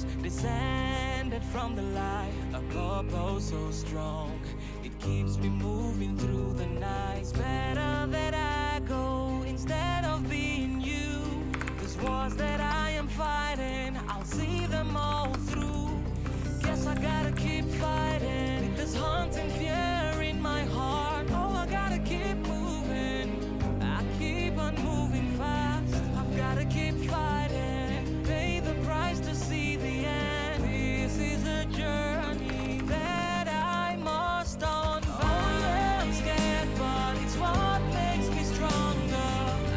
ghost descended from the light, a purpose so strong, it keeps me moving through the night. It's better that I go instead of being you. These wars that I am fighting, I'll see them all through. Guess I gotta keep fighting with this haunting fear in my heart. Oh, I gotta keep moving, I keep on moving fast. I've gotta keep fighting, pay the price to see the end. This is a journey that I must on. Oh yeah, I'm scared, but it's what makes me stronger.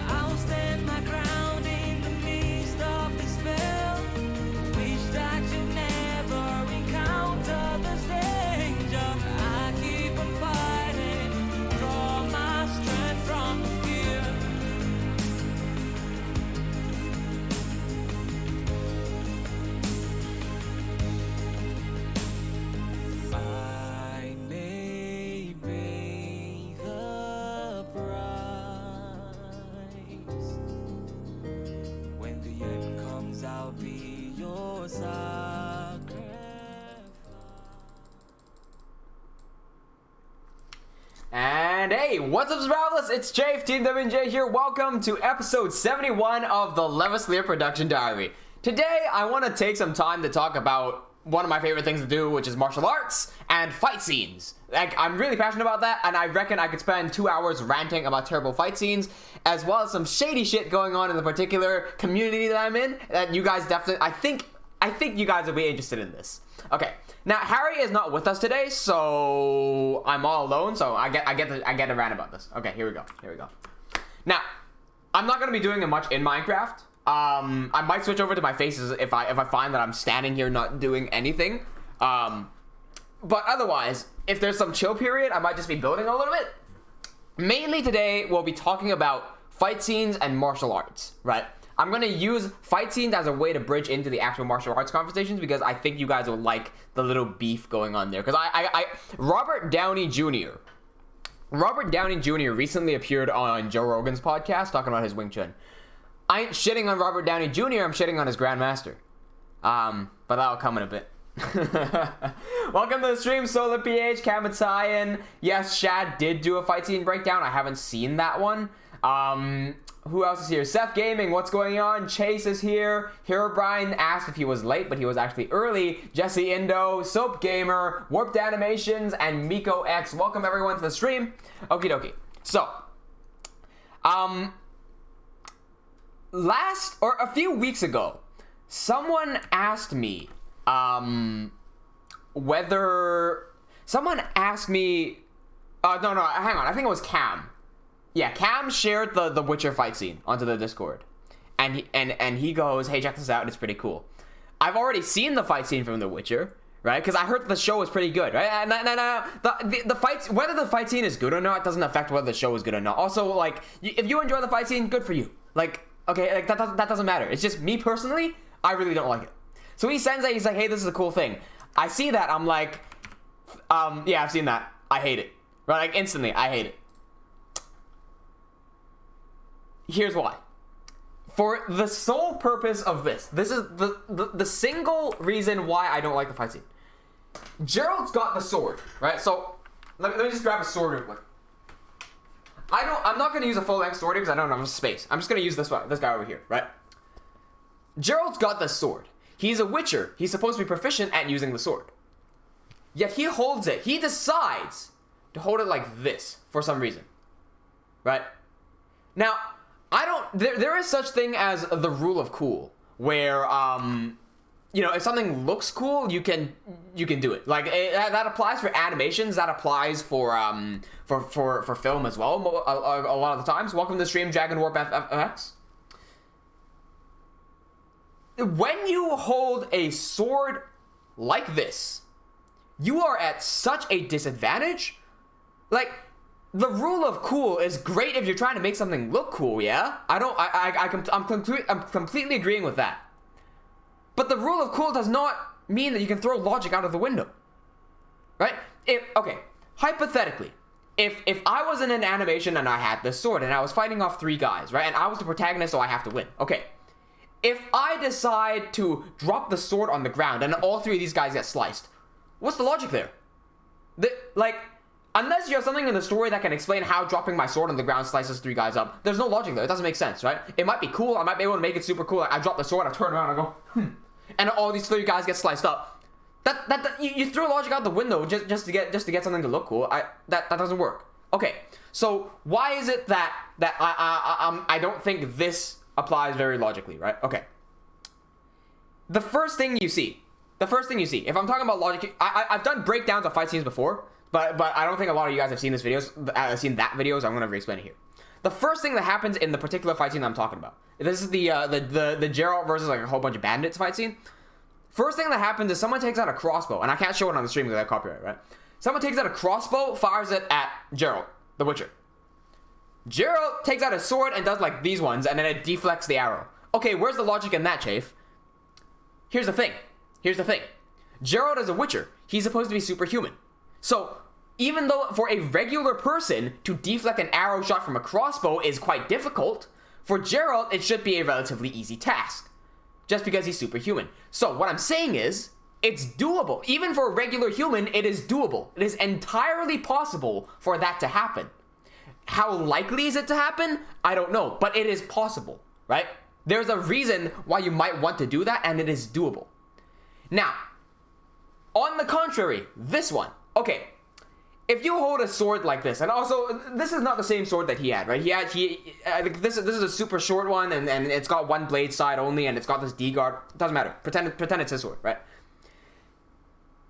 I'll stand my ground in the midst of despair. Wish that you never encounter this danger. I keep on fighting, draw my strength from the fear. I may pay the price. When the end comes, I'll be your sacrifice. And hey, what's up, survivalists? It's Jay of TeamWnJ here. Welcome to episode 71 of the Levaslier production diary. Today, I want to take some time to talk about one of my favorite things to do, which is martial arts and fight scenes. Like, I'm really passionate about that, and I reckon I could spend 2 hours ranting about terrible fight scenes, as well as some shady shit going on in the particular community that I'm in, that you guys definitely, I think you guys will be interested in this. Okay, now Harry is not with us today, so I'm all alone, so I get to rant about this. Okay, here we go. Now, I'm not going to be doing much in Minecraft. I might switch over to my faces if I find that I'm standing here not doing anything. But otherwise, if there's some chill period, I might just be building a little bit. Mainly today, we'll be talking about fight scenes and martial arts, right? I'm going to use fight scenes as a way to bridge into the actual martial arts conversations because I think you guys will like the little beef going on there. Because Robert Downey Jr. recently appeared on Joe Rogan's podcast talking about his Wing Chun. I ain't shitting on Robert Downey Jr., I'm shitting on his Grandmaster. But that'll come in a bit. Welcome to the stream, Solar PH, Kamatsayan. Yes, Shad did do a fight scene breakdown. I haven't seen that one. Who else is here? Seth Gaming, what's going on? Chase is here. Hero Brian asked if he was late, but he was actually early. Jesse Indo, Soap Gamer, Warped Animations, and Miko X. Welcome everyone to the stream. Okie dokie. So, a few weeks ago, someone asked me, hang on, I think it was Cam. Yeah, Cam shared the Witcher fight scene onto the Discord, and he goes, "Hey, check this out, it's pretty cool." I've already seen the fight scene from The Witcher, right? Because I heard the show was pretty good, right? And the fights, whether the fight scene is good or not, doesn't affect whether the show is good or not. Also, like, if you enjoy the fight scene, good for you. Like, okay, like that doesn't matter. It's just me personally, I really don't like it. So he sends that, he's like, "Hey, this is a cool thing." I see that, I'm like, yeah, I've seen that. I hate it. Right? Like, instantly, I hate it. Here's why. For the sole purpose of this is the single reason why I don't like the fight scene. Gerald's got the sword, right? So, let me just grab a sword real quick. I'm not going to use a full-length sword because I don't have space. I'm just going to use this guy over here, right? Gerald's got the sword. He's a Witcher. He's supposed to be proficient at using the sword. Yet he holds it. He decides to hold it like this for some reason. Right? Now, there is such thing as the rule of cool, where, if something looks cool, you can do it. Like, that applies for animations, that applies for film as well, a lot of the times. Welcome to the stream, Dragon Warp FX. When you hold a sword like this, you are at such a disadvantage. Like, the rule of cool is great if you're trying to make something look cool, yeah? I'm completely agreeing with that. But the rule of cool does not mean that you can throw logic out of the window. Right? Hypothetically, if I was in an animation and I had this sword and I was fighting off 3 guys, right? And I was the protagonist, so I have to win. Okay. if I decide to drop the sword on the ground and all three of these guys get sliced, what's the logic there? Unless you have something in the story that can explain how dropping my sword on the ground slices three guys up, there's no logic there. It doesn't make sense, right? It might be cool. I might be able to make it super cool. Like, I drop the sword, I turn around, I go, and all these three guys get sliced up. You throw logic out the window just to get something to look cool. That doesn't work. Okay, so why is it that I don't think this applies very logically, right? Okay. The first thing you see, if I'm talking about logic, I've done breakdowns of fight scenes before, but I don't think a lot of you guys have seen seen that video, so I'm gonna re-explain it here. The first thing that happens in the particular fight scene that I'm talking about, this is the Geralt versus like a whole bunch of bandits fight scene. First thing that happens is someone takes out a crossbow, and I can't show it on the stream because I have copyright, right? Someone takes out a crossbow, fires it at Geralt, the Witcher. Geralt takes out a sword and does like these ones, and then it deflects the arrow. Okay, where's the logic in that, Chafe? Here's the thing. Geralt is a Witcher. He's supposed to be superhuman. So, even though for a regular person to deflect an arrow shot from a crossbow is quite difficult, for Geralt it should be a relatively easy task. Just because he's superhuman. So, what I'm saying is, it's doable. Even for a regular human, it is doable. It is entirely possible for that to happen. How likely is it to happen? I don't know, but it is possible, right? There's a reason why you might want to do that, and it is doable. Now, on the contrary, this one. Okay, if you hold a sword like this, and also, this is not the same sword that he had, right? This is a super short one, and it's got one blade side only, and it's got this D-guard. It doesn't matter. Pretend it's his sword, right?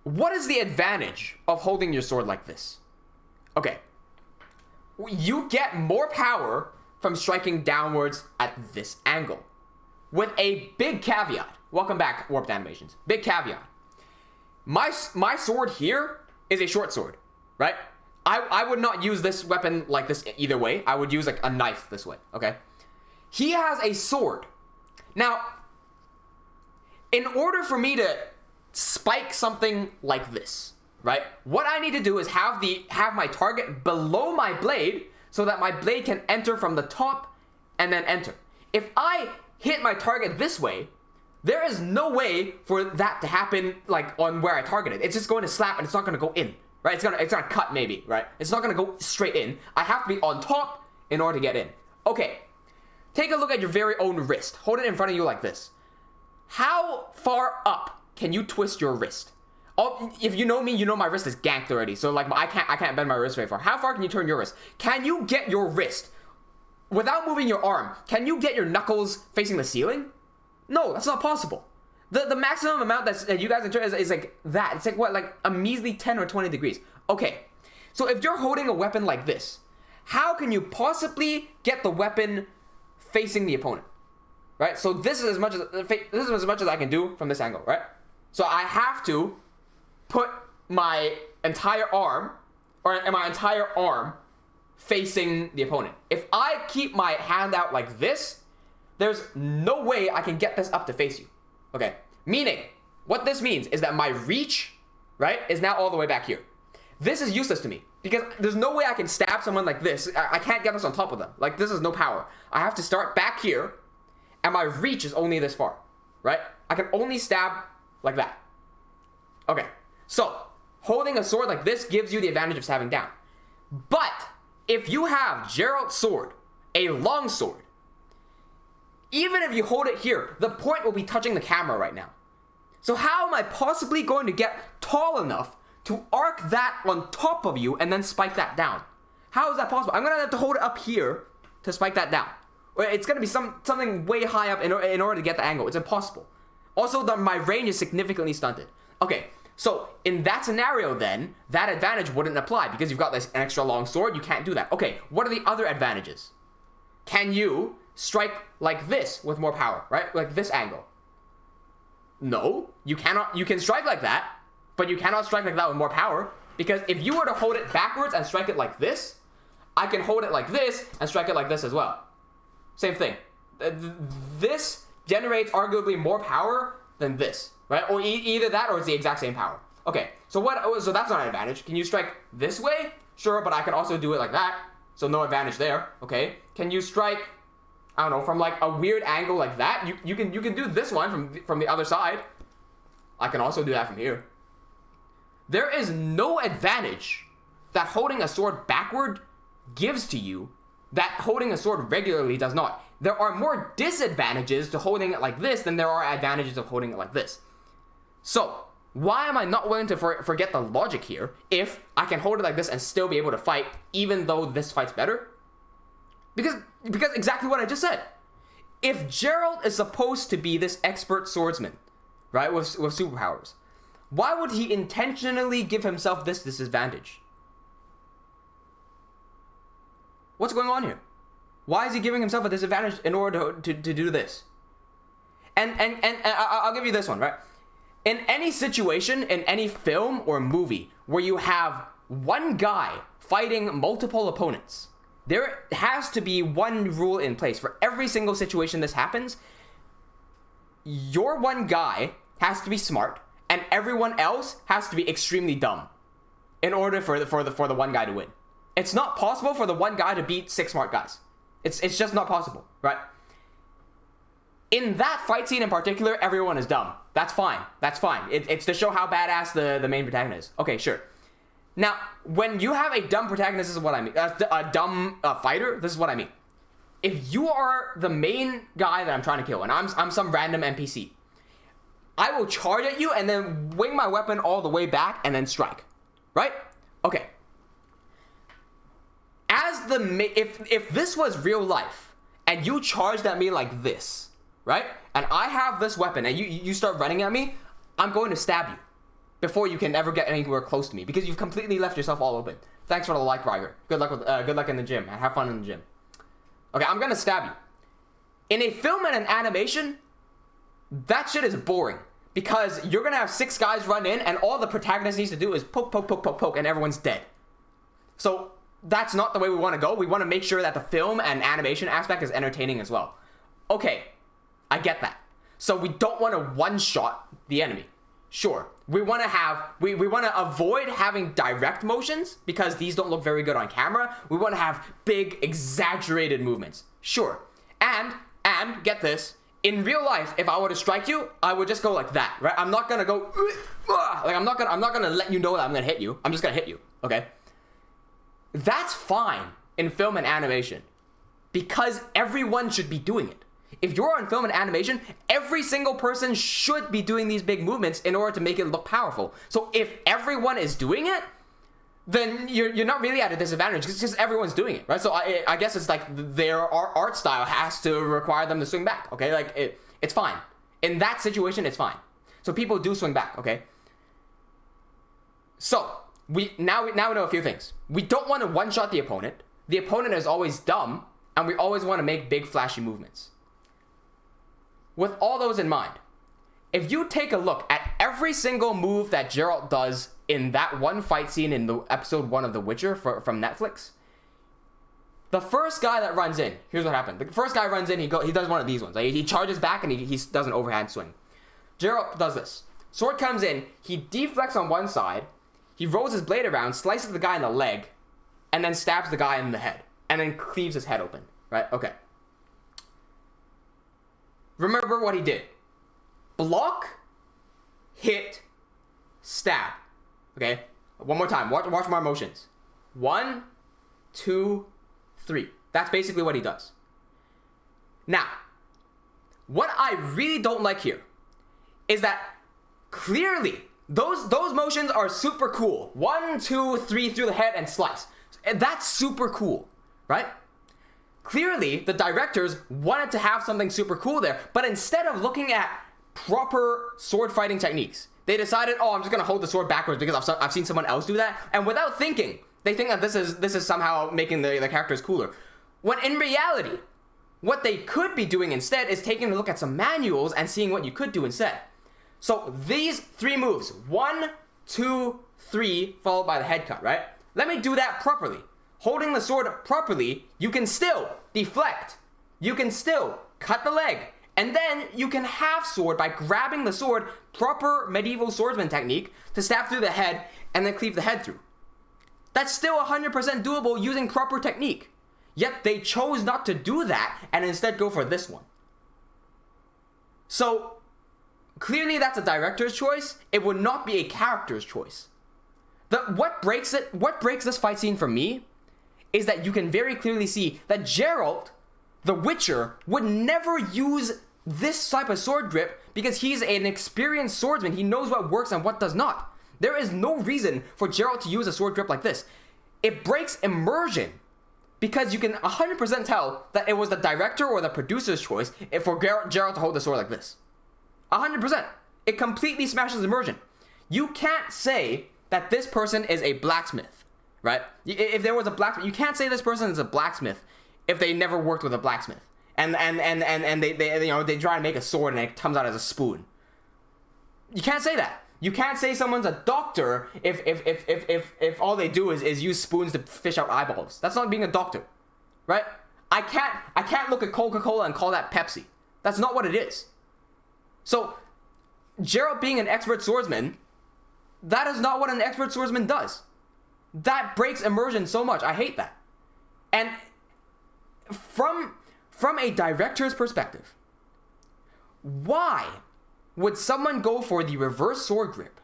What is the advantage of holding your sword like this? Okay. You get more power from striking downwards at this angle. With a big caveat. Welcome back, Warped Animations. Big caveat. My sword here is a short sword, right? I would not use this weapon like this either way. I would use like a knife this way, okay? He has a sword. Now, in order for me to spike something like this, right? What I need to do is have my target below my blade so that my blade can enter from the top and then enter. If I hit my target this way, there is no way for that to happen like on where I targeted. It's just going to slap and it's not going to go in, right? It's gonna cut maybe, right? It's not going to go straight in. I have to be on top in order to get in. Okay, take a look at your very own wrist. Hold it in front of you like this. How far up can you twist your wrist? Oh, if you know me, you know my wrist is ganked already. So like I can't bend my wrist very far. How far can you turn your wrist? Can you get your wrist without moving your arm? Can you get your knuckles facing the ceiling? No, that's not possible. The maximum amount that you guys can turn is like that. It's like what, like a measly 10 or 20 degrees. Okay, so if you're holding a weapon like this, how can you possibly get the weapon facing the opponent? Right. So this is as much as I can do from this angle. Right. So I have to put my entire arm facing the opponent. If I keep my hand out like this, there's no way I can get this up to face you. Okay, meaning, what this means is that my reach, right, is now all the way back here. This is useless to me, because there's no way I can stab someone like this. I can't get this on top of them. Like, this is no power. I have to start back here, and my reach is only this far, right? I can only stab like that. Okay, so, holding a sword like this gives you the advantage of stabbing down. But, if you have Geralt's sword, a long sword, even if you hold it here, the point will be touching the camera right now. So how am I possibly going to get tall enough to arc that on top of you and then spike that down? How is that possible? I'm going to have to hold it up here to spike that down. It's going to be something way high up in order to get the angle. It's impossible. Also, my range is significantly stunted. Okay, so in that scenario then, that advantage wouldn't apply because you've got this extra long sword. You can't do that. Okay, what are the other advantages? Can you strike like this with more power, right? Like this angle. No, you cannot. You can strike like that, but you cannot strike like that with more power, because if you were to hold it backwards and strike it like this, I can hold it like this and strike it like this as well. Same thing. This generates arguably more power than this, right? Or either that or it's the exact same power. Okay, so that's not an advantage. Can you strike this way? Sure, but I can also do it like that, so no advantage there. Okay, can you strike I don't know, from like a weird angle like that, you can do this one from the other side. I can also do that from here. There is no advantage that holding a sword backward gives to you that holding a sword regularly does not. There are more disadvantages to holding it like this than there are advantages of holding it like this. So, why am I not willing to forget the logic here if I can hold it like this and still be able to fight even though this fight's better? Because exactly what I just said. If Geralt is supposed to be this expert swordsman, right, with superpowers, why would he intentionally give himself this disadvantage? What's going on here? Why is he giving himself a disadvantage in order to do this? And I'll give you this one, right? In any situation, in any film or movie where you have one guy fighting multiple opponents, there has to be one rule in place. For every single situation this happens, your one guy has to be smart, and everyone else has to be extremely dumb in order for the one guy to win. It's not possible for the one guy to beat 6 smart guys. It's just not possible, right? In that fight scene in particular, everyone is dumb. That's fine. That's fine. It's to show how badass the main protagonist is. Okay, sure. Now, when you have a dumb protagonist, this is what I mean. A dumb fighter, this is what I mean. If you are the main guy that I'm trying to kill, and I'm some random NPC, I will charge at you and then wing my weapon all the way back and then strike. Right? Okay. If this was real life and you charged at me like this, right? And I have this weapon and you start running at me, I'm going to stab you before you can ever get anywhere close to me because you've completely left yourself all open. Thanks for the like, Ryger. Good luck in the gym. Have fun in the gym. Okay, I'm gonna stab you. In a film and an animation, that shit is boring because you're gonna have 6 guys run in and all the protagonist needs to do is poke, poke, poke, poke, poke, and everyone's dead. So that's not the way we want to go. We want to make sure that the film and animation aspect is entertaining as well. Okay, I get that. So we don't want to one-shot the enemy. Sure, we want to avoid having direct motions because these don't look very good on camera. We want to have big, exaggerated movements. Sure, and get this. In real life, if I were to strike you, I would just go like that, right? I'm not gonna go like I'm not gonna let you know that I'm gonna hit you. I'm just gonna hit you. Okay. That's fine in film and animation because everyone should be doing it. If you're on film and animation, every single person should be doing these big movements in order to make it look powerful. So if everyone is doing it, then you're not really at a disadvantage because everyone's doing it, right? So I guess it's like their art style has to require them to swing back, okay? Like it's fine. In that situation, it's fine. So people do swing back, okay? So we now know a few things. We don't want to one-shot the opponent. The opponent is always dumb, and we always want to make big flashy movements. With all those in mind, if you take a look at every single move that Geralt does in that one fight scene in the episode 1 of The Witcher from Netflix, the first guy that runs in, here's what happened. The first guy runs in, he does one of these ones. Like, he charges back and he does an overhand swing. Geralt does this. Sword comes in, he deflects on one side, he rolls his blade around, slices the guy in the leg, and then stabs the guy in the head, and then cleaves his head open, right? Okay. Remember what he did. Block, hit, stab. Okay? One more time. Watch my motions. 1, 2, 3. That's basically what he does. Now, what I really don't like here is that clearly those motions are super cool. 1, 2, 3 through the head and slice. That's super cool, right? Clearly, the directors wanted to have something super cool there, but instead of looking at proper sword fighting techniques, they decided, I'm just gonna hold the sword backwards because I've seen someone else do that, and without thinking, they think that this is somehow making the characters cooler. When in reality, what they could be doing instead is taking a look at some manuals and seeing what you could do instead. So these 3 moves, 1, 2, 3, followed by the head cut, right? Let me do that properly. Holding the sword properly, you can still deflect. You can still cut the leg. And then you can half sword by grabbing the sword, proper medieval swordsman technique, to stab through the head and then cleave the head through. That's still 100% doable using proper technique. Yet they chose not to do that and instead go for this one. So clearly that's a director's choice. It would not be a character's choice. What breaks this fight scene for me is that you can very clearly see that Geralt, the Witcher, would never use this type of sword grip because he's an experienced swordsman. He knows what works and what does not. There is no reason for Geralt to use a sword grip like this. It breaks immersion because you can 100% tell that it was the director or the producer's choice for Geralt to hold the sword like this. 100%. It completely smashes immersion. You can't say that this person is a blacksmith, right? If there was a blacksmith, you can't say this person is a blacksmith if they never worked with a blacksmith. And they try to make a sword and it comes out as a spoon. You can't say that. You can't say someone's a doctor if all they do is use spoons to fish out eyeballs. That's not being a doctor, right? I can't look at Coca-Cola and call that Pepsi. That's not what it is. So, Geralt being an expert swordsman, that is not what an expert swordsman does. That breaks immersion so much. I hate that. And from a director's perspective, why would someone go for the reverse sword grip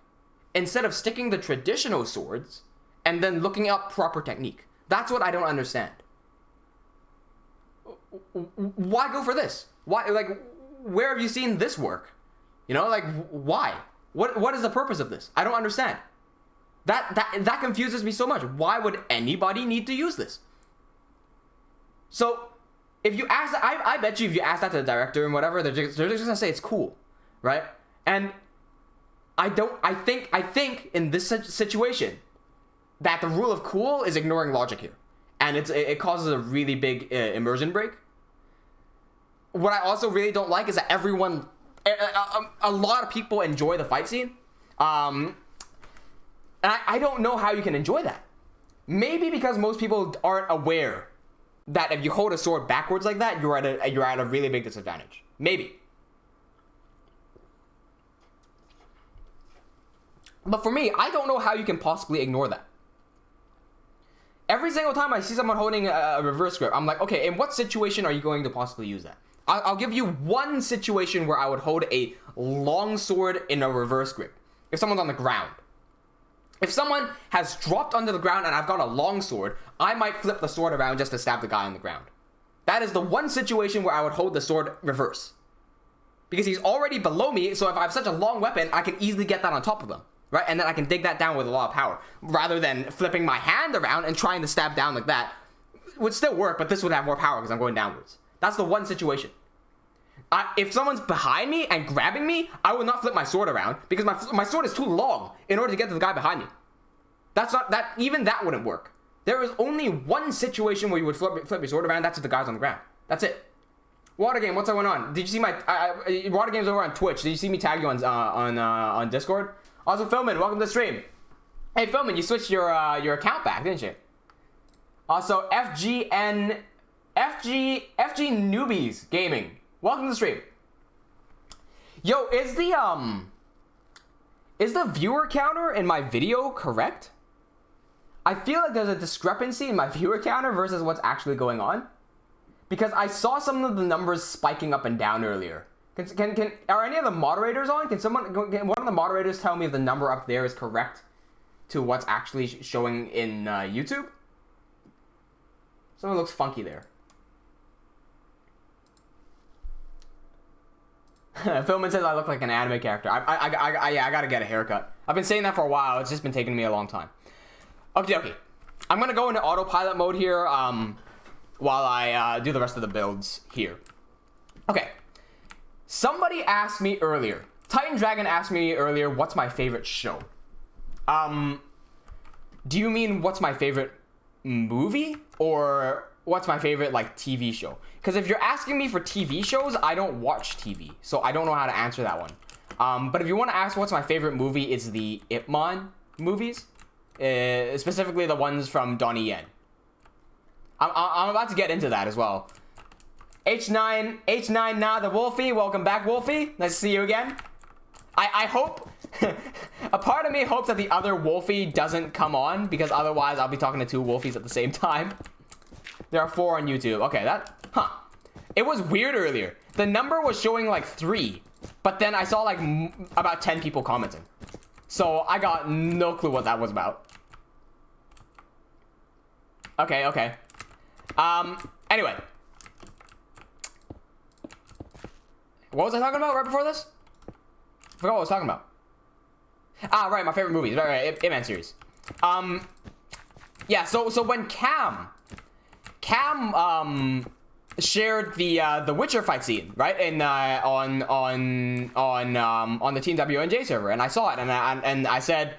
instead of sticking the traditional swords and then looking up proper technique? That's what I don't understand. Why go for this? Why, where have you seen this work? Why? What is the purpose of this? I don't understand. That confuses me so much. Why would anybody need to use this? So, if you ask, I bet you if you ask that to the director and whatever, they're just gonna say it's cool, right? And I think in this situation that the rule of cool is ignoring logic here, and it causes a really big immersion break. What I also really don't like is that a lot of people enjoy the fight scene, and I don't know how you can enjoy that. Maybe because most people aren't aware that if you hold a sword backwards like that, you're at a really big disadvantage. Maybe. But for me, I don't know how you can possibly ignore that. Every single time I see someone holding a reverse grip, I'm like, okay, in what situation are you going to possibly use that? I'll give you one situation where I would hold a long sword in a reverse grip. If someone's on the ground. If someone has dropped onto the ground and I've got a long sword, I might flip the sword around just to stab the guy on the ground. That is the one situation where I would hold the sword reverse. Because he's already below me, so if I have such a long weapon, I can easily get that on top of them. Right? And then I can dig that down with a lot of power. Rather than flipping my hand around and trying to stab down like that. Would still work, but this would have more power because I'm going downwards. That's the one situation. If someone's behind me and grabbing me, I will not flip my sword around because my sword is too long in order to get to the guy behind me. Even that wouldn't work. There is only one situation where you would flip your sword around. That's if the guy's on the ground. That's it. Water Game, what's going on? Did you see my Water Game's over on Twitch? Did you see me tag you on Discord? Also, Philman, welcome to the stream. Hey, Philman, you switched your account back, didn't you? Also, FG Newbies Gaming, welcome to the stream. Yo, is the viewer counter in my video correct? I feel like there's a discrepancy in my viewer counter versus what's actually going on. Because I saw some of the numbers spiking up and down earlier. Are any of the moderators on? Can one of the moderators tell me if the number up there is correct to what's actually showing in YouTube? Something looks funky there. Philman says I look like an anime character. I gotta get a haircut. I've been saying that for a while. It's just been taking me a long time. Okay. I'm gonna go into autopilot mode here while I do the rest of the builds here. Okay. Somebody asked me earlier. Titan Dragon asked me earlier, what's my favorite show? Do you mean what's my favorite movie? Or what's my favorite, TV show? Because if you're asking me for TV shows, I don't watch TV. So I don't know how to answer that one. But if you want to ask what's my favorite movie, it's the Ip Man movies. Specifically the ones from Downey Jr. I'm about to get into that as well. H9 now the Wolfie, welcome back Wolfie, nice to see you again. I hope a part of me hopes that the other Wolfie doesn't come on because otherwise I'll be talking to two Wolfies at the same time. There are 4 on YouTube. Okay, it was weird earlier. The number was showing like 3, but then I saw like about 10 people commenting. So I got no clue what that was about. Okay. Anyway. What was I talking about right before this? I forgot what I was talking about. Right, my favorite movies. Right, Ip-Man series. Yeah, so when Cam shared the Witcher fight scene, right, on the TeamWnJ server, and I saw it, and I said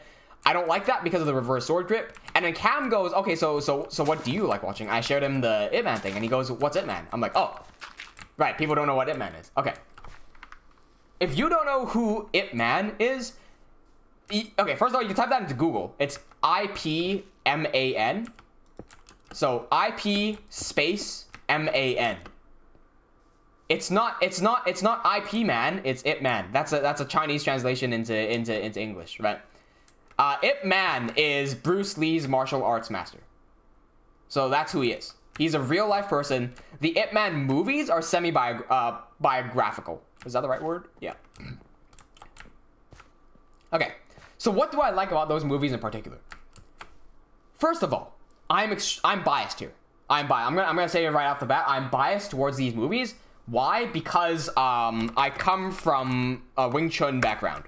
I don't like that because of the reverse sword grip. And then Cam goes, okay, so what do you like watching? I showed him the Ip Man thing, and he goes, what's Ip Man? I'm like, oh, right, people don't know what Ip Man is. Okay, if you don't know who Ip Man is, okay, first of all, you can type that into Google. It's IPMAN. So IP space MAN. It's not IP Man, it's Ip Man. That's a Chinese translation into English, right? Ip Man is Bruce Lee's martial arts master. So that's who he is. He's a real life person. The Ip Man movies are biographical. Is that the right word? Yeah. Okay. So what do I like about those movies in particular? First of all, I'm biased here. I'm gonna say it right off the bat. I'm biased towards these movies. Why? Because I come from a Wing Chun background.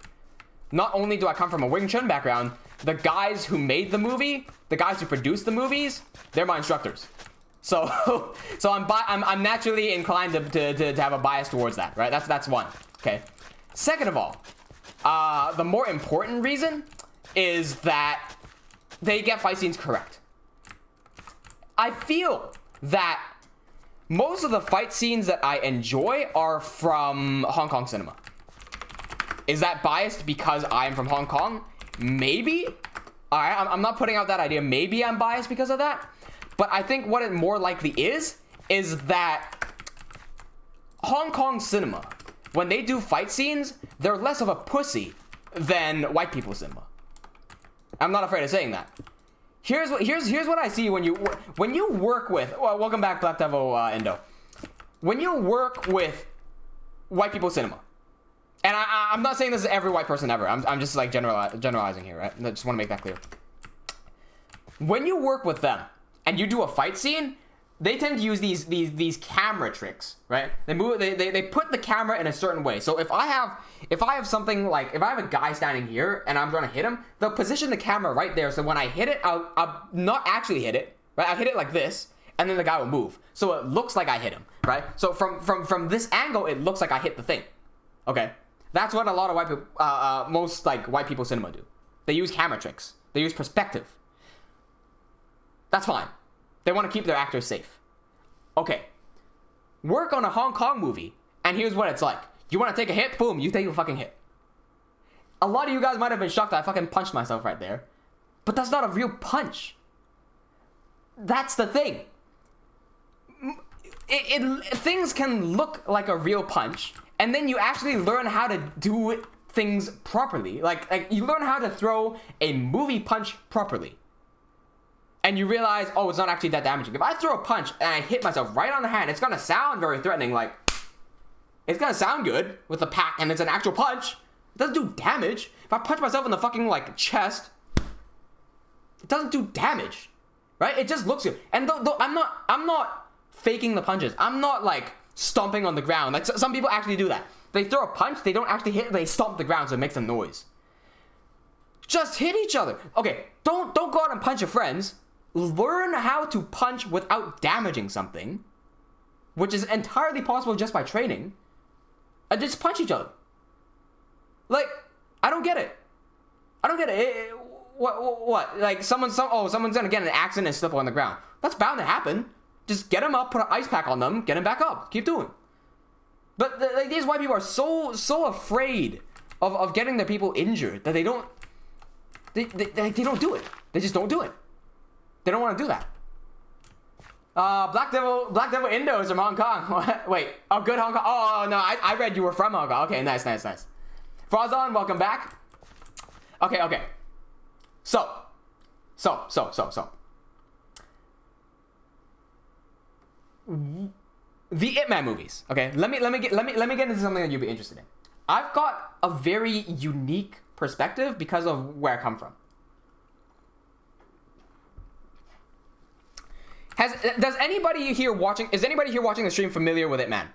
Not only do I come from a Wing Chun background, the guys who made the movie, the guys who produced the movies, they're my instructors. So I'm naturally inclined to have a bias towards that, right? That's one. Okay. Second of all, the more important reason is that they get fight scenes correct. I feel that most of the fight scenes that I enjoy are from Hong Kong cinema. Is that biased because I'm from Hong Kong? Maybe. All right, I'm not putting out that idea. Maybe I'm biased because of that. But I think what it more likely is that Hong Kong cinema, when they do fight scenes, they're less of a pussy than white people cinema. I'm not afraid of saying that. Here's what I see when you work with. Well, welcome back, Black Devil Indo. When you work with white people cinema, and I'm not saying this is every white person ever. I'm just like generalizing here, right? I just want to make that clear. When you work with them and you do a fight scene, they tend to use these camera tricks, right? They put the camera in a certain way. So if I have something like, if I have a guy standing here and I'm gonna hit him, they'll position the camera right there. So when I hit it, I'll not actually hit it, right? I'll hit it like this, and then the guy will move. So it looks like I hit him, right? So from this angle, it looks like I hit the thing. Okay, that's what a lot of white people, most like white people cinema do. They use camera tricks. They use perspective. That's fine. They want to keep their actors safe. Okay. Work on a Hong Kong movie, and here's what it's like. You want to take a hit? Boom, you take a fucking hit. A lot of you guys might have been shocked that I fucking punched myself right there. But that's not a real punch. That's the thing. Things can look like a real punch, and then you actually learn how to do things properly. Like you learn how to throw a movie punch properly. And you realize, oh, it's not actually that damaging. If I throw a punch and I hit myself right on the hand, it's gonna sound very threatening. Like, it's gonna sound good with the pack, and it's an actual punch. It doesn't do damage. If I punch myself in the fucking like chest, it doesn't do damage, right? It just looks good. And though I'm not faking the punches. I'm not like stomping on the ground. Like some people actually do that. They throw a punch, they don't actually hit. They stomp the ground so it makes a noise. Just hit each other. Okay, don't go out and punch your friends. Learn how to punch without damaging something, which is entirely possible just by training, and just punch each other. Like, I don't get it. What? Like, someone's gonna get in an accident and slip on the ground. That's bound to happen. Just get them up, put an ice pack on them, get them back up. Keep doing. But like these white people are so afraid of getting their people injured that they don't do it. They just don't do it. They don't want to do that. Black Devil Indo is from Hong Kong. Wait, oh, good Hong Kong. Oh, no, I read you were from Hong Kong. Okay, nice. Frazon, welcome back. Okay. So. the Ip Man movies. Okay, let me get into something that you'd be interested in. I've got a very unique perspective because of where I come from. Is anybody here watching the stream familiar with Ip Man?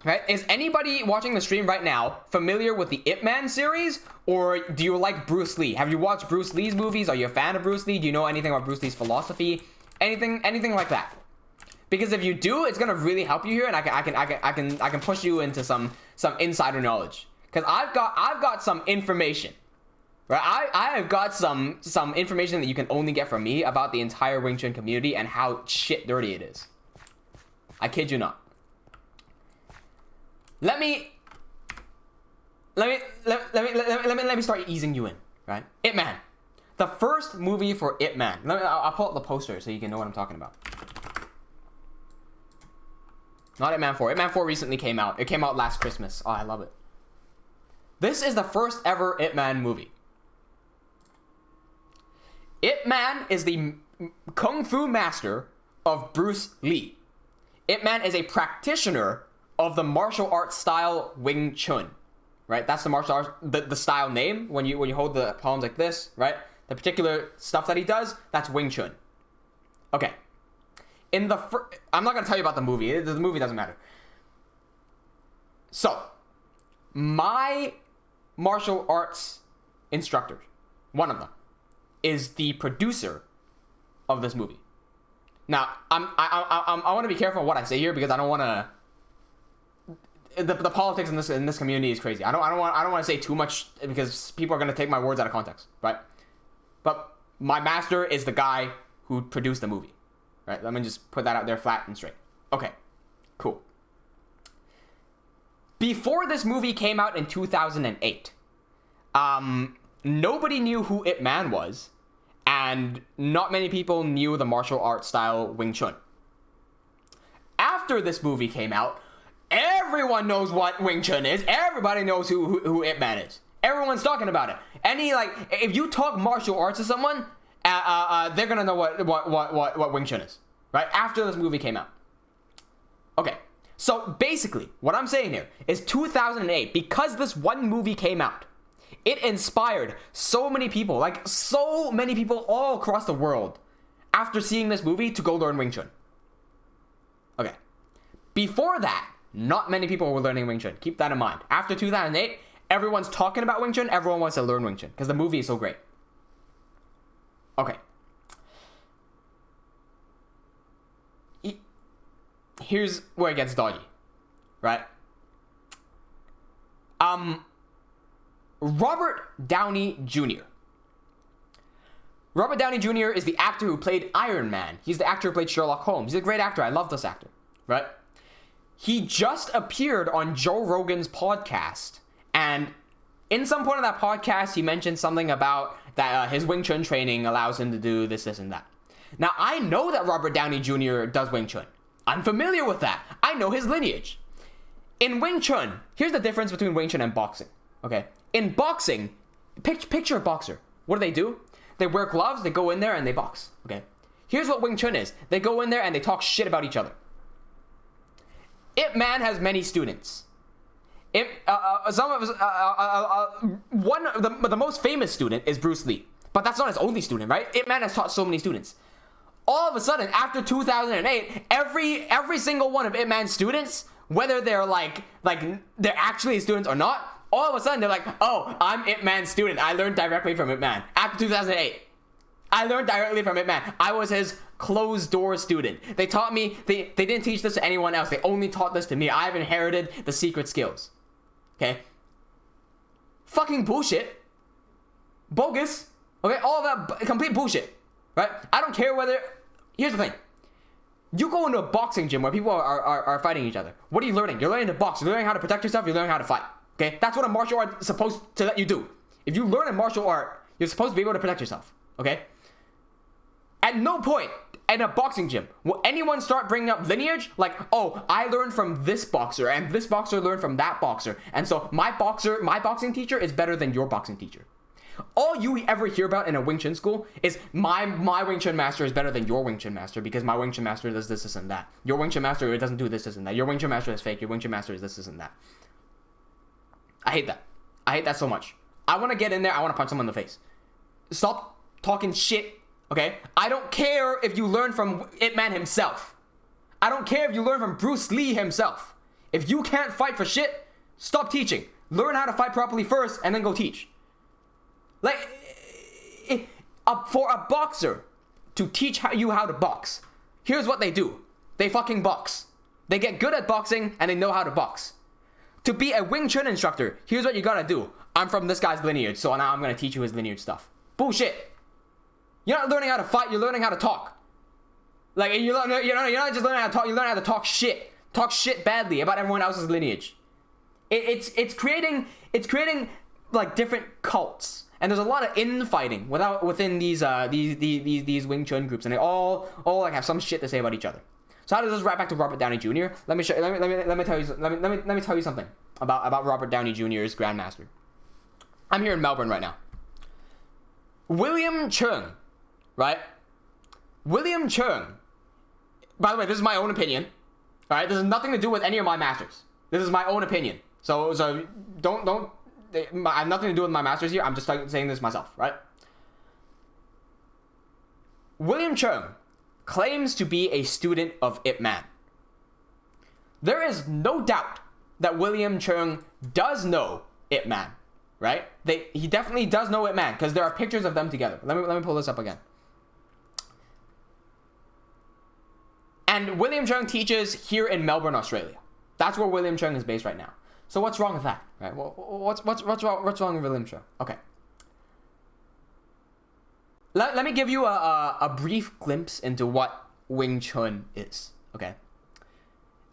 Right? Is anybody watching the stream right now familiar with the Ip Man series, or do you like Bruce Lee? Have you watched Bruce Lee's movies? Are you a fan of Bruce Lee? Do you know anything about Bruce Lee's philosophy? Anything like that? Because if you do, it's gonna really help you here, and I can push you into some insider knowledge. Because I've got some information. Right, I have got some information that you can only get from me about the entire Wing Chun community and how shit dirty it is. I kid you not. Let me start easing you in, right? Ip Man, the first movie for Ip Man. I'll pull up the poster so you can know what I'm talking about. Not Ip Man 4. Ip Man 4 recently came out. It came out last Christmas. Oh, I love it. This is the first ever Ip Man movie. Ip Man is the kung fu master of Bruce Lee. Ip Man is a practitioner of the martial arts style Wing Chun, right? That's the martial arts, the style name. When you hold the palms like this, right? The particular stuff that he does, that's Wing Chun. Okay. I'm not gonna tell you about the movie. The movie doesn't matter. So, my martial arts instructor, one of them, is the producer of this movie. Now, I want to be careful what I say here because I don't want to. The politics in this community is crazy. I don't want to say too much because people are going to take my words out of context, right? But my master is the guy who produced the movie, right? Let me just put that out there flat and straight. Okay, cool. Before this movie came out in 2008, nobody knew who Ip Man was. And not many people knew the martial arts style Wing Chun. After this movie came out, everyone knows what Wing Chun is. Everybody knows who Ip Man is. Everyone's talking about it. If you talk martial arts to someone, they're gonna know what Wing Chun is, right? After this movie came out. Okay, so basically, what I'm saying here is 2008, because this one movie came out, it inspired so many people all across the world after seeing this movie to go learn Wing Chun. Okay. Before that, not many people were learning Wing Chun. Keep that in mind. After 2008, everyone's talking about Wing Chun. Everyone wants to learn Wing Chun because the movie is so great. Okay. Here's where it gets dodgy. Right? Robert Downey Jr. Robert Downey Jr. is the actor who played Iron Man. He's the actor who played Sherlock Holmes. He's a great actor. I love this actor, right? He just appeared on Joe Rogan's podcast, and in some point of that podcast, he mentioned something about that his Wing Chun training allows him to do this, and that. Now, I know that Robert Downey Jr. does Wing Chun. I'm familiar with that. I know his lineage. In Wing Chun, here's the difference between Wing Chun and boxing, okay? In boxing, picture a boxer. What do? They wear gloves, they go in there, and they box. Okay. Here's what Wing Chun is. They go in there and they talk shit about each other. Ip Man has many students. The most famous student is Bruce Lee. But that's not his only student, right? Ip Man has taught so many students. All of a sudden, after 2008, every single one of Ip Man's students, whether they're like they're actually students or not, all of a sudden, they're like, oh, I'm Ip Man's student. I learned directly from Ip Man. After 2008, I learned directly from Ip Man. I was his closed-door student. They taught me, they didn't teach this to anyone else. They only taught this to me. I've inherited the secret skills. Okay? Fucking bullshit. Bogus. Okay? All of that complete bullshit. Right? I don't care whether... Here's the thing. You go into a boxing gym where people are fighting each other. What are you learning? You're learning to box. You're learning how to protect yourself. You're learning how to fight. Okay, that's what a martial art is supposed to let you do. If you learn a martial art, you're supposed to be able to protect yourself. Okay? At no point in a boxing gym will anyone start bringing up lineage like, oh, I learned from this boxer and this boxer learned from that boxer. And so my boxing teacher is better than your boxing teacher. All you ever hear about in a Wing Chun school is my Wing Chun master is better than your Wing Chun master because my Wing Chun master does this and that. Your Wing Chun master, it doesn't do this and that. Your Wing Chun master is fake. Your Wing Chun master is this and that. I hate that. I hate that so much. I want to get in there. I want to punch someone in the face. Stop talking shit, okay? I don't care if you learn from Ip Man himself. I don't care if you learn from Bruce Lee himself. If you can't fight for shit, stop teaching. Learn how to fight properly first and then go teach. Like, for a boxer to teach you how to box, here's what they do. They fucking box. They get good at boxing and they know how to box. To be a Wing Chun instructor, here's what you gotta do. I'm from this guy's lineage, so now I'm gonna teach you his lineage stuff. Bullshit. You're not learning how to fight, you're learning how to talk. Like, you're not just learning how to talk, you learn how to talk shit. Talk shit badly about everyone else's lineage. It's creating like different cults. And there's a lot of infighting within these Wing Chun groups, and they all like have some shit to say about each other. So how does this wrap back to Robert Downey Jr.? Let me tell you something about Robert Downey Jr.'s Grandmaster. I'm here in Melbourne right now. William Cheung, right? William Cheung. By the way, this is my own opinion. All right, this has nothing to do with any of my masters. This is my own opinion. So don't. I have nothing to do with my masters here. I'm just saying this myself, right? William Cheung claims to be a student of Ip Man. There is no doubt that William Cheung does know Ip Man, right? He definitely does know Ip Man because there are pictures of them together. Let me pull this up again. And William Cheung teaches here in Melbourne, Australia. That's where William Cheung is based right now. So what's wrong with that, right? Well, what's wrong with William Cheung? Okay. Let me give you a brief glimpse into what Wing Chun is, okay?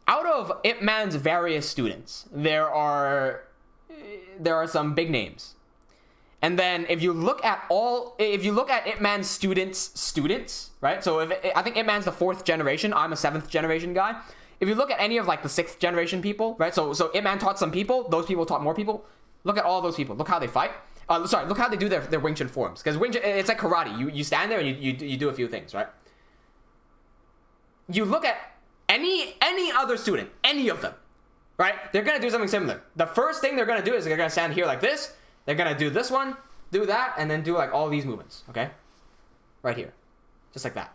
Out of Ip Man's various students, there are some big names. And then if you look at Ip Man's students, right? So I think Ip Man's the 4th generation, I'm a 7th generation guy. If you look at any of like the 6th generation people, right? So Ip Man taught some people, those people taught more people. Look at all those people. Look how they fight. Look how they do their Wing Chun forms. Because Wing Chun, it's like karate. You stand there and you do a few things, right? You look at any other student, any of them, right? They're gonna do something similar. The first thing they're gonna do is they're gonna stand here like this. They're gonna do this one, do that, and then do like all these movements, okay? Right here, just like that.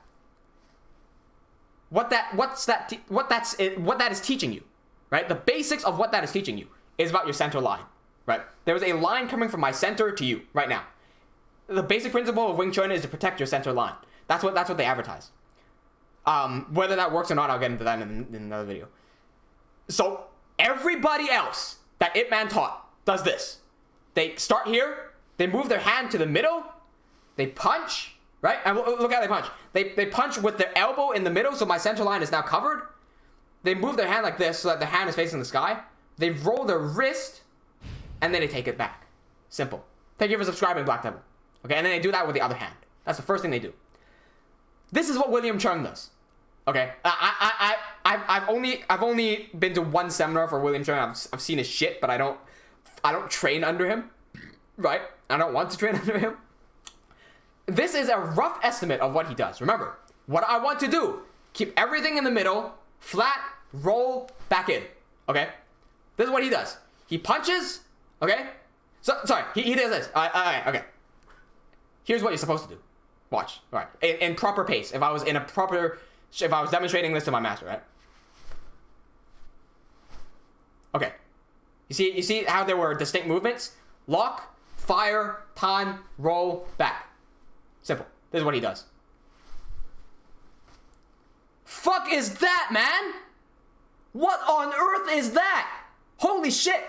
What that is teaching you, right? The basics of what that is teaching you is about your center line, right? There's a line coming from my center to you right now. The basic principle of Wing Chun is to protect your center line. That's what they advertise. Whether that works or not, I'll get into that in another video. So everybody else that Ip Man taught does this. They start here, they move their hand to the middle, they punch, right? And look how they punch. They punch with their elbow in the middle, so my center line is now covered. They move their hand like this, so that the hand is facing the sky. They roll their wrist, and then they take it back. Simple. Thank you for subscribing, Black Devil. Okay, and then they do that with the other hand. That's the first thing they do. This is what William Cheung does. Okay, I've only been to one seminar for William Cheung. I've seen his shit, but I don't train under him, right? I don't want to train under him. This is a rough estimate of what he does. Remember, what I want to do, keep everything in the middle, flat, roll, back in, okay? This is what he does. He punches, okay? So, sorry, he does this. All right, okay. Here's what you're supposed to do. Watch, all right, in proper pace. If I was demonstrating this to my master, right? Okay. You see how there were distinct movements? Lock, fire, time, roll, back. Simple. This is what he does. Fuck is that, man? What on earth is that? Holy shit.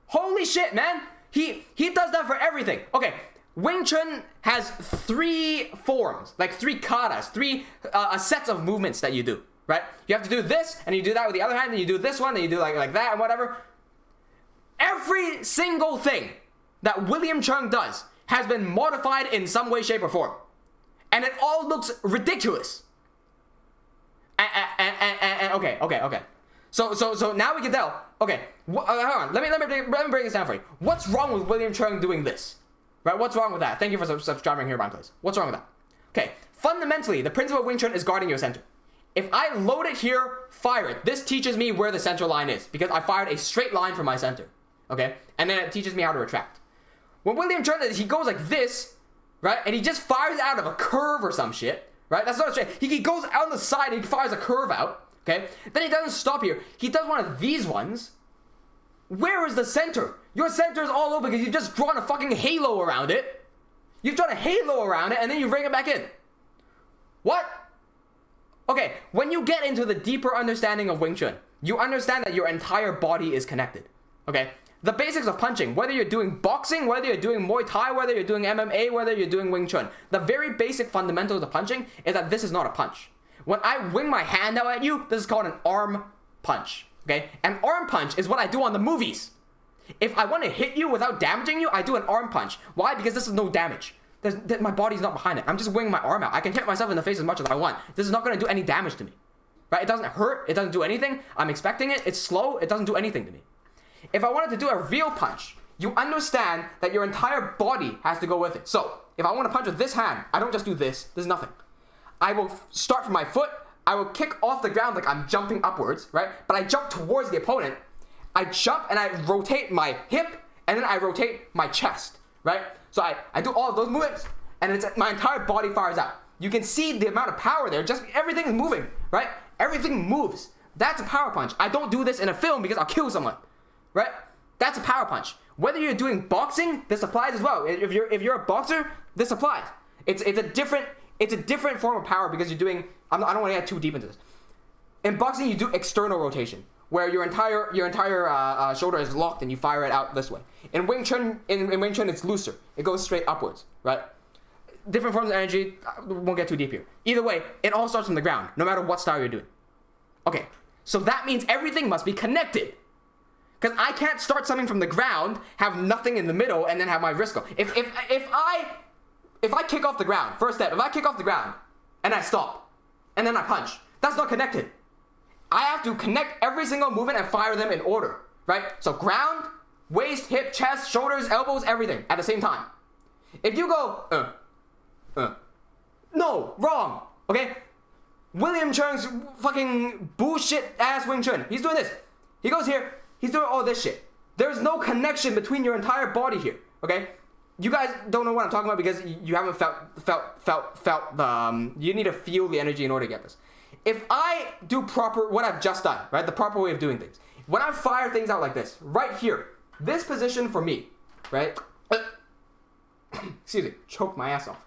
Holy shit, man. He does that for everything. Okay. Wing Chun has 3 forms, like 3 katas, 3 sets of movements that you do, right? You have to do this, and you do that with the other hand, and you do this one, and you do like that, and whatever. Every single thing that William Cheung does has been modified in some way, shape, or form. And it all looks ridiculous. Okay. So now we can tell. Okay, hold on. Let me break this down for you. What's wrong with William Cheung doing this? Right? What's wrong with that? Thank you for subscribing here, please. What's wrong with that? Okay, fundamentally, the principle of Wing Chun is guarding your center. If I load it here, fire it. This teaches me where the center line is because I fired a straight line from my center. Okay? And then it teaches me how to retract. When William Chun, he goes like this, right? And he just fires out of a curve or some shit, right? That's not straight. He goes out on the side and he fires a curve out, okay? Then he doesn't stop here. He does one of these ones. Where is the center? Your center is all over because you've just drawn a fucking halo around it. You've drawn a halo around it and then you bring it back in. What? Okay, when you get into the deeper understanding of Wing Chun, you understand that your entire body is connected, okay? The basics of punching, whether you're doing boxing, whether you're doing Muay Thai, whether you're doing MMA, whether you're doing Wing Chun, the very basic fundamentals of punching is that this is not a punch. When I wing my hand out at you, this is called an arm punch, okay? An arm punch is what I do on the movies. If I want to hit you without damaging you, I do an arm punch. Why? Because this is no damage. My body's not behind it. I'm just winging my arm out. I can hit myself in the face as much as I want. This is not going to do any damage to me, right? It doesn't hurt. It doesn't do anything. I'm expecting it. It's slow. It doesn't do anything to me. If I wanted to do a real punch, you understand that your entire body has to go with it. So, if I want to punch with this hand, I don't just do this. There's nothing. I will start from my foot. I will kick off the ground like I'm jumping upwards, right? But I jump towards the opponent. I jump and I rotate my hip, and then I rotate my chest, right? So I do all of those movements, and it's my entire body fires out. You can see the amount of power there. Just everything is moving, right? Everything moves. That's a power punch. I don't do this in a film because I'll kill someone. Right? That's a power punch. Whether you're doing boxing, this applies as well. If you're a boxer, this applies. It's a different form of power because you're doing. I don't want to get too deep into this. In boxing, you do external rotation, where your entire shoulder is locked and you fire it out this way. In Wing Chun, in Wing Chun, it's looser. It goes straight upwards. Right? Different forms of energy. We won't get too deep here. Either way, it all starts from the ground, no matter what style you're doing. Okay, so that means everything must be connected. Because I can't start something from the ground, have nothing in the middle, and then have my wrist go. If I kick off the ground, first step, if I kick off the ground, and I stop, and then I punch, that's not connected. I have to connect every single movement and fire them in order, right? So ground, waist, hip, chest, shoulders, elbows, everything at the same time. If you go, no, wrong, okay? William Chung's fucking bullshit ass Wing Chun. He's doing this. He goes here. He's doing all this shit. There's no connection between your entire body here, okay? You guys don't know what I'm talking about because you haven't felt the, you need to feel the energy in order to get this. If I do what I've just done, right? The proper way of doing things. When I fire things out like this, right here, this position for me, right? Excuse me, choke my ass off.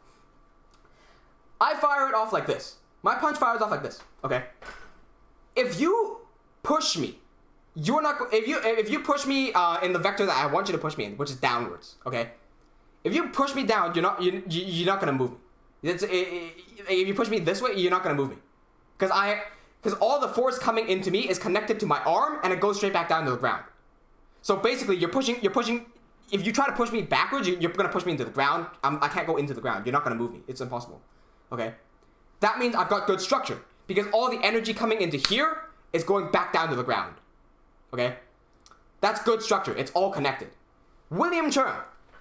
I fire it off like this. My punch fires off like this, okay? If you push me, you're not. If you push me in the vector that I want you to push me in, which is downwards, okay? If you push me down, you're not gonna move me. If you push me this way, you're not gonna move me, because all the force coming into me is connected to my arm and it goes straight back down to the ground. So basically, you're pushing. If you try to push me backwards, you're gonna push me into the ground. I can't go into the ground. You're not gonna move me. It's impossible. Okay, that means I've got good structure because all the energy coming into here is going back down to the ground. Okay? That's good structure. It's all connected. William Chun,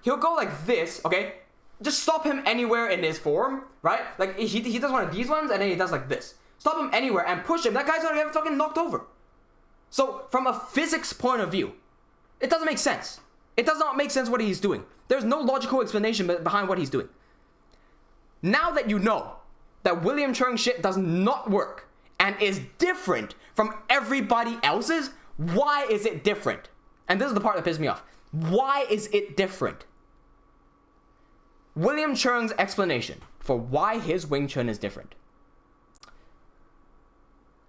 he'll go like this, okay? Just stop him anywhere in his form, right? Like, he does one of these ones, and then he does like this. Stop him anywhere and push him. That guy's gonna get fucking knocked over. So, from a physics point of view, it doesn't make sense. It does not make sense what he's doing. There's no logical explanation behind what he's doing. Now that you know that William Chun shit does not work and is different from everybody else's, why is it different? And this is the part that pisses me off. Why is it different? William Chung's explanation for why his Wing Chun is different.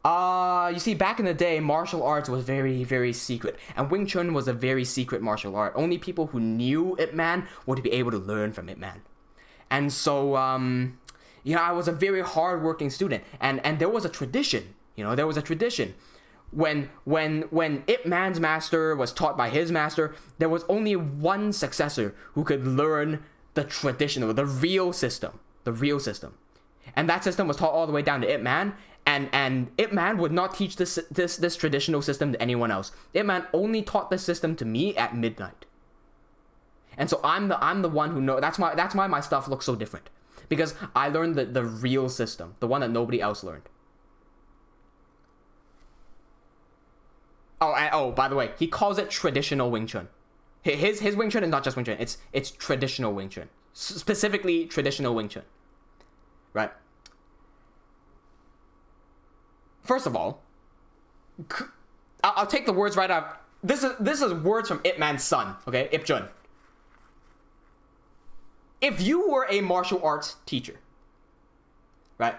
You see, back in the day, martial arts was very, very secret. And Wing Chun was a very secret martial art. Only people who knew Ip Man would be able to learn from Ip Man. And so, I was a very hard-working student. And there was a tradition. There was a tradition. When Ip Man's master was taught by his master, there was only one successor who could learn the traditional, the real system. And that system was taught all the way down to Ip Man. And Ip Man would not teach this traditional system to anyone else. Ip Man only taught this system to me at midnight. And so I'm the one who know. That's why my stuff looks so different, because I learned the real system, the one that nobody else learned. Oh, by the way, he calls it traditional Wing Chun. His Wing Chun is not just Wing Chun. It's traditional Wing Chun, specifically traditional Wing Chun, right? First of all, I'll take the words right out. This is words from Ip Man's son, okay? Ip Jun. If you were a martial arts teacher, right?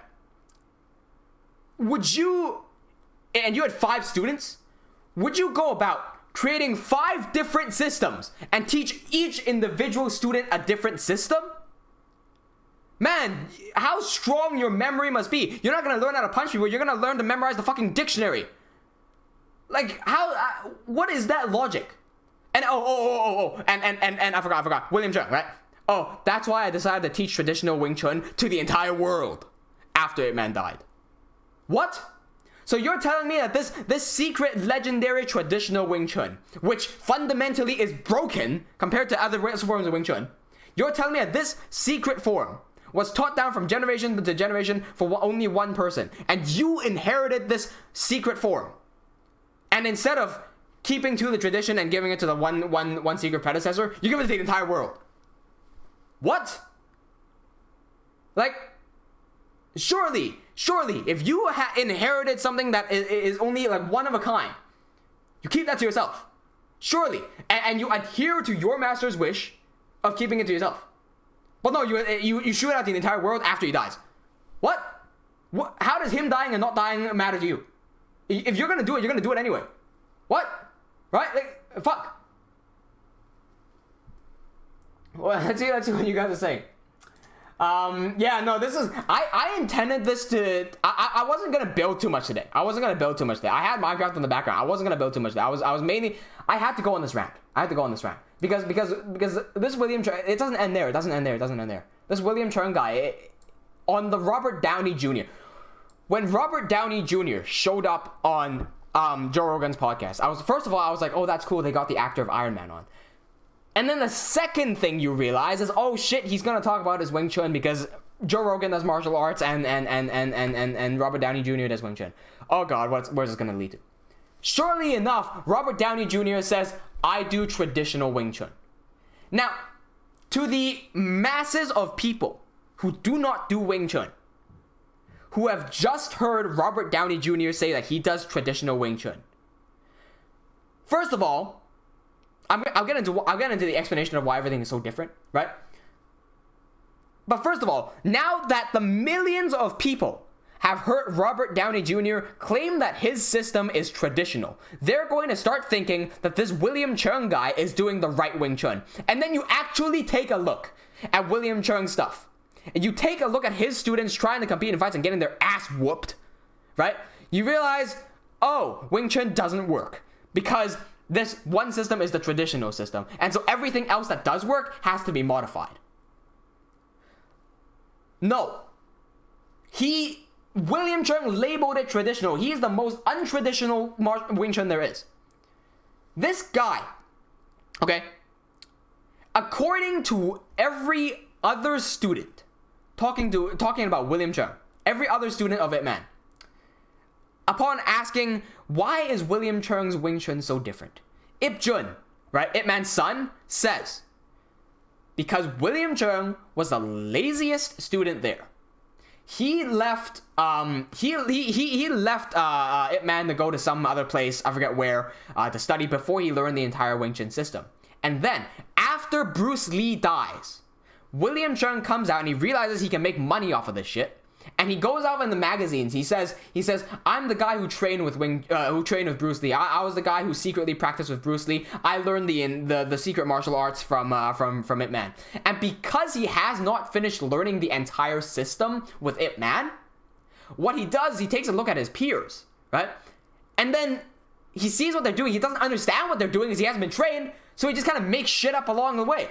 Would you, and you had 5 students, would you go about creating 5 different systems and teach each individual student a different system? Man, how strong your memory must be. You're not going to learn how to punch people. You're going to learn to memorize the fucking dictionary. Like, how, what is that logic? And, and I forgot. William Cheung, right? Oh, that's why I decided to teach traditional Wing Chun to the entire world after Ip Man died. What? So you're telling me that this secret, legendary, traditional Wing Chun, which fundamentally is broken compared to other forms of Wing Chun, you're telling me that this secret form was taught down from generation to generation for only one person, and you inherited this secret form, and instead of keeping to the tradition and giving it to the one secret predecessor, you give it to the entire world. What? Like, surely, if you inherited something that is only like one of a kind, you keep that to yourself. Surely, and you adhere to your master's wish of keeping it to yourself. But no, you shoot out the entire world after he dies. What? How does him dying and not dying matter to you? If you're gonna do it, you're gonna do it anyway. What? Right? Like, fuck. Well, let's see what you guys are saying. Yeah, no, this is, I intended this to, I wasn't gonna build too much today. I had Minecraft in the background. I wasn't gonna build too much today. I was mainly, I had to go on this rant. Because this William Chung, it doesn't end there. This William Chung guy, on the Robert Downey Jr. When Robert Downey Jr. showed up on Joe Rogan's podcast, I was like, oh, that's cool. They got the actor of Iron Man on. And then the second thing you realize is, oh shit, he's gonna talk about his Wing Chun because Joe Rogan does martial arts and Robert Downey Jr. does Wing Chun. Oh god, where's this gonna lead to? Surely enough, Robert Downey Jr. says, I do traditional Wing Chun. Now, to the masses of people who do not do Wing Chun, who have just heard Robert Downey Jr. say that he does traditional Wing Chun, first of all, I'll get into the explanation of why everything is so different, right? But first of all, now that the millions of people have heard Robert Downey Jr. claim that his system is traditional, they're going to start thinking that this William Chung guy is doing the right Wing Chun. And then you actually take a look at William Chung's stuff, and you take a look at his students trying to compete in fights and getting their ass whooped, right? You realize, oh, Wing Chun doesn't work because this one system is the traditional system, and so everything else that does work has to be modified. No. William Chung labeled it traditional. He is the most untraditional Wing Chun there is. This guy, okay, according to every other student, talking about William Chung, every other student of Ip Man, upon asking, why is William Chung's Wing Chun so different? Ip Jun, right, Ip Man's son, says, because William Chung was the laziest student there. He left Ip Man to go to some other place, I forget where, to study before he learned the entire Wing Chun system. And then, after Bruce Lee dies, William Chung comes out and he realizes he can make money off of this shit. And he goes out in the magazines. He says, I'm the guy who trained with Bruce Lee. I was the guy who secretly practiced with Bruce Lee. I learned the secret martial arts from Ip Man. And because he has not finished learning the entire system with Ip Man, what he does is he takes a look at his peers, right? And then he sees what they're doing. He doesn't understand what they're doing because he hasn't been trained, so he just kind of makes shit up along the way.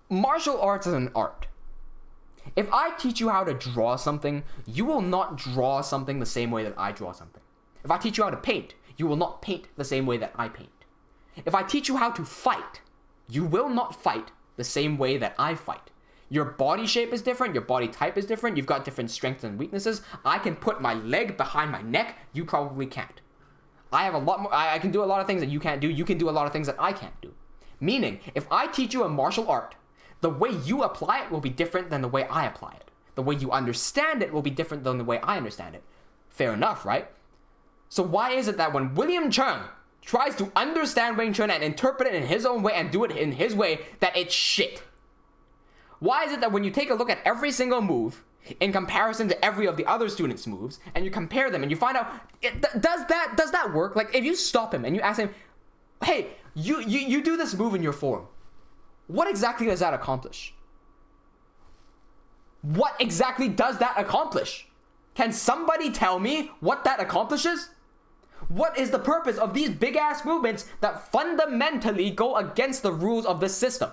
Martial arts is an art. If I teach you how to draw something, you will not draw something the same way that I draw something. If I teach you how to paint, you will not paint the same way that I paint. If I teach you how to fight, you will not fight the same way that I fight. Your body shape is different. Your body type is different. You've got different strengths and weaknesses. I can put my leg behind my neck. You probably can't. I have a lot more. I can do a lot of things that you can't do. You can do a lot of things that I can't do. Meaning, if I teach you a martial art, the way you apply it will be different than the way I apply it. The way you understand it will be different than the way I understand it. Fair enough, right? So why is it that when William Cheung tries to understand Wing Chun and interpret it in his own way and do it in his way, that it's shit? Why is it that when you take a look at every single move in comparison to every of the other students' moves, and you compare them and you find out, does that work? Like, if you stop him and you ask him, hey, you do this move in your form, what exactly does that accomplish? What exactly does that accomplish? Can somebody tell me what that accomplishes? What is the purpose of these big-ass movements that fundamentally go against the rules of this system?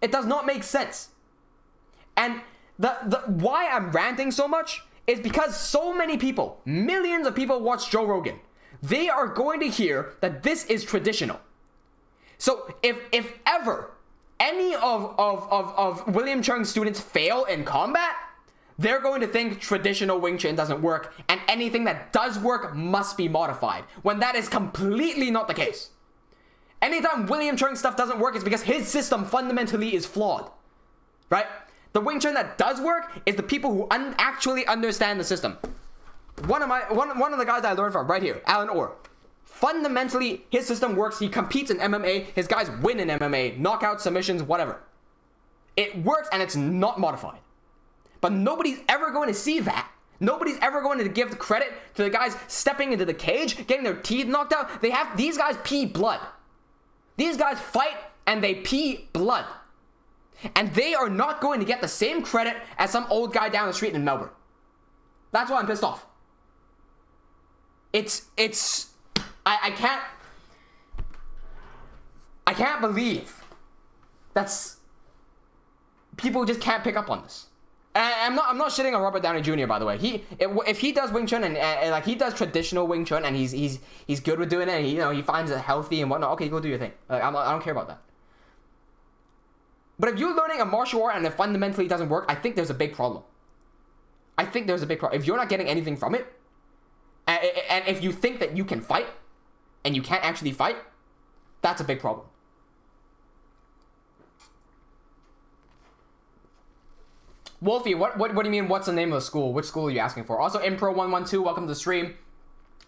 It does not make sense. And the why I'm ranting so much is because so many people, millions of people watch Joe Rogan. They are going to hear that this is traditional. So if ever any of William Cheung's students fail in combat, they're going to think traditional Wing Chun doesn't work, and anything that does work must be modified, when that is completely not the case. Anytime William Cheung's stuff doesn't work, it's because his system fundamentally is flawed, right? The Wing Chun that does work is the people who actually understand the system. One of the guys I learned from right here, Alan Orr. Fundamentally, his system works. He competes in MMA. His guys win in MMA, knockout, submissions, whatever. It works, and it's not modified. But nobody's ever going to see that. Nobody's ever going to give credit to the guys stepping into the cage, getting their teeth knocked out. These guys pee blood. These guys fight and they pee blood. And they are not going to get the same credit as some old guy down the street in Melbourne. That's why I'm pissed off. I can't believe that's people just can't pick up on this. And I'm not shitting on Robert Downey Jr. by the way. If he does Wing Chun and like he does traditional Wing Chun and he's good with doing it, and he finds it healthy and whatnot. Okay, go do your thing. I don't care about that. But if you're learning a martial art and it fundamentally doesn't work, I think there's a big problem. If you're not getting anything from it, and if you think that you can fight and you can't actually fight, that's a big problem. Wolfie, what do you mean, what's the name of the school? Which school are you asking for? Also, Impro112, welcome to the stream.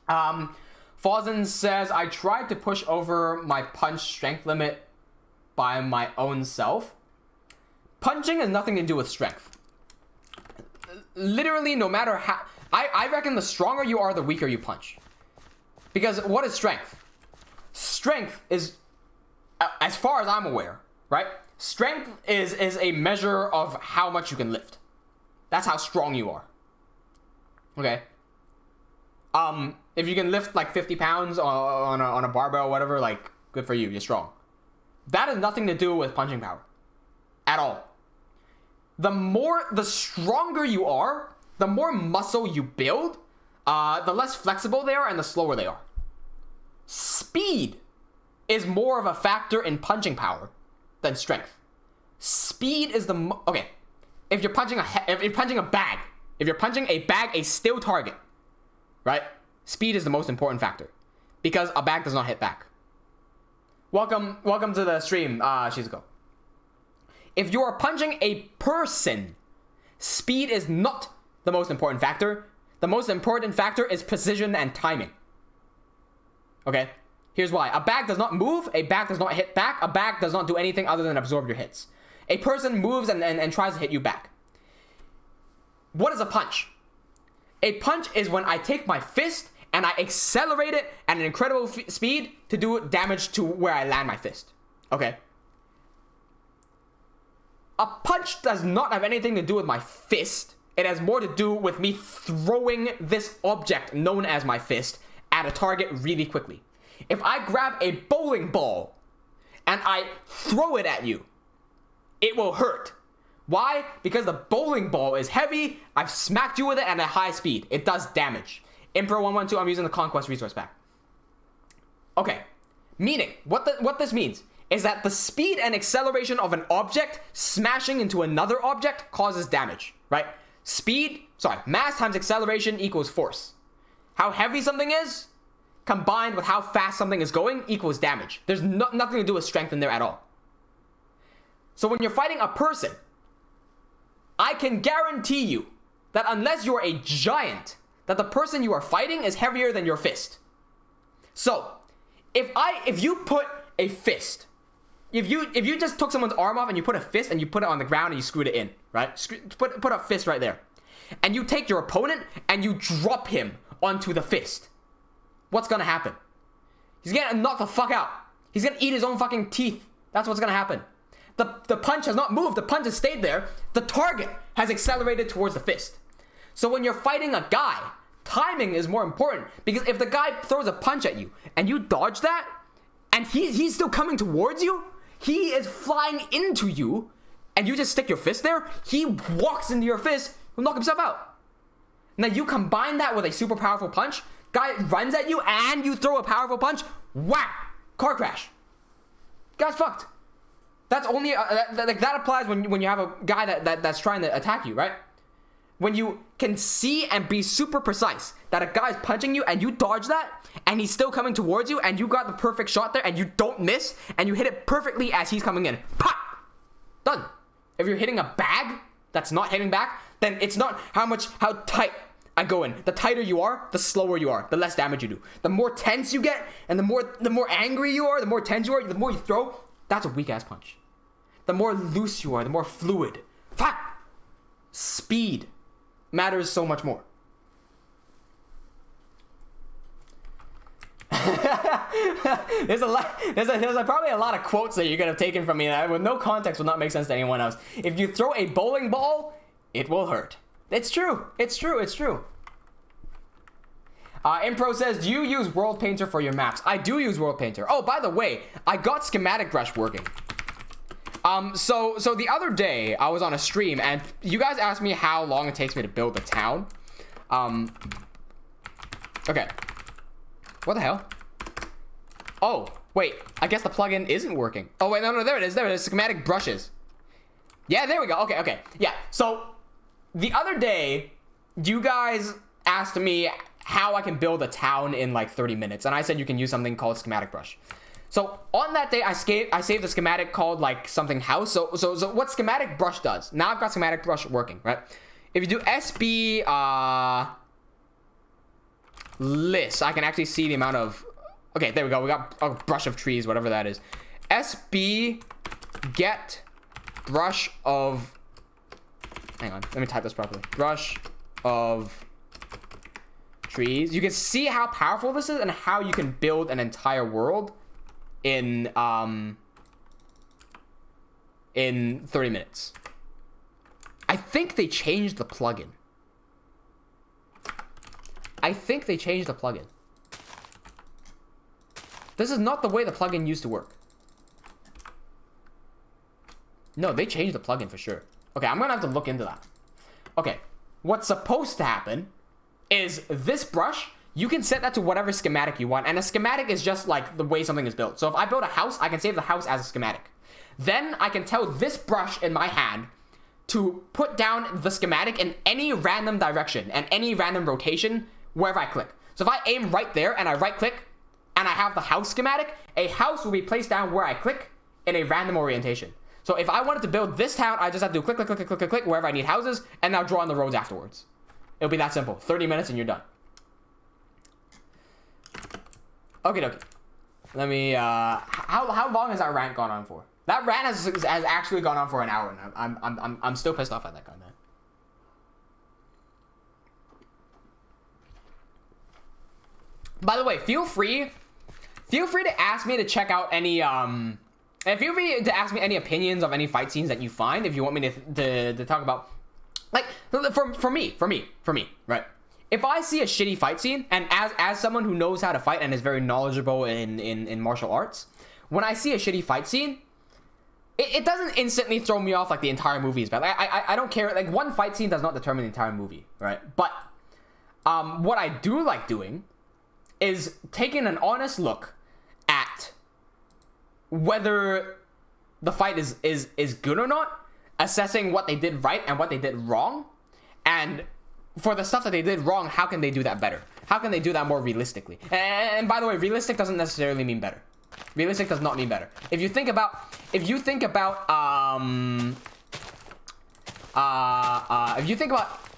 Fawzan says, I tried to push over my punch strength limit by my own self. Punching has nothing to do with strength. Literally, no matter how... I reckon the stronger you are, the weaker you punch. Because what is strength? Strength is, as far as I'm aware, right? Strength is a measure of how much you can lift. That's how strong you are. Okay? If you can lift like 50 pounds on a barbell or whatever, like, good for you, you're strong. That has nothing to do with punching power. At all. The stronger you are, the more muscle you build, the less flexible they are and the slower they are. Speed is more of a factor in punching power than strength. Speed is okay. If you're punching a bag, a still target, right? Speed is the most important factor because a bag does not hit back. Welcome to the stream, Shizuko. If you are punching a person, speed is not the most important factor. The most important factor is precision and timing. Okay? Here's why. A bag does not move. A bag does not hit back. A bag does not do anything other than absorb your hits. A person moves and tries to hit you back. What is a punch? A punch is when I take my fist and I accelerate it at an incredible speed to do damage to where I land my fist. Okay? A punch does not have anything to do with my fist. It has more to do with me throwing this object known as my fist at a target really quickly. If I grab a bowling ball and I throw it at you, it will hurt. Why? Because the bowling ball is heavy, I've smacked you with it at a high speed. It does damage. Impro112, I'm using the Conquest resource pack. Okay. Meaning, what this means is that the speed and acceleration of an object smashing into another object causes damage, right? Mass times acceleration equals force. How heavy something is, combined with how fast something is going, equals damage. There's nothing to do with strength in there at all. So when you're fighting a person, I can guarantee you that unless you're a giant, that the person you are fighting is heavier than your fist. So, if you put a fist, if you just took someone's arm off and you put a fist and you put it on the ground and you screwed it in, right? Put a fist right there. And you take your opponent and you drop him onto the fist. What's gonna happen? He's gonna knock the fuck out. He's gonna eat his own fucking teeth. That's what's gonna happen. The punch has not moved. The punch has stayed there. The target has accelerated towards the fist. So when you're fighting a guy, timing is more important. Because if the guy throws a punch at you and you dodge that, and he's still coming towards you, he is flying into you, and you just stick your fist there, he walks into your fist, will knock himself out. Now you combine that with a super powerful punch, guy runs at you, and you throw a powerful punch, whack! Car crash. Guy's fucked. That's only that applies when you have a guy that's trying to attack you, right? When you can see and be super precise that a guy's punching you and you dodge that and he's still coming towards you and you got the perfect shot there and you don't miss and you hit it perfectly as he's coming in. Pop! Done. If you're hitting a bag that's not hitting back, then it's not how tight I go in. The tighter you are, the slower you are, the less damage you do. The more tense you get and the more angry you are, the more tense you are, the more you throw, that's a weak ass punch. The more loose you are, the more fluid. Fuck! Speed matters so much more. There's probably a lot of quotes that you could have taken from me that with no context will not make sense to anyone else. If you throw a bowling ball, it will hurt. It's true. It's true. It's true. Impro says, do you use World Painter for your maps? I do use World Painter. Oh, by the way, I got Schematic Brush working. So the other day I was on a stream and you guys asked me how long it takes me to build a town. Okay. What the hell? Oh, wait, I guess the plugin isn't working. Oh, wait, no, there it is, Schematic Brushes. Yeah, there we go, okay, yeah. So, the other day, you guys asked me how I can build a town in like 30 minutes, and I said you can use something called Schematic Brush. So, on that day, I saved a schematic called like something house. So what Schematic Brush does, now I've got Schematic Brush working, right? If you do SB, list, I can actually see the amount of, okay, there we go, we got a brush of trees, whatever that is. SB get brush of, hang on, let me type this properly. Brush of trees. You can see how powerful this is and how you can build an entire world in 30 minutes. I think they changed the plugin. This is not the way the plugin used to work. No, they changed the plugin for sure. Okay, I'm gonna have to look into that. Okay, what's supposed to happen is this brush, you can set that to whatever schematic you want, and a schematic is just like the way something is built. So if I build a house, I can save the house as a schematic. Then I can tell this brush in my hand to put down the schematic in any random direction and any random rotation wherever I click. So if I aim right there and I right click and I have the house schematic, a house will be placed down where I click in a random orientation. So if I wanted to build this town, I just have to do click, click, click, click, click, click wherever I need houses, and now draw on the roads afterwards. It'll be that simple. 30 minutes and you're done. Okay, dokie. Let me, how long has that rant gone on for? That rant has actually gone on for an hour now. I'm still pissed off at that guy, man. By the way, feel free to ask me to check out any, and feel free to ask me any opinions of any fight scenes that you find, if you want me to talk about, like, for me, right? If I see a shitty fight scene, and as someone who knows how to fight and is very knowledgeable in martial arts, when I see a shitty fight scene, it doesn't instantly throw me off like the entire movie is bad. I don't care. Like, one fight scene does not determine the entire movie, right? But what I do like doing is taking an honest look at whether the fight is good or not, assessing what they did right and what they did wrong, and for the stuff that they did wrong, how can they do that better? How can they do that more realistically? And by the way, realistic doesn't necessarily mean better. Realistic does not mean better. If you think about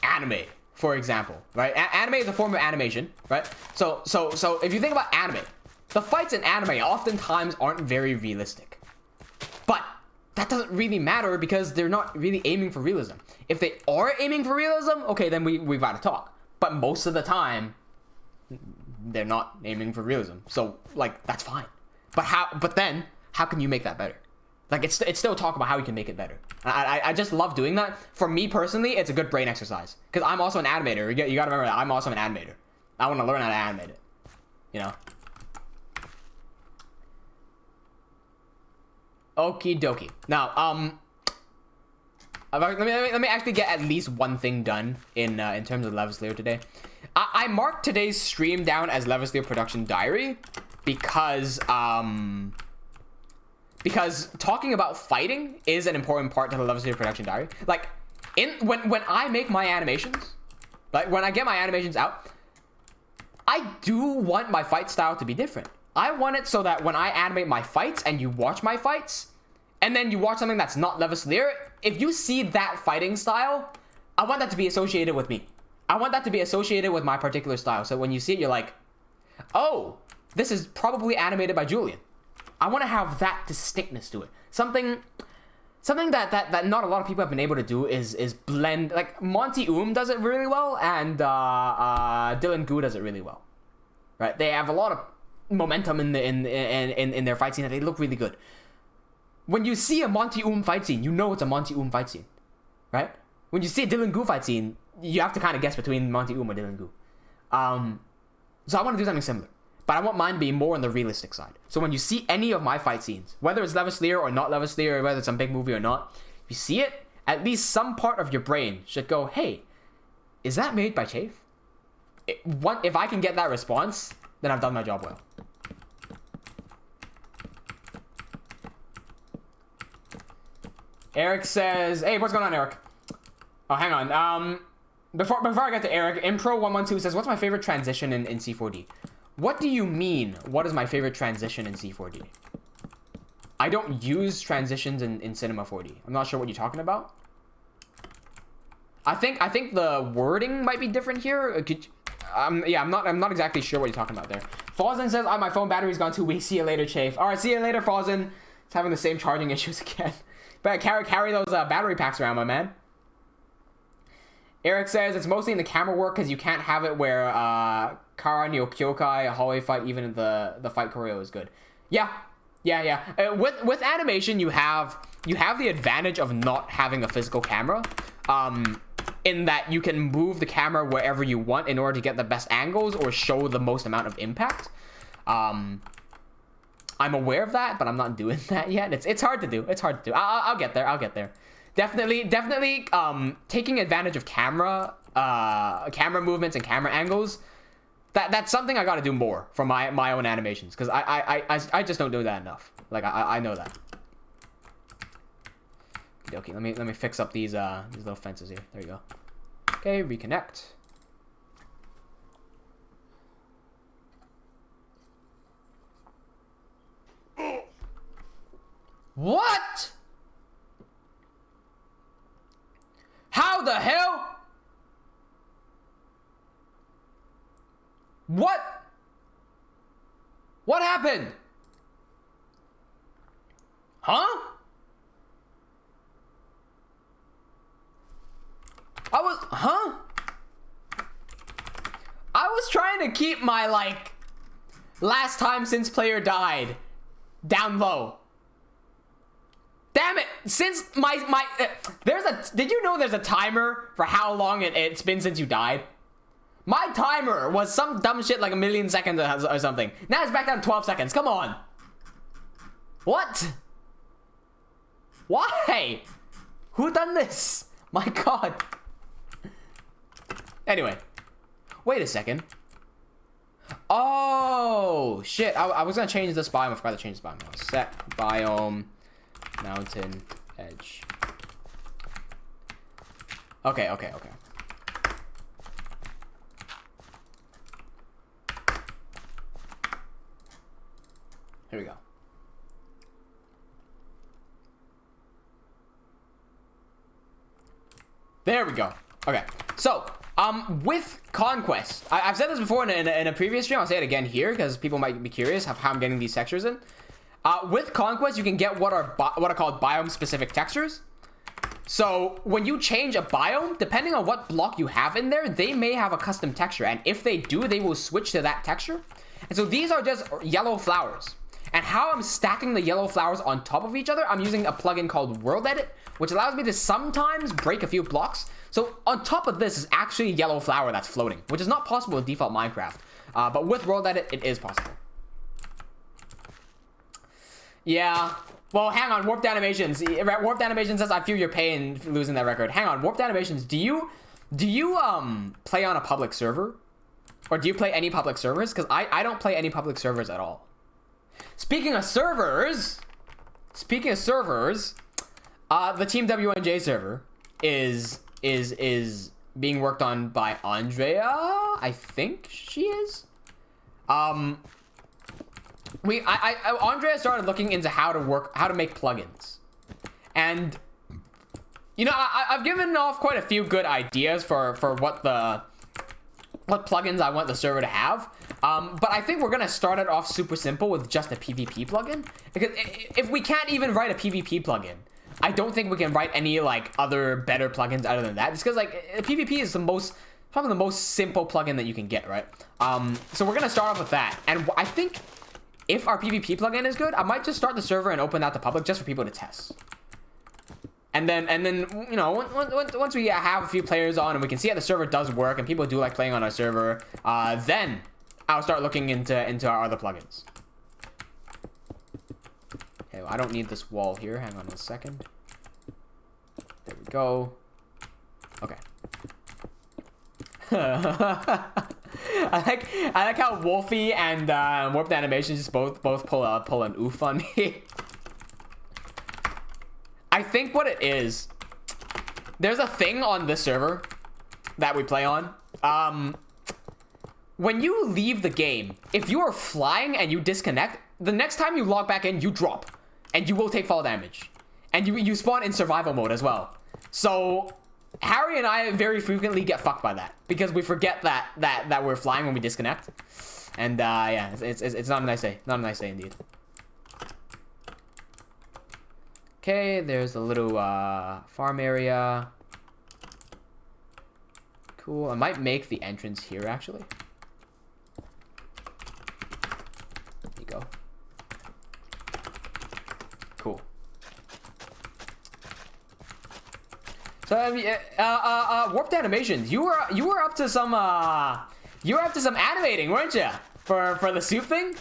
anime, for example, right? Anime is a form of animation, right? So if you think about anime, the fights in anime oftentimes aren't very realistic. But that doesn't really matter because they're not really aiming for realism. If they are aiming for realism, okay, then we've got to talk. But most of the time, they're not aiming for realism. So, like, that's fine. But then, how can you make that better? Like, it's still talk about how you can make it better. I just love doing that. For me personally, it's a good brain exercise. Because I'm also an animator. You gotta remember that. I'm also an animator. I want to learn how to animate it. You know? Okie dokie. Now, let me actually get at least one thing done in terms of Levaslier today. I marked today's stream down as Levaslier Production Diary because talking about fighting is an important part to the Levaslier Production Diary. Like, when I make my animations, like when I get my animations out, I do want my fight style to be different. I want it so that when I animate my fights and you watch my fights, and then you watch something that's not Levaslier, if you see that fighting style, I want that to be associated with me. I want that to be associated with my particular style. So when you see it, you're like, oh, this is probably animated by Julian. I want to have that distinctness to it. Something that not a lot of people have been able to do is blend. Like Monty does it really well, and Dylan Gu does it really well. Right? They have a lot of momentum in their fight scene, and they look really good. When you see a Monty fight scene, you know it's a Monty fight scene, right? When you see a Dylan Gu fight scene, you have to kind of guess between Monty or Dylan Gu. So I want to do something similar, but I want mine to be more on the realistic side. So when you see any of my fight scenes, whether it's Levaslier or not Levaslier, or whether it's some big movie or not, if you see it, at least some part of your brain should go, hey, is that made by Chafe? If I can get that response, then I've done my job well. Eric says, hey, what's going on, Eric? Oh, hang on. Before I get to Eric, Impro112 says, what's my favorite transition in C4D? What do you mean, what is my favorite transition in C4D? I don't use transitions in Cinema 4D. I'm not sure what you're talking about. I think the wording might be different here. Yeah, I'm not exactly sure what you're talking about there. Fawzin says, oh, my phone battery's gone 2 weeks. See you later, Chafe. All right, see you later, Fawzin. It's having the same charging issues again. But carry those battery packs around, my man. Eric says it's mostly in the camera work because you can't have it where Kara no Kyokai, a hallway fight, even the fight choreo is good. Yeah. With animation, you have the advantage of not having a physical camera, in that you can move the camera wherever you want in order to get the best angles or show the most amount of impact. I'm aware of that, but I'm not doing that yet. It's hard to do. I'll get there. Definitely, taking advantage of camera movements and camera angles. That's something I got to do more for my own animations, because I just don't do that enough. Like I know that. Okay, let me fix up these little fences here. There you go. Okay, reconnect. What? How the hell? What? What happened? Huh? I was trying to keep my, like, last time since player died down low. Damn it! Since did you know there's a timer for how long it's been since you died? My timer was some dumb shit like 1,000,000 seconds or something. Now it's back down to 12 seconds. Come on. What? Why? Who done this? My god. Anyway. Wait a second. Oh, shit. I was gonna change this biome. I forgot to change this biome. Set biome mountain edge. Okay. Here we go. There we go. Okay. So, with Conquest, I've said this before in a previous stream. I'll say it again here because people might be curious of how I'm getting these textures in. With Conquest, you can get what are called biome-specific textures. So, when you change a biome, depending on what block you have in there, they may have a custom texture. And if they do, they will switch to that texture. And so, these are just yellow flowers. And how I'm stacking the yellow flowers on top of each other, I'm using a plugin called World Edit, which allows me to sometimes break a few blocks. So on top of this is actually a yellow flower that's floating, which is not possible in default Minecraft. But with World Edit, it is possible. Yeah. Well, hang on. Warped Animations. Warped Animations says, I feel your pain losing that record. Hang on. Warped Animations, do you play on a public server? Or do you play any public servers? Because I don't play any public servers at all. Speaking of servers, the TeamWnJ server is being worked on by Andrea. I think she is. Andrea started looking into how to make plugins, and you know I've given off quite a few good ideas for what plugins I want the server to have. But I think we're gonna start it off super simple with just a PvP plugin, because if we can't even write a PvP plugin, I don't think we can write any like other better plugins other than that. Just because like PvP is probably the most simple plugin that you can get, right? So we're gonna start off with that, and I think if our PvP plugin is good, I might just start the server and open that to public just for people to test. And then you know, once we have a few players on and we can see how the server does work and people do like playing on our server, then I'll start looking into our other plugins. Okay, well, I don't need this wall here. Hang on a second. There we go. Okay. I like how Wolfie and Warped Animations both pull an oof on me. I think what it is, there's a thing on this server that we play on. When you leave the game, if you are flying and you disconnect, the next time you log back in, you drop. And you will take fall damage. And you spawn in survival mode as well. So, Harry and I very frequently get fucked by that. Because we forget that we're flying when we disconnect. And, yeah, it's not a nice day. Not a nice day indeed. Okay, there's a little, farm area. Cool. I might make the entrance here, actually. Go. Cool. So Warped Animations, you were up to some animating, weren't you? For the soup thing?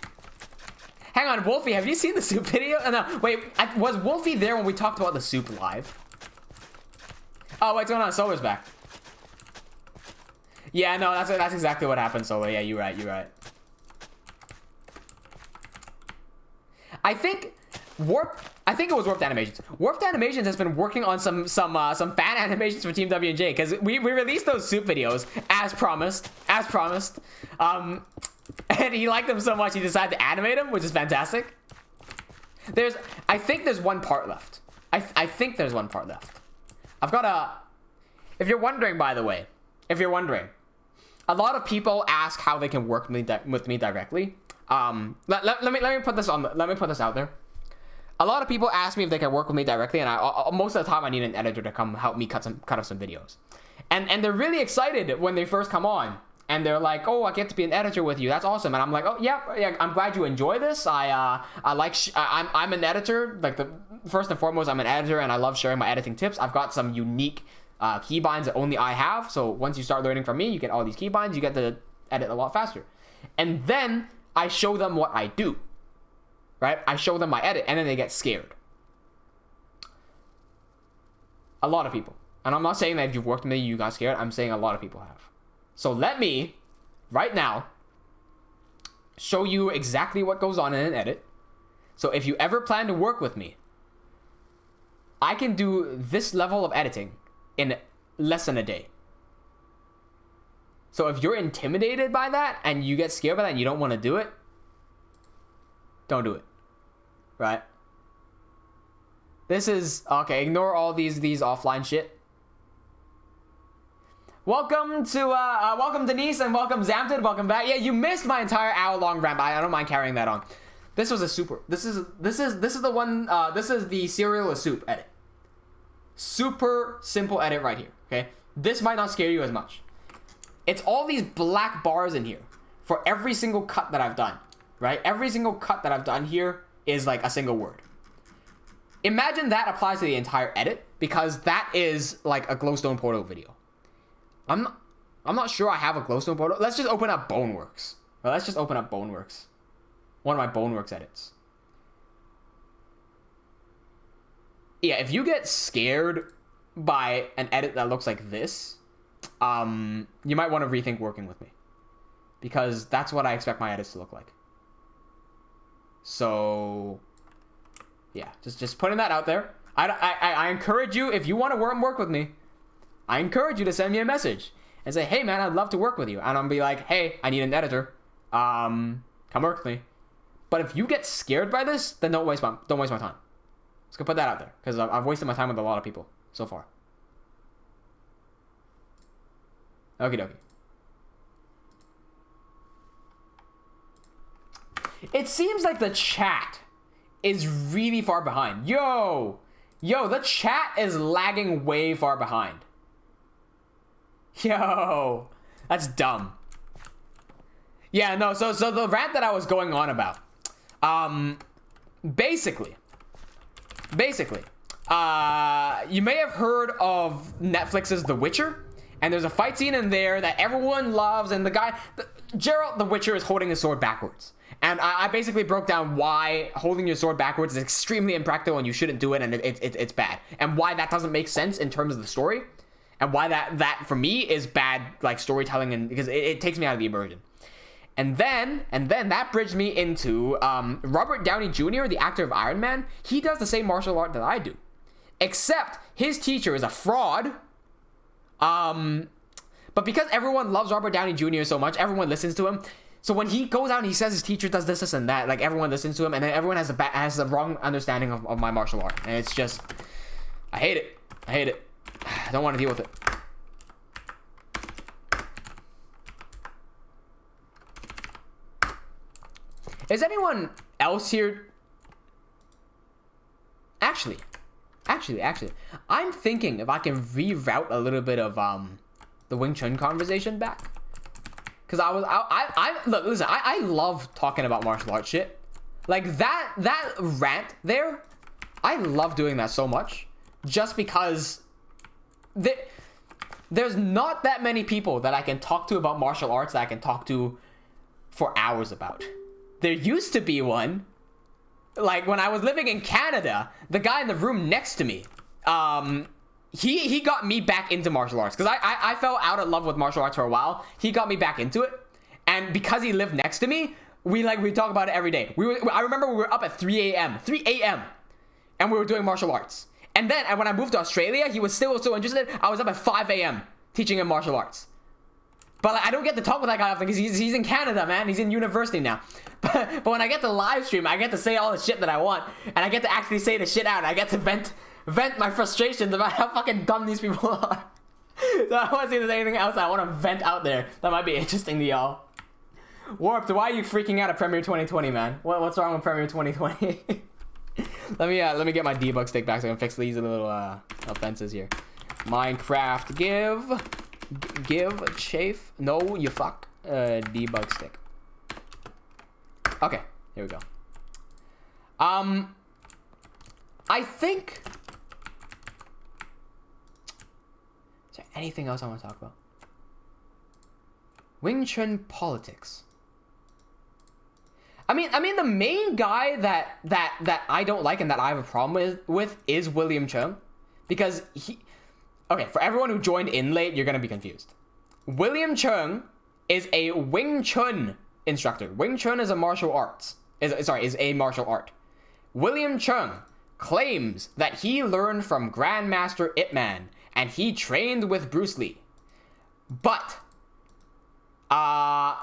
Hang on, Wolfie, have you seen the soup video? Oh, no, wait, was Wolfie there when we talked about the soup live? Oh, what's going on? Solar's back. Yeah, no, that's exactly what happened, Solar. Yeah, you're right. I think it was Warped Animations. Warped Animations has been working on some fan animations for TeamWnJ, because we released those soup videos as promised. And he liked them so much he decided to animate them, which is fantastic. I think there's one part left. I think there's one part left. I've got a... If you're wondering, by the way, a lot of people ask how they can work with me directly. Let me put this out there. A lot of people ask me if they can work with me directly, and most of the time I need an editor to come help me cut up some videos. And they're really excited when they first come on, and they're like, "Oh, I get to be an editor with you. That's awesome." And I'm like, "Oh, yeah, I'm glad you enjoy this. I'm an editor. Like first and foremost, I'm an editor, and I love sharing my editing tips. I've got some unique keybinds that only I have. So once you start learning from me, you get all these keybinds. You get to edit a lot faster. And then I show them what I do, right? I show them my edit, and then they get scared. A lot of people. And I'm not saying that if you've worked with me, you got scared. I'm saying a lot of people have. So let me, right now, show you exactly what goes on in an edit. So if you ever plan to work with me, I can do this level of editing in less than a day. So if you're intimidated by that and you get scared by that and you don't want to do it, don't do it. Right? This is... Okay, ignore all these offline shit. Welcome to, welcome Denise and welcome Zamted. Welcome back. Yeah, you missed my entire hour-long rant. I don't mind carrying that on. This was a super... This is the one... this is the cereal is soup edit. Super simple edit right here. Okay? This might not scare you as much. It's all these black bars in here for every single cut that I've done. Right? Every single cut that I've done here is like a single word. Imagine that applies to the entire edit, because that is like a glowstone portal video. I'm not sure I have a glowstone portal. Let's just open up Boneworks. Well, let's just open up Boneworks. One of my Boneworks edits. Yeah, if you get scared by an edit that looks like this, you might want to rethink working with me, because that's what I expect my edits to look like. So, yeah, just putting that out there. I encourage you, if you want to work with me, I encourage you to send me a message and say, hey man, I'd love to work with you. And I'll be like, hey, I need an editor. Come work with me. But if you get scared by this, then don't waste my time. Let's go put that out there, because I've wasted my time with a lot of people so far. Okie dokie. It seems like the chat is really far behind. Yo, the chat is lagging way far behind. Yo, that's dumb. Yeah, no, so the rant that I was going on about, basically, you may have heard of Netflix's The Witcher, and there's a fight scene in there that everyone loves, and Geralt the Witcher is holding his sword backwards. And I basically broke down why holding your sword backwards is extremely impractical and you shouldn't do it, and it's bad. And why that doesn't make sense in terms of the story. And why that for me is bad, like, storytelling, and because it takes me out of the immersion. And then that bridged me into Robert Downey Jr., the actor of Iron Man. He does the same martial art that I do, except his teacher is a fraud. But because everyone loves Robert Downey Jr. so much, everyone listens to him. So when he goes out and he says his teacher does this and that, like, everyone listens to him, and then everyone has the wrong understanding of my martial art. And it's just, I hate it. I don't want to deal with it. Is anyone else here? Actually, I'm thinking if I can reroute a little bit of the Wing Chun conversation back, because look, listen, I love talking about martial arts shit, like that rant there. I love doing that so much, just because there's not that many people that I can talk to about martial arts that I can talk to for hours about. There used to be one, like when I was living in Canada, the guy in the room next to me, he got me back into martial arts, because I fell out of love with martial arts for a while. He got me back into it, and because he lived next to me, we talk about it every day. I remember we were up at 3 a.m., and we were doing martial arts. And then when I moved to Australia, he was still so interested. I was up at 5 a.m. teaching him martial arts. But like, I don't get to talk with that guy often because he's in Canada, man. He's in university now. But when I get to live stream, I get to say all the shit that I want, and I get to actually say the shit out. And I get to vent my frustrations about how fucking dumb these people are. So I want to see if there's anything else I want to vent out there that might be interesting to y'all. Warped, why are you freaking out at Premiere 2020, man? What's wrong with Premiere 2020? Let me get my debug stick back so I can fix these little offenses here. Minecraft give chafe. No, you fuck. Debug stick. Okay, here we go. I think. Is there anything else I want to talk about? Wing Chun politics. I mean, the main guy that I don't like and that I have a problem with is William Cheung, because he. Okay, for everyone who joined in late, you're gonna be confused. William Cheung is a Wing Chun instructor. Wing Chun is a martial arts. Is a martial art. William Chung claims that he learned from Grandmaster Ip Man and he trained with Bruce Lee. But that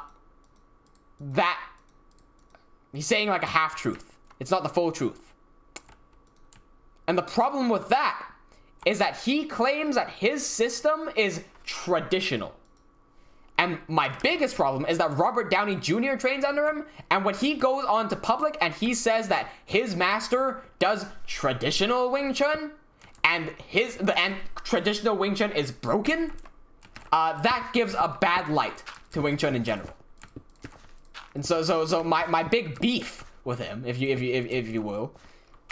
he's saying like a half truth. It's not the full truth. And the problem with that is that he claims that his system is traditional. And my biggest problem is that Robert Downey Jr. trains under him, and when he goes on to public and he says that his master does traditional Wing Chun, and traditional Wing Chun is broken, that gives a bad light to Wing Chun in general. And so my big beef with him, if you will,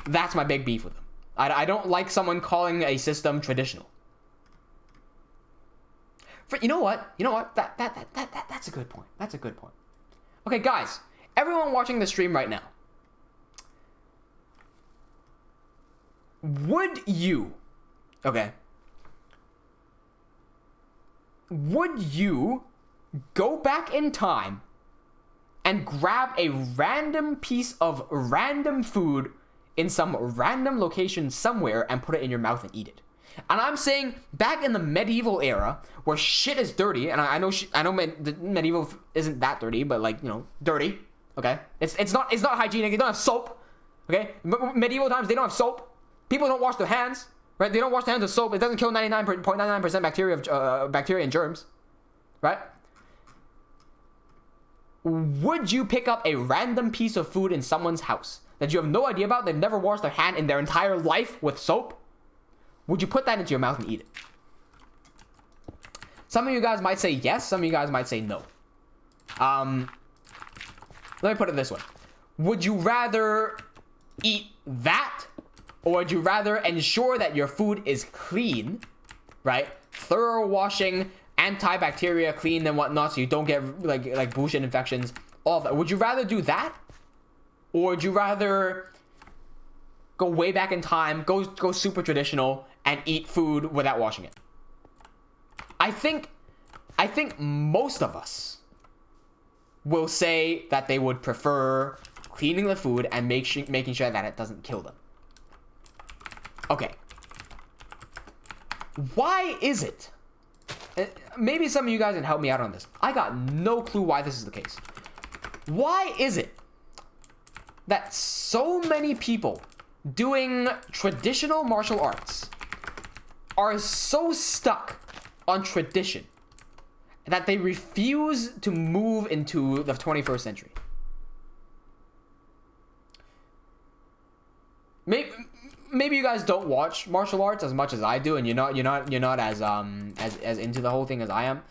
that's my big beef with him. I don't like someone calling a system traditional. You know what? That's a good point. That's a good point. Okay, guys, everyone watching the stream right now, would you go back in time and grab a random piece of random food in some random location somewhere and put it in your mouth and eat it? And I'm saying back in the medieval era where shit is dirty, and I know medieval isn't that dirty, but like, you know, dirty. Okay, it's not hygienic. They don't have soap. Okay, medieval times they don't have soap. People don't wash their hands. Right? They don't wash their hands with soap. It doesn't kill 99.99% bacteria and germs. Right? Would you pick up a random piece of food in someone's house that you have no idea about? They've never washed their hand in their entire life with soap. Would you put that into your mouth and eat it? Some of you guys might say yes. Some of you guys might say no. Let me put it this way. Would you rather eat that? Or would you rather ensure that your food is clean, right? Thorough washing, antibacteria clean and whatnot, so you don't get like bullshit infections, all of that. Would you rather do that? Or would you rather go way back in time, go super traditional, and eat food without washing it? I think most of us will say that they would prefer cleaning the food and making sure that it doesn't kill them. Okay. Why is it? Maybe some of you guys can help me out on this. I got no clue why this is the case. Why is it that so many people doing traditional martial arts are so stuck on tradition that they refuse to move into the 21st century? Maybe you guys don't watch martial arts as much as I do, and you're not as into the whole thing as I am.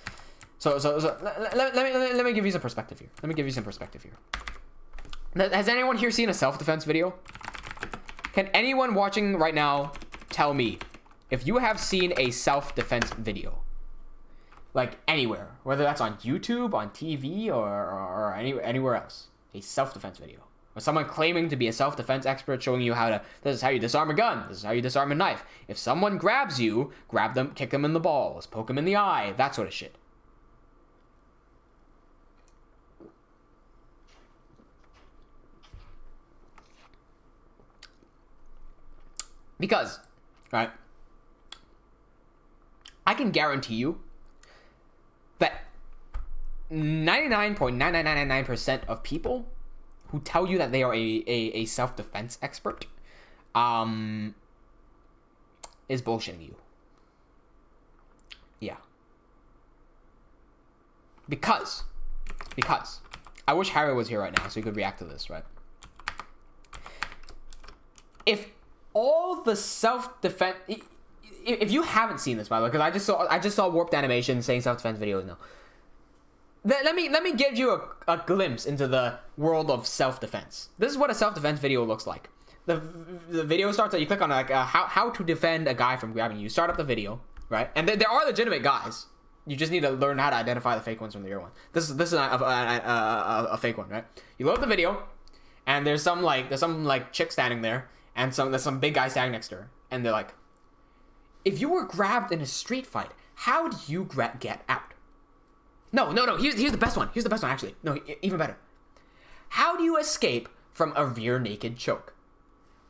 So let me give you some perspective here. Has anyone here seen a self-defense video? Can anyone watching right now tell me if you have seen a self-defense video? Like anywhere, whether that's on YouTube, on TV, or anywhere else. A self-defense video. Or someone claiming to be a self-defense expert showing you this is how you disarm a gun, this is how you disarm a knife. If someone grabs you, grab them, kick them in the balls, poke them in the eye, that sort of shit. Because, right, I can guarantee you that 99.99999% of people who tell you that they are a self-defense expert is bullshitting you. Yeah. Because I wish Harry was here right now so he could react to this, right? If all the self-defense... If you haven't seen this, by the way, because I just saw Warped Animation saying self-defense videos now. Let me give you a glimpse into the world of self-defense. This is what a self-defense video looks like. The video starts out, you click on like how to defend a guy from grabbing you. You start up the video, right? And there are legitimate guys. You just need to learn how to identify the fake ones from the real one. This is a fake one, right? You load the video, and there's some chick standing there, and there's some big guy standing next to her, and they're like, if you were grabbed in a street fight, how do you get out? No. Here's the best one. Here's the best one, actually. No, even better. How do you escape from a rear naked choke?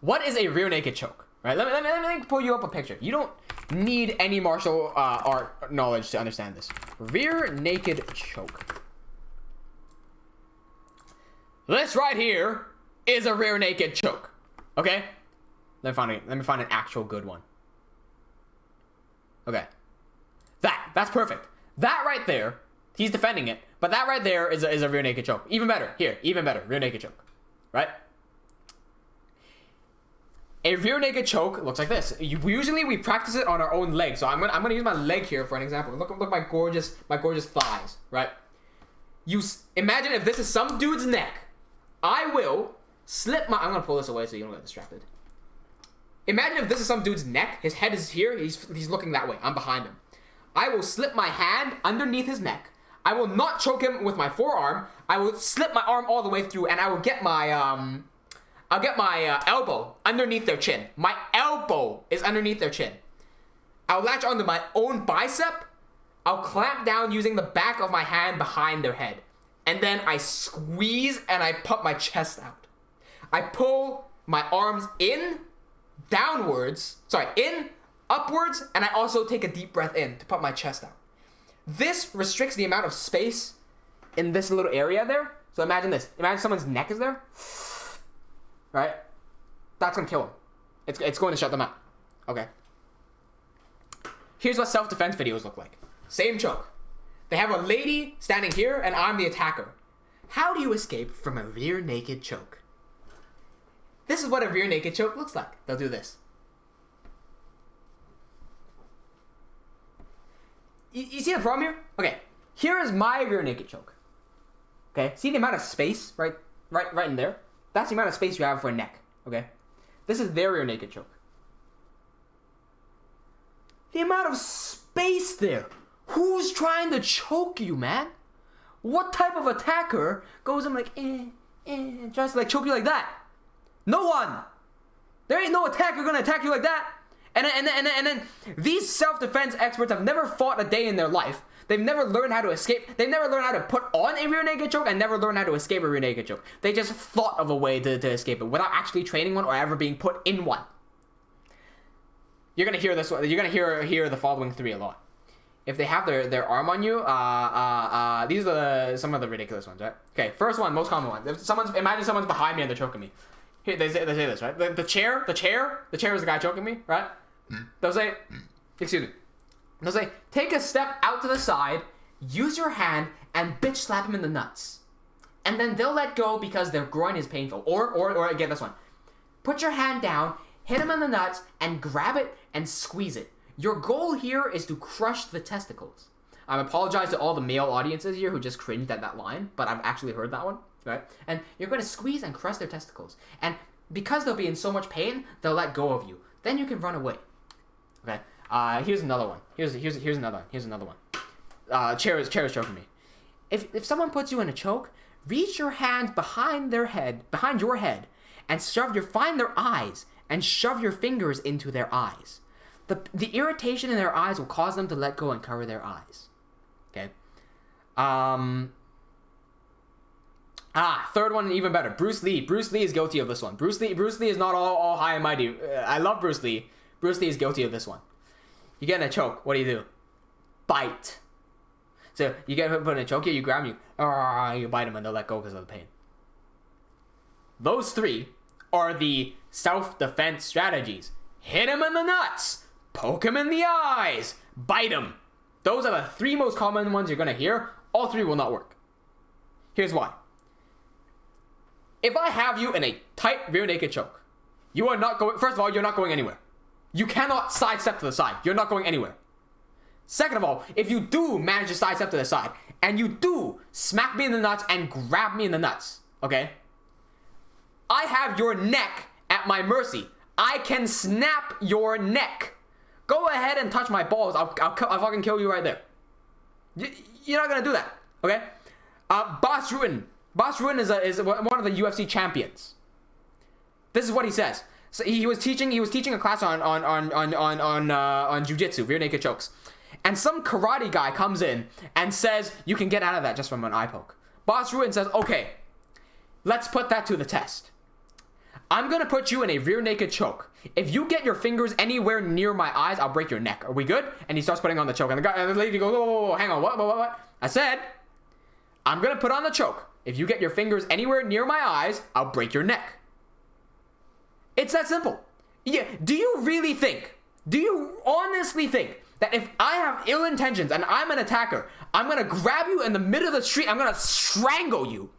What is a rear naked choke? Right? Let me pull you up a picture. You don't need any martial art knowledge to understand this. Rear naked choke. This right here is a rear naked choke. Okay? Let me find an actual good one. Okay. That's perfect. That right there, he's defending it, but that right there is a rear naked choke. Even better. Here, even better. Rear naked choke. Right? A rear naked choke looks like this. Usually we practice it on our own leg. So I'm gonna use my leg here for an example. Look my gorgeous thighs, right? Imagine if this is some dude's neck. I will slip my... I'm gonna pull this away so you don't get distracted. Imagine if this is some dude's neck. His head is here. He's looking that way. I'm behind him. I will slip my hand underneath his neck. I will not choke him with my forearm. I will slip my arm all the way through, and I will get my elbow underneath their chin. My elbow is underneath their chin. I'll latch onto my own bicep. I'll clamp down using the back of my hand behind their head. And then I squeeze and I put my chest out. I pull my arms in, upwards, and I also take a deep breath in to put my chest out. This restricts the amount of space in this little area there. So imagine this. Imagine someone's neck is there. Right? That's gonna kill him. It's going to shut them out. Okay. Here's what self-defense videos look like. Same choke. They have a lady standing here, and I'm the attacker. How do you escape from a rear naked choke? This is what a rear naked choke looks like. They'll do this. You see the problem here? Okay. Here is my rear naked choke. Okay. See the amount of space right in there? That's the amount of space you have for a neck. Okay. This is their rear naked choke. The amount of space there. Who's trying to choke you, man? What type of attacker goes in like, and tries to like choke you like that? No one. There ain't no attacker gonna attack you like that. And then these self-defense experts have never fought a day in their life. They've never learned how to escape. They've never learned how to put on a rear naked choke and never learned how to escape a rear naked choke. They just thought of a way to escape it without actually training one or ever being put in one. You're gonna hear this. You're gonna hear the following three a lot. If they have their arm on you, these are some of the ridiculous ones, right? Okay, first one, most common one. Imagine someone's behind me and they're choking me. Here, they say this, right? The chair is the guy choking me, right? They'll say, excuse me. They'll say, take a step out to the side, use your hand, and bitch slap him in the nuts. And then they'll let go because their groin is painful. Or get this one. Put your hand down, hit him in the nuts, and grab it and squeeze it. Your goal here is to crush the testicles. I apologize to all the male audiences here who just cringed at that line, but I've actually heard that one, right? And you're going to squeeze and crush their testicles. And because they'll be in so much pain, they'll let go of you. Then you can run away. Okay? Here's another one. Here's another one. Chair is choking me. If someone puts you in a choke, reach your hand behind your head, and find their eyes, and shove your fingers into their eyes. The irritation in their eyes will cause them to let go and cover their eyes. Okay? Third one, even better. Bruce Lee. Bruce Lee is guilty of this one. Bruce Lee is not all high and mighty. I love Bruce Lee. Bruce Lee is guilty of this one. You get in a choke. What do? Bite. So you get put in a choke, you grab him, you bite him, and they'll let go because of the pain. Those three are the self-defense strategies. Hit him in the nuts. Poke him in the eyes. Bite him. Those are the three most common ones you're going to hear. All three will not work. Here's why. If I have you in a tight rear naked choke, you are not going... First of all, you're not going anywhere. You cannot sidestep to the side. You're not going anywhere. Second of all, if you do manage to sidestep to the side, and you do smack me in the nuts and grab me in the nuts, okay? I have your neck at my mercy. I can snap your neck. Go ahead and touch my balls. I'll fucking kill you right there. You're not gonna do that, okay? Boss Ruin. Boss Ruin is one of the UFC champions. This is what he says. So he was teaching a class on jiu-jitsu, rear naked chokes. and some karate guy comes in and says, you can get out of that just from an eye poke. Boss Ruin says, okay, let's put that to the test. I'm going to put you in a rear naked choke. If you get your fingers anywhere near my eyes, I'll break your neck. Are we good? And he starts putting on the choke. And the lady goes, whoa, hang on, what? I said, I'm going to put on the choke. If you get your fingers anywhere near my eyes, I'll break your neck. It's that simple. Yeah. Do you honestly think that if I have ill intentions and I'm an attacker, I'm going to grab you in the middle of the street, I'm going to strangle you,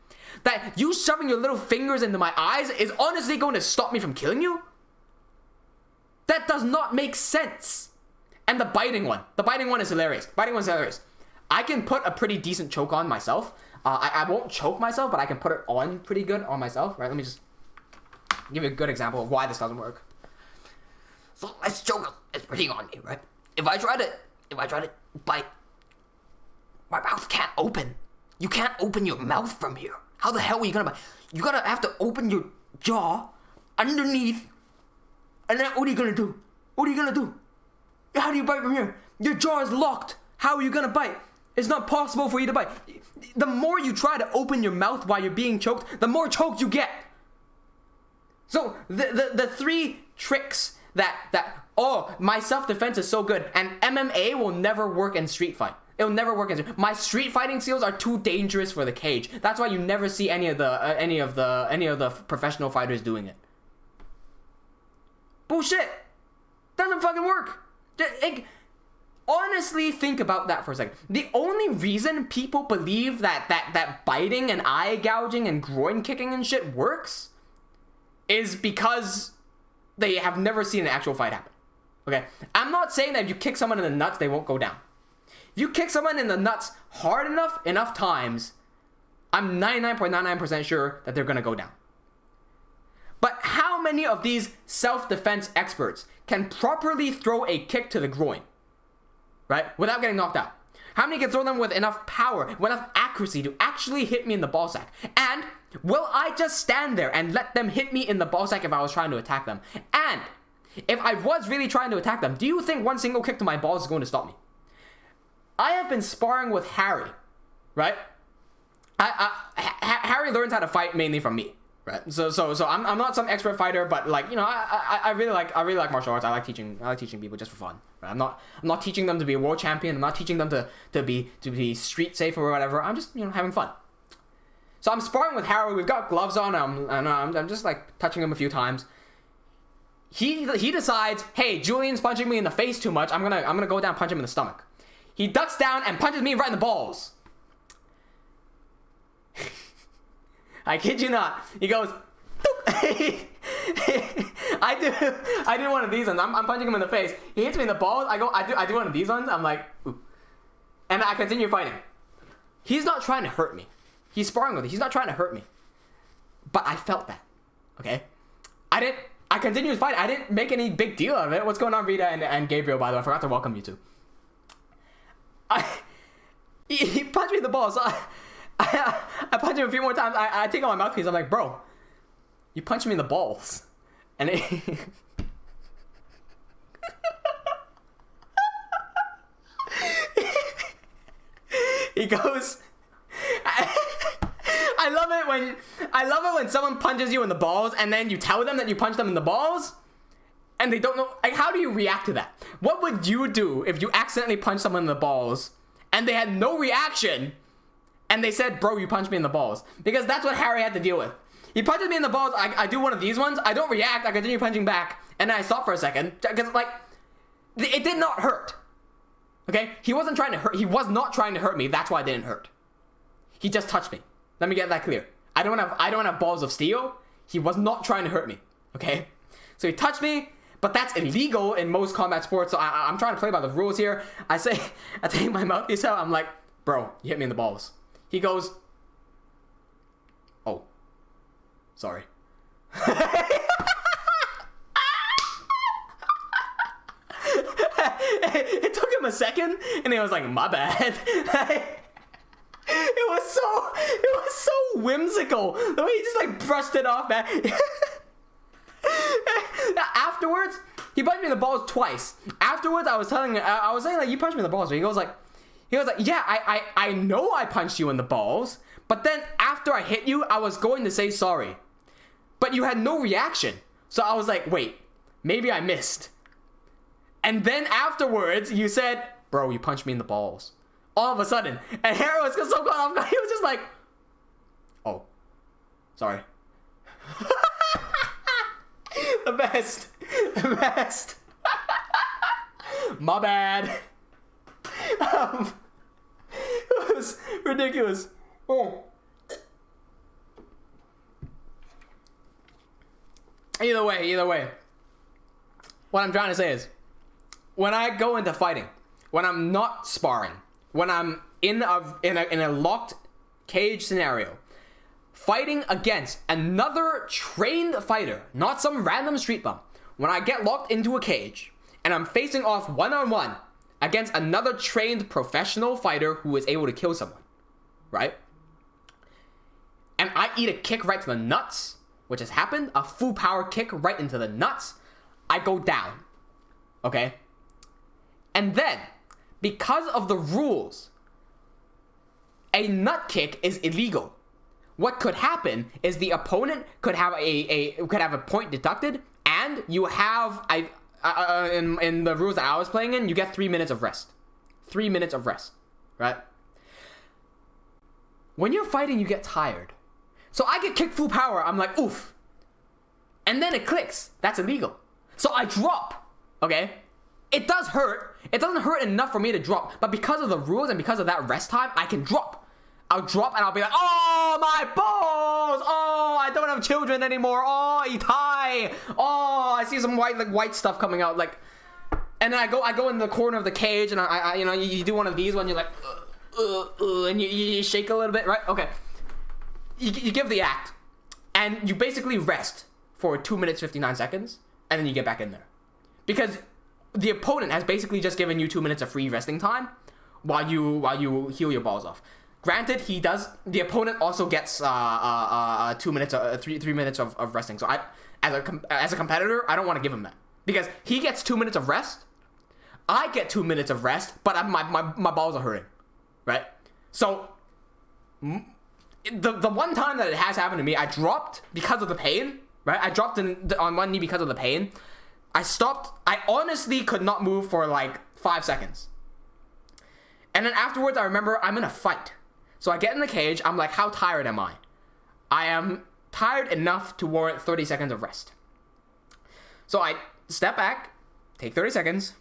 that you shoving your little fingers into my eyes is honestly going to stop me from killing you? That does not make sense. And the biting one is hilarious. I can put a pretty decent choke on myself. I won't choke myself, but I can put it on pretty good on myself. Right? Let me just give you a good example of why this doesn't work. So this choke is pretty on me, right? If I try to bite, my mouth can't open. You can't open your mouth from here. How the hell are you gonna bite? You gotta have to open your jaw underneath. And then what are you gonna do? How do you bite from here? Your jaw is locked. How are you gonna bite? It's not possible for you to bite. The more you try to open your mouth while you're being choked, the more choked you get. So the three tricks that my self-defense is so good and MMA will never work in street fight. It'll never work in my street fighting skills are too dangerous for the cage. That's why you never see any of the professional fighters doing it. Bullshit. Doesn't fucking work. Honestly, think about that for a second. The only reason people believe that biting and eye gouging and groin kicking and shit works is because they have never seen an actual fight happen. Okay? I'm not saying that if you kick someone in the nuts, they won't go down. If you kick someone in the nuts hard enough times, I'm 99.99% sure that they're gonna go down. But how many of these self-defense experts can properly throw a kick to the groin, right, without getting knocked out? How many can throw them with enough power, with enough accuracy to actually hit me in the ballsack? And will I just stand there and let them hit me in the ballsack if I was trying to attack them? And if I was really trying to attack them, do you think one single kick to my balls is going to stop me? I have been sparring with Harry, right? Harry learns how to fight mainly from me, right? So I'm not some expert fighter, but like, you know, I really like martial arts. I like teaching people just for fun. Right? I'm not teaching them to be a world champion. I'm not teaching them to be street safe or whatever. I'm just, you know, having fun. So I'm sparring with Harry. We've got gloves on. I'm just like touching him a few times. He decides, hey, Julian's punching me in the face too much. I'm gonna go down and punch him in the stomach. He ducks down and punches me right in the balls. I kid you not. He goes, I do one of these ones. I'm punching him in the face. He hits me in the balls. I do one of these ones. I'm like, ooh. And I continue fighting. He's not trying to hurt me. He's sparring with me. He's not trying to hurt me. But I felt that. Okay? I continued fighting. I didn't make any big deal out of it. What's going on, Rita and Gabriel, by the way? I forgot to welcome you two. He punched me in the balls. So I punched him a few more times. I take out my mouthpiece. I'm like, bro, you punched me in the balls. And he goes, I love it when someone punches you in the balls and then you tell them that you punched them in the balls and they don't know. Like, how do you react to that? What would you do if you accidentally punched someone in the balls and they had no reaction and they said, bro, you punched me in the balls? Because that's what Harry had to deal with. He punches me in the balls. I do one of these ones. I don't react. I continue punching back. And then I stop for a second. Because, like, it did not hurt. Okay? He wasn't trying to hurt. He was not trying to hurt me. That's why it didn't hurt. He just touched me. Let me get that clear. I don't have balls of steel. He was not trying to hurt me. Okay? So he touched me. But that's illegal in most combat sports. So I'm trying to play by the rules here. I take my mouthpiece out. I'm like, bro, you hit me in the balls. He goes, oh, sorry. It took him a second, and he was like, my bad. It was so whimsical. The way he just like brushed it off, man. Afterwards, He punched me in the balls twice. Afterwards, I was saying like, you punched me in the balls. He goes like, yeah, I know I punched you in the balls, but then after I hit you, I was going to say sorry, but you had no reaction. So I was like, wait, maybe I missed. And then afterwards, you said, bro, you punched me in the balls. All of a sudden, and Harry was so caught off guard. He was just like, oh, sorry. The best. My bad. It was ridiculous. Oh. Either way. What I'm trying to say is, when I go into fighting, when I'm not sparring, when I'm in a locked cage scenario, fighting against another trained fighter, not some random street bum, when I get locked into a cage and I'm facing off one-on-one against another trained professional fighter who is able to kill someone, right? And I eat a kick right to the nuts, which has happened, a full power kick right into the nuts, I go down, okay? And then, because of the rules, a nut kick is illegal. What could happen is the opponent could have a point deducted, and you have in the rules that I was playing in, you get 3 minutes of rest. 3 minutes of rest, right? When you're fighting, you get tired. So I get kicked full power. I'm like, oof. And then it clicks. That's illegal. So I drop, okay? It does hurt. It doesn't hurt enough for me to drop. But because of the rules and because of that rest time, I can drop. I'll drop and I'll be like, oh, my balls. Oh, I don't have children anymore. Oh, itai. Oh, I see some white stuff coming out. Like, and then I go in the corner of the cage and I you do one of these when you're like, and you shake a little bit, right? Okay. You give the act and you basically rest for 2 minutes, 59 seconds. And then you get back in there. Because the opponent has basically just given you 2 minutes of free resting time while you heal your balls off. Granted, the opponent also gets 2 minutes, 3 minutes of resting. So as a competitor, I don't want to give him that. Because he gets 2 minutes of rest, I get 2 minutes of rest, but my balls are hurting, right? So the one time that it has happened to me, I dropped because of the pain, right? I dropped on one knee because of the pain. I stopped. I honestly could not move for like 5 seconds. And then afterwards, I remember I'm in a fight. So I get in the cage. I'm like, how tired am I? I am tired enough to warrant 30 seconds of rest. So I step back, take 30 seconds.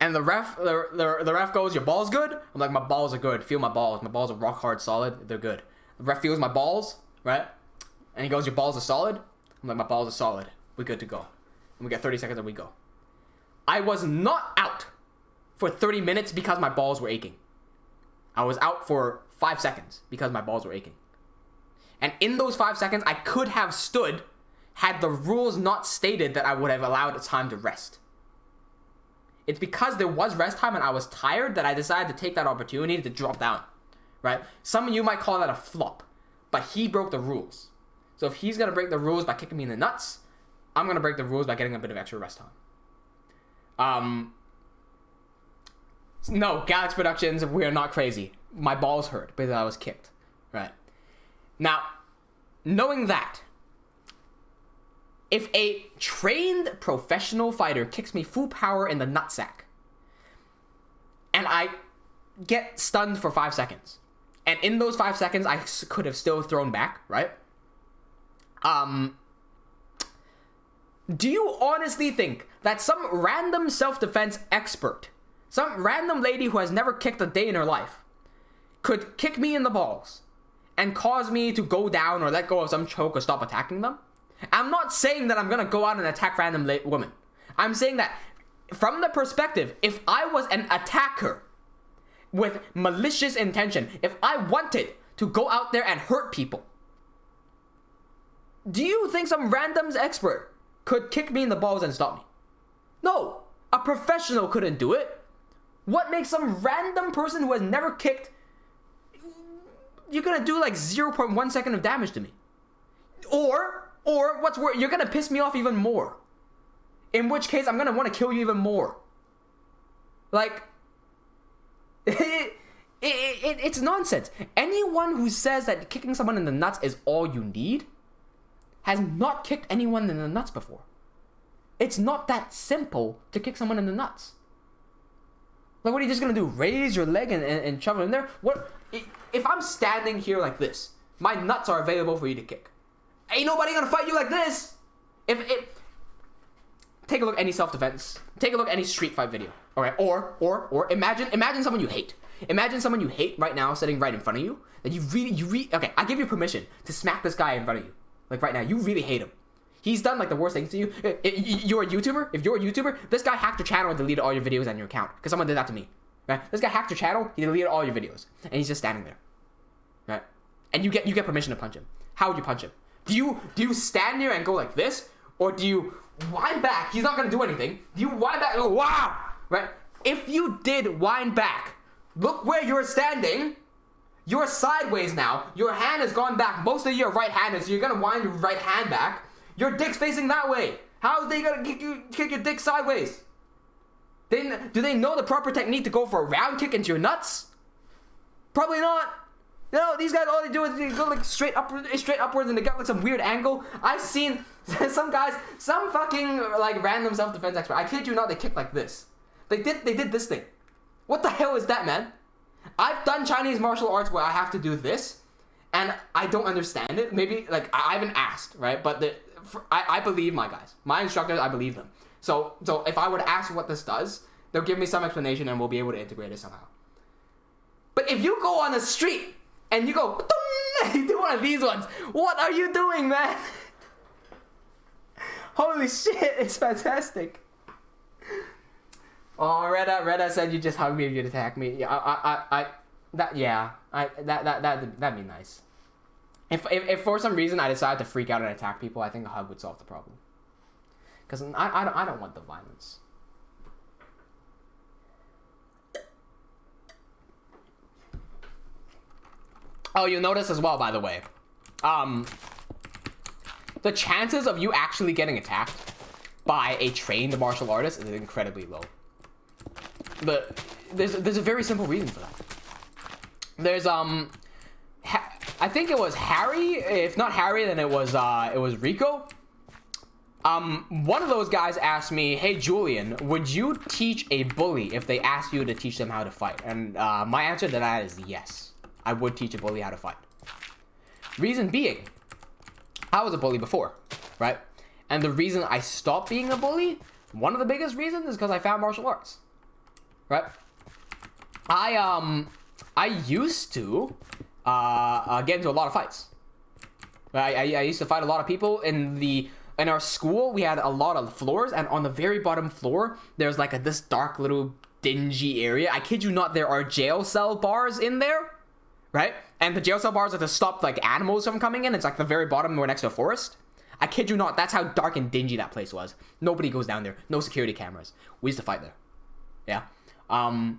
And the ref goes, your balls good? I'm like, my balls are good. Feel my balls. My balls are rock hard, solid. They're good. The ref feels my balls, right? And he goes, your balls are solid? I'm like, my balls are solid. We're good to go. And we get 30 seconds and we go. I was not out for 30 minutes because my balls were aching. I was out for 5 seconds because my balls were aching. And in those 5 seconds, I could have stood had the rules not stated that I would have allowed time to rest. It's because there was rest time and I was tired that I decided to take that opportunity to drop down, right? Some of you might call that a flop, but he broke the rules. So if he's going to break the rules by kicking me in the nuts, I'm going to break the rules by getting a bit of extra rest time. No, Galaxy Productions, we are not crazy. My balls hurt because I was kicked, right? Now, knowing that, if a trained professional fighter kicks me full power in the nutsack, and I get stunned for 5 seconds, and in those 5 seconds, I could have still thrown back, right? Do you honestly think that some random self-defense expert, some random lady who has never kicked a day in her life, could kick me in the balls and cause me to go down or let go of some choke or stop attacking them? I'm not saying that I'm going to go out and attack random women. I'm saying that from the perspective, if I was an attacker with malicious intention, if I wanted to go out there and hurt people, do you think some random's expert could kick me in the balls and stop me? No, a professional couldn't do it. What makes some random person who has never kicked, you're gonna do like 0.1 second of damage to me? Or what's worse, you're gonna piss me off even more. In which case, I'm gonna want to kill you even more. Like, it's nonsense. Anyone who says that kicking someone in the nuts is all you need has not kicked anyone in the nuts before. It's not that simple to kick someone in the nuts. Like, what are you just gonna do? Raise your leg and shove it in there? What? If I'm standing here like this, my nuts are available for you to kick. Ain't nobody gonna fight you like this. Take a look at any self-defense. Take a look at any street fight video. Alright, or imagine someone you hate. Imagine someone you hate right now sitting right in front of you. That you really, okay, I give you permission to smack this guy in front of you. Like right now, you really hate him. He's done like the worst things to you. You're a YouTuber. If you're a YouTuber, this guy hacked your channel and deleted all your videos on your account. Because someone did that to me. Right? This guy hacked your channel, he deleted all your videos. And he's just standing there. Right? And you get permission to punch him. How would you punch him? Do you stand there and go like this? Or do you wind back? He's not gonna do anything. Do you wind back and go, wow! Right? If you did wind back, look where you're standing. You're sideways now. Your hand has gone back. Most of you are right-handed, so you're gonna wind your right hand back. Your dick's facing that way. How are they gonna kick your dick sideways? Do they know the proper technique to go for a round kick into your nuts? Probably not. No, these guys, all they do is they go like straight upwards and they got like some weird angle. I've seen some guys, some fucking like random self-defense expert. I kid you not, they kick like this. They did this thing. What the hell is that, man? I've done Chinese martial arts where I have to do this, and I don't understand it. Maybe like I haven't asked, right? But I believe my guys, my instructors. I believe them. So if I were to ask what this does, they'll give me some explanation, and we'll be able to integrate it somehow. But if you go on the street and you go, you do one of these ones, what are you doing, man? Holy shit, it's fantastic. Oh, Reda said you just hug me if you'd attack me. Yeah, that'd be nice. If for some reason I decide to freak out and attack people, I think a hug would solve the problem. Because I don't want the violence. Oh, you'll notice as well, by the way, the chances of you actually getting attacked by a trained martial artist is incredibly low. But there's a very simple reason for that. There's I think it was Harry. If not Harry, then it was Rico. One of those guys asked me, "Hey Julian, would you teach a bully if they asked you to teach them how to fight?" And my answer to that is yes. I would teach a bully how to fight. Reason being, I was a bully before, right? And the reason I stopped being a bully, one of the biggest reasons, is because I found martial arts. Right? I used to get into a lot of fights. I used to fight a lot of people in our school. We had a lot of floors, and on the very bottom floor, there's like this dark little dingy area. I kid you not, there are jail cell bars in there, right? And the jail cell bars are to stop like animals from coming in. It's like the very bottom, we're next to a forest. I kid you not, that's how dark and dingy that place was. Nobody goes down there. No security cameras. We used to fight there. Yeah. And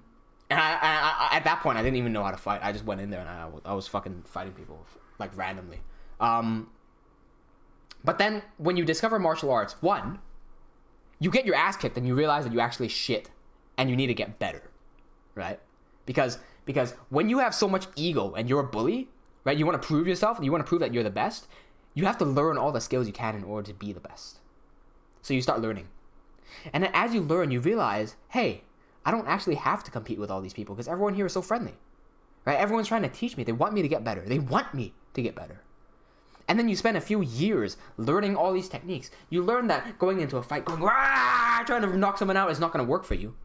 I at that point, I didn't even know how to fight. I just went in there and I was fucking fighting people, like, randomly. But then, when you discover martial arts, one, you get your ass kicked and you realize that you actually shit, and you need to get better, right? Because when you have so much ego and you're a bully, right, you want to prove yourself, and you want to prove that you're the best, you have to learn all the skills you can in order to be the best. So you start learning. And then as you learn, you realize, hey, I don't actually have to compete with all these people because everyone here is so friendly, right? Everyone's trying to teach me. They want me to get better. They want me to get better. And then you spend a few years learning all these techniques. You learn that going into a fight, going, Rah! Trying to knock someone out is not going to work for you.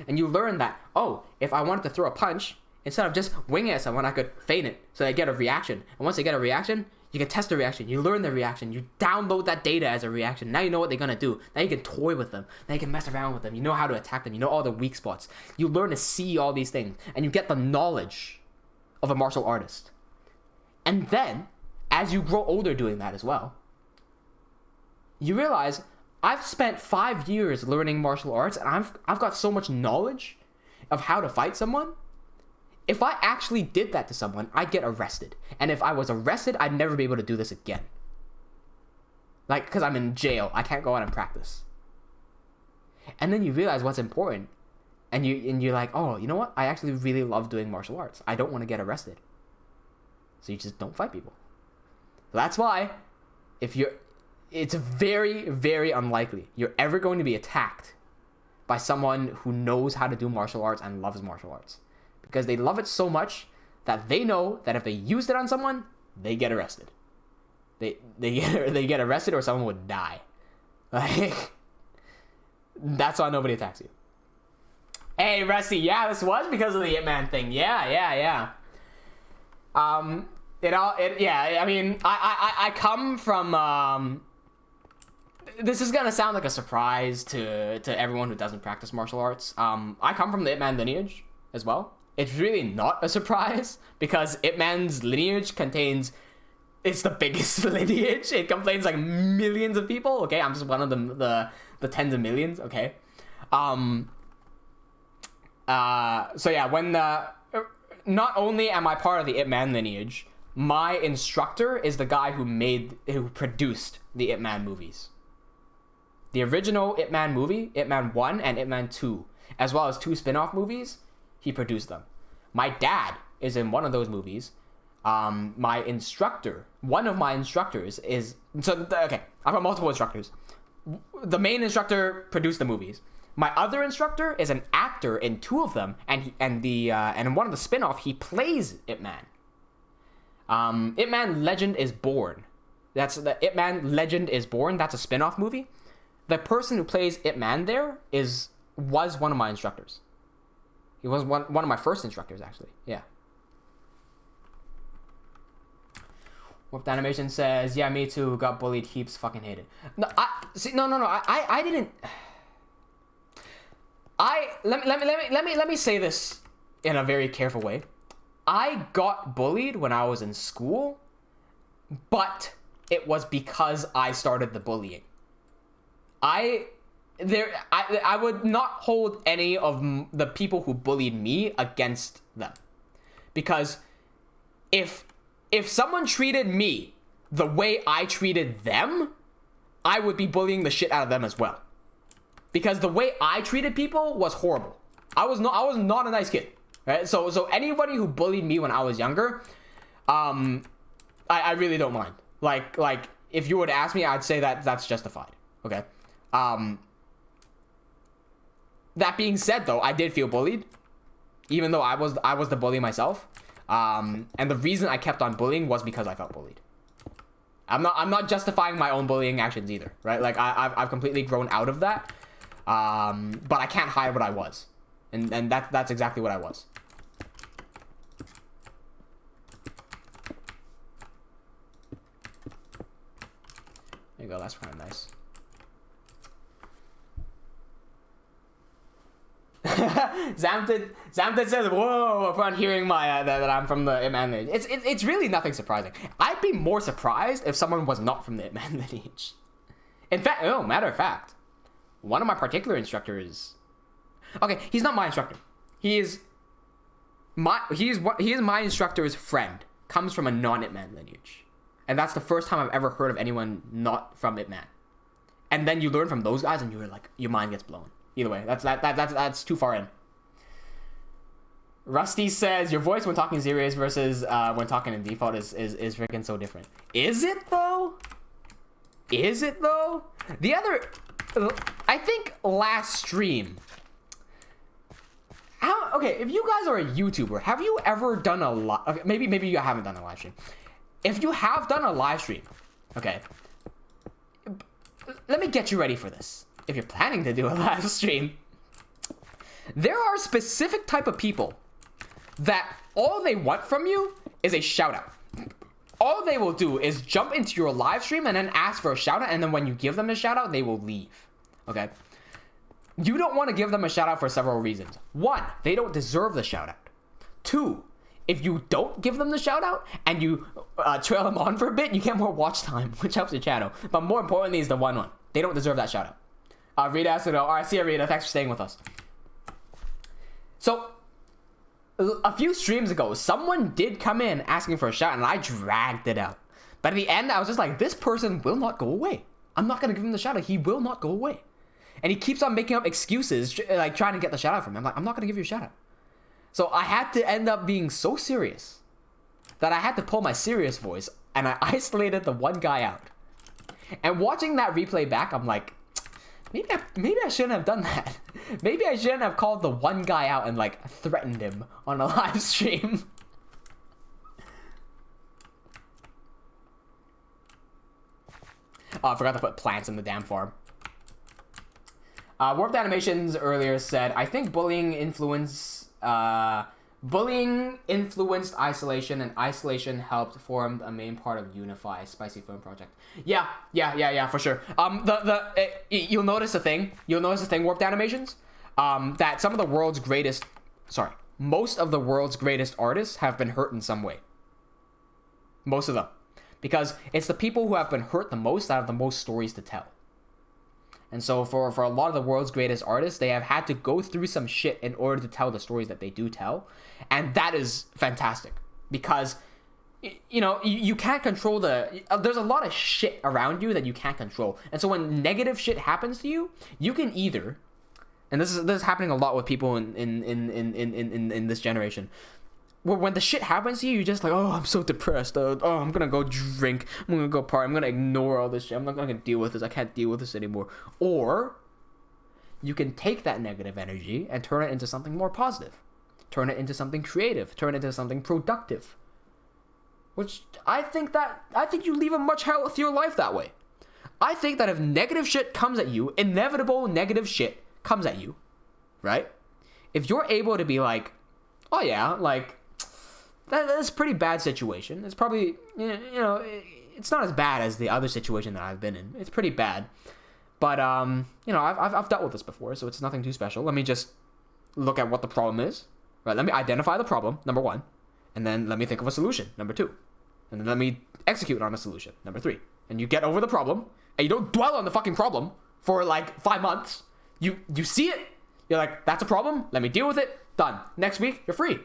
And you learn that, oh, if I wanted to throw a punch, instead of just winging at someone, I could feign it so they get a reaction. And once they get a reaction, you can test the reaction. You learn the reaction. You download that data as a reaction. Now you know what they're going to do. Now you can toy with them. Now you can mess around with them. You know how to attack them. You know all the weak spots. You learn to see all these things. And you get the knowledge of a martial artist. And then, as you grow older doing that as well, you realize, I've spent 5 years learning martial arts, and I've got so much knowledge of how to fight someone. If I actually did that to someone, I'd get arrested. And if I was arrested, I'd never be able to do this again. Like, because I'm in jail. I can't go out and practice. And then you realize what's important. And you're like, oh, you know what? I actually really love doing martial arts. I don't want to get arrested. So you just don't fight people. So that's why it's very, very unlikely you're ever going to be attacked by someone who knows how to do martial arts and loves martial arts. Because they love it so much that they know that if they used it on someone, they get arrested. They get arrested or someone would die. Like, that's why nobody attacks you. Hey, Rusty, yeah, this was because of the Ip Man thing. Yeah. I mean, I come from, this is gonna sound like a surprise to everyone who doesn't practice martial arts. I come from the Ip Man lineage as well. It's really not a surprise because Ip Man's lineage it's the biggest lineage. It contains like millions of people. Okay, I'm just one of the tens of millions. Okay. So yeah, when not only am I part of the Ip Man lineage, my instructor is the guy who produced the Ip Man movies. The original Ip Man movie, Ip Man 1 and Ip Man 2, as well as 2 spin-off movies, he produced them. My dad is in one of those movies. One of my instructors is... Okay, I've got multiple instructors. The main instructor produced the movies. My other instructor is an actor in 2 of them, and in one of the spin-off, he plays Ip Man. Ip Man Legend is Born. That's the Ip Man Legend is Born. That's a spin-off movie. The person who plays Ip Man there was one of my instructors. He was one of my first instructors, actually. Yeah. Warped Animation says, yeah, me too. Got bullied heaps. Fucking hated. No. I didn't. Let me say this in a very careful way. I got bullied when I was in school, but it was because I started the bullying. I would not hold any of the people who bullied me against them, because if someone treated me the way I treated them, I would be bullying the shit out of them as well. Because the way I treated people was horrible. I was not a nice kid, right? So anybody who bullied me when I was younger, I really don't mind. Like if you were to ask me, I'd say that's justified. Okay. That being said, though, I did feel bullied, even though I was the bully myself. And the reason I kept on bullying was because I felt bullied. I'm not justifying my own bullying actions either, right? Like I've completely grown out of that. But I can't hide what I was, and that's exactly what I was. There you go. That's kind of nice. Zamted says, "Whoa!" Upon hearing my that I'm from the Ip Man lineage, it's really nothing surprising. I'd be more surprised if someone was not from the Ip Man lineage. In fact, matter of fact, one of my particular instructors. Okay, he's not my instructor. He is my instructor's friend. Comes from a non-Ip Man lineage, and that's the first time I've ever heard of anyone not from Ip Man. And then you learn from those guys, and you're like, your mind gets blown. Either way, that's too far in. Rusty says your voice when talking serious versus when talking in default is freaking so different. Is it though? The other, I think last stream. Okay, if you guys are a YouTuber, have you ever done a live? Okay, maybe you haven't done a live stream. If you have done a live stream, okay, let me get you ready for this. If you're planning to do a live stream, there are specific type of people that all they want from you is a shout out. All they will do is jump into your live stream and then ask for a shout out, and then when you give them a shout out, they will leave. Okay? You don't want to give them a shout out for several reasons. 1, they don't deserve the shout out. 2, if you don't give them the shout out and you trail them on for a bit, you get more watch time, which helps your channel. But more importantly is the one. They don't deserve that shout out. Rita asked it. All right, see you, Rita. Thanks for staying with us. So, a few streams ago, someone did come in asking for a shout, and I dragged it out. But at the end, I was just like, this person will not go away. I'm not going to give him the shout out. He will not go away. And he keeps on making up excuses, like trying to get the shout out from me. I'm like, I'm not going to give you a shout out. So I had to end up being so serious that I had to pull my serious voice and I isolated the one guy out. And watching that replay back, I'm like, maybe I shouldn't have done that. Maybe I shouldn't have called the one guy out and like threatened him on a live stream. Oh, I forgot to put plants in the damn farm. Warped Animations earlier said, I think bullying influenced isolation, and isolation helped form a main part of Unify Spicy Film Project. Yeah, for sure. You'll notice a thing. Warped Animations, that some of the world's greatest, most of the world's greatest artists have been hurt in some way. Most of them, because it's the people who have been hurt the most that have the most stories to tell. And so for a lot of the world's greatest artists, they have had to go through some shit in order to tell the stories that they do tell. And that is fantastic because, you know, you can't control there's a lot of shit around you that you can't control. And so when negative shit happens to you, you can either, and this is happening a lot with people in this generation, when the shit happens to you, you're just like, oh, I'm so depressed. Oh, I'm gonna go drink. I'm gonna go party. I'm gonna ignore all this shit. I'm not gonna deal with this. I can't deal with this anymore. Or you can take that negative energy and turn it into something more positive. Turn it into something creative. Turn it into something productive. Which I think you leave a much healthier life that way. I think that if negative shit comes at you, inevitable negative shit comes at you, right? If you're able to be like, oh yeah, like, that's a pretty bad situation. It's probably, you know, it's not as bad as the other situation that I've been in. It's pretty bad. But, you know, I've dealt with this before, so it's nothing too special. Let me just look at what the problem is. Right, let me identify the problem, number 1. And then let me think of a solution, number 2. And then let me execute on a solution, number 3. And you get over the problem, and you don't dwell on the fucking problem for like 5 months. You see it, you're like, that's a problem, let me deal with it, done. Next week, you're free.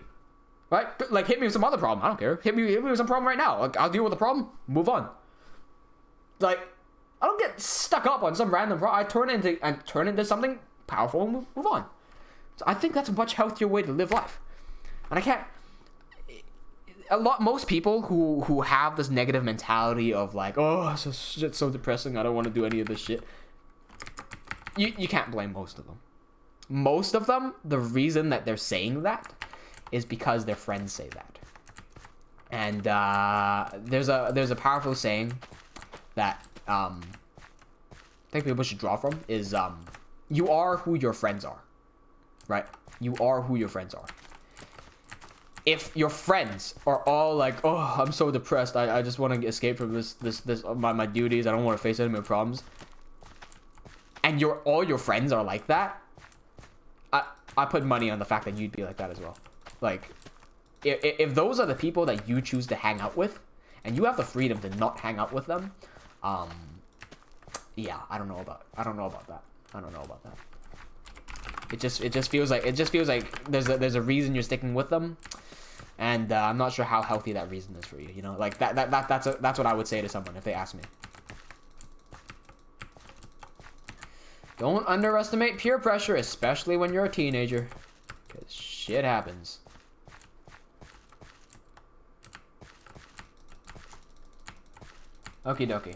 Right? Like, hit me with some other problem. I don't care. Hit me with some problem right now. Like, I'll deal with the problem. Move on. Like, I don't get stuck up on some random problem. I turn it into something powerful and move on. So I think that's a much healthier way to live life. And I can't. Most people who have this negative mentality of like, oh, shit's so depressing. I don't want to do any of this shit. You can't blame most of them. Most of them, the reason that they're saying that is because their friends say that. And there's a powerful saying that I think people should draw from is you are who your friends are. Right? You are who your friends are. If your friends are all like, oh, I'm so depressed, I just want to escape from this my duties, I don't want to face any more problems, and all your friends are like that, I put money on the fact that you'd be like that as well. Like, if those are the people that you choose to hang out with, and you have the freedom to not hang out with them, yeah, I don't know about that. It just feels like there's a reason you're sticking with them, and I'm not sure how healthy that reason is for you. You know, like that's what I would say to someone if they ask me. Don't underestimate peer pressure, especially when you're a teenager, because shit happens. Okie dokie.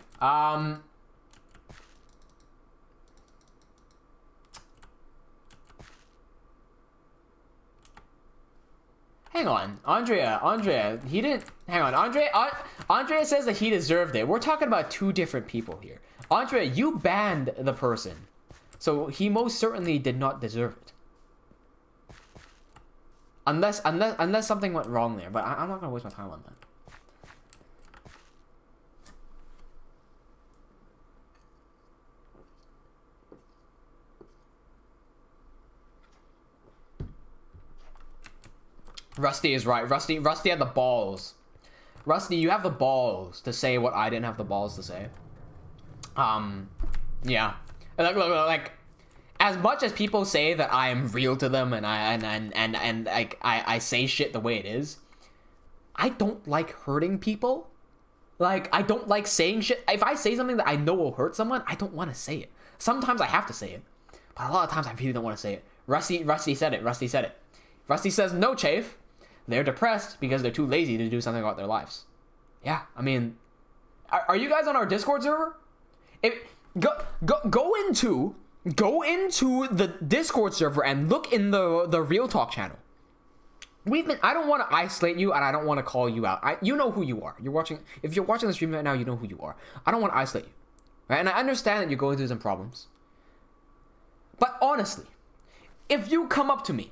Hang on, Andrea, he didn't, hang on, Andrea says that he deserved it. We're talking about two different people here. Andrea, you banned the person, so he most certainly did not deserve it. Unless something went wrong there, but I'm not gonna waste my time on that. Rusty is right. Rusty had the balls. Rusty, you have the balls to say what I didn't have the balls to say. Yeah. Like, as much as people say that I am real to them and I say shit the way it is, I don't like hurting people. Like, I don't like saying shit. If I say something that I know will hurt someone, I don't want to say it. Sometimes I have to say it. But a lot of times I really don't want to say it. Rusty said it. Rusty says, no, Chafe. They're depressed because they're too lazy to do something about their lives. Yeah, I mean, are you guys on our Discord server? Go into the Discord server and look in the Real Talk channel. I don't want to isolate you, and I don't want to call you out. You know who you are. If you're watching the stream right now, you know who you are. I don't want to isolate you, right? And I understand that you're going through some problems. But honestly, if you come up to me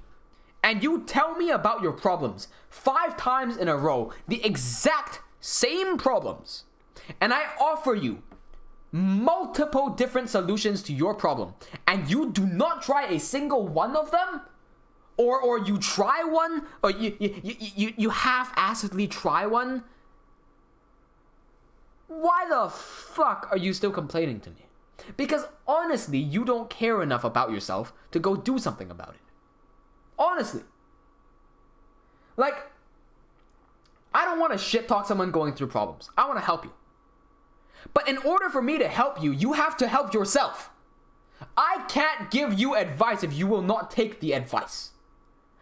and you tell me about your problems 5 times in a row, the exact same problems, and I offer you multiple different solutions to your problem, and you do not try a single one of them, or you try one, or you half-assedly try one, why the fuck are you still complaining to me? Because honestly, you don't care enough about yourself to go do something about it. Honestly. Like, I don't want to shit talk someone going through problems. I want to help you. But in order for me to help you, you have to help yourself. I can't give you advice if you will not take the advice.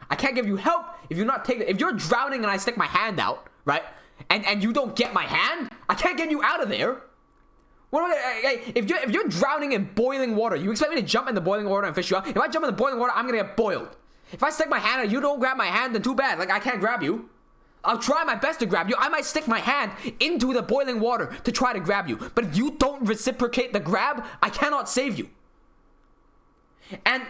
I can't give you help if you not take it. If you're drowning and I stick my hand out, right? And you don't get my hand, I can't get you out of there. If you're drowning in boiling water, you expect me to jump in the boiling water and fish you out? If I jump in the boiling water, I'm gonna get boiled. If I stick my hand out and you don't grab my hand, then too bad. Like, I can't grab you. I'll try my best to grab you. I might stick my hand into the boiling water to try to grab you. But if you don't reciprocate the grab, I cannot save you. And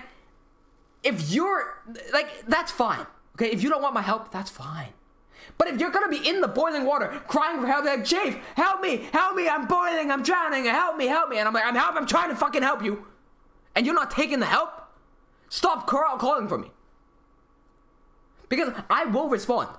if you're, like, that's fine. Okay, if you don't want my help, that's fine. But if you're gonna be in the boiling water, crying for help, like, Chafe, help me, I'm boiling, I'm drowning, help me. And I'm like, I'm trying to fucking help you. And you're not taking the help? Stop calling for me. Because I will respond.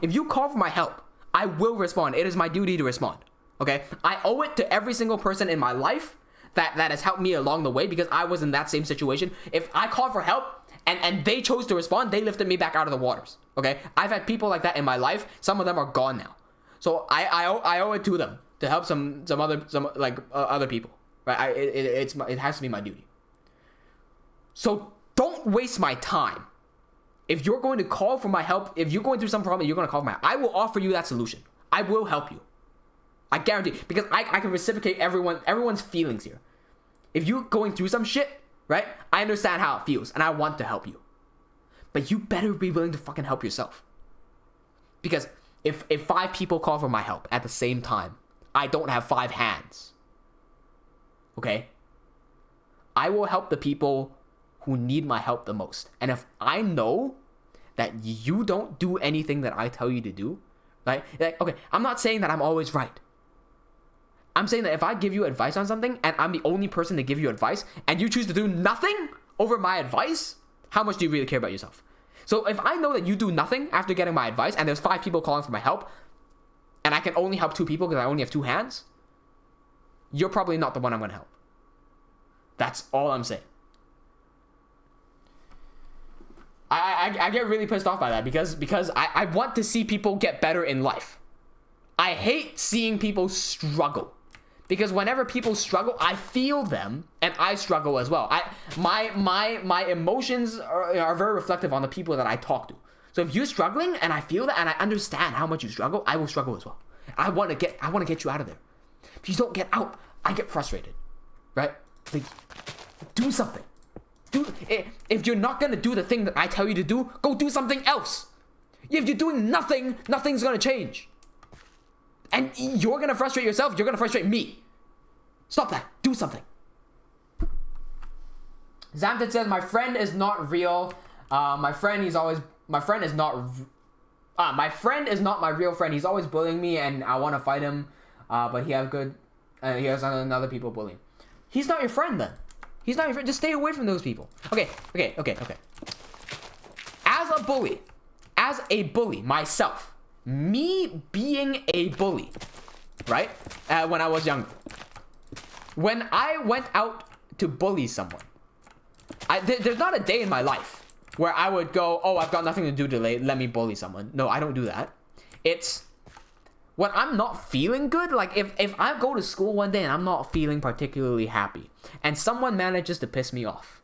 If you call for my help, I will respond. It is my duty to respond. Okay? I owe it to every single person in my life that has helped me along the way, because I was in that same situation. If I called for help and they chose to respond, they lifted me back out of the waters. Okay? I've had people like that in my life. Some of them are gone now. So I owe it to them to help some other people. Right? It has to be my duty. So don't waste my time. If you're going to call for my help, if you're going through some problem, you're going to call for my help, I will offer you that solution. I will help you. I guarantee, because I can reciprocate everyone's feelings here. If you're going through some shit, right? I understand how it feels, and I want to help you. But you better be willing to fucking help yourself. Because if 5 people call for my help at the same time, I don't have 5 hands. Okay? I will help the people who need my help the most. And if I know that you don't do anything that I tell you to do, right? Like, okay, I'm not saying that I'm always right. I'm saying that if I give you advice on something and I'm the only person to give you advice and you choose to do nothing over my advice, how much do you really care about yourself? So if I know that you do nothing after getting my advice and there's 5 people calling for my help and I can only help 2 people because I only have 2 hands, you're probably not the one I'm going to help. That's all I'm saying. I get really pissed off by that because I want to see people get better in life. I hate seeing people struggle, because whenever people struggle, I feel them and I struggle as well. My emotions are very reflective on the people that I talk to. So if you're struggling and I feel that and I understand how much you struggle, I will struggle as well. I want to get you out of there. If you don't get out, I get frustrated, right? Like, do something. If you're not gonna do the thing that I tell you to do, go do something else. If you're doing nothing, nothing's gonna change. And you're gonna frustrate yourself, you're gonna frustrate me. Stop that. Do something. Zamted says, my friend is not real. My friend is not my real friend. He's always bullying me and I wanna fight him. But he has other people bullying. He's not your friend then. He's not your friend. Just stay away from those people. Okay. As a bully, myself, me being a bully, right? When I was younger, when I went out to bully someone, there's not a day in my life where I would go, oh, I've got nothing to do today, let me bully someone. No, I don't do that. It's when I'm not feeling good, like if I go to school one day and I'm not feeling particularly happy and someone manages to piss me off,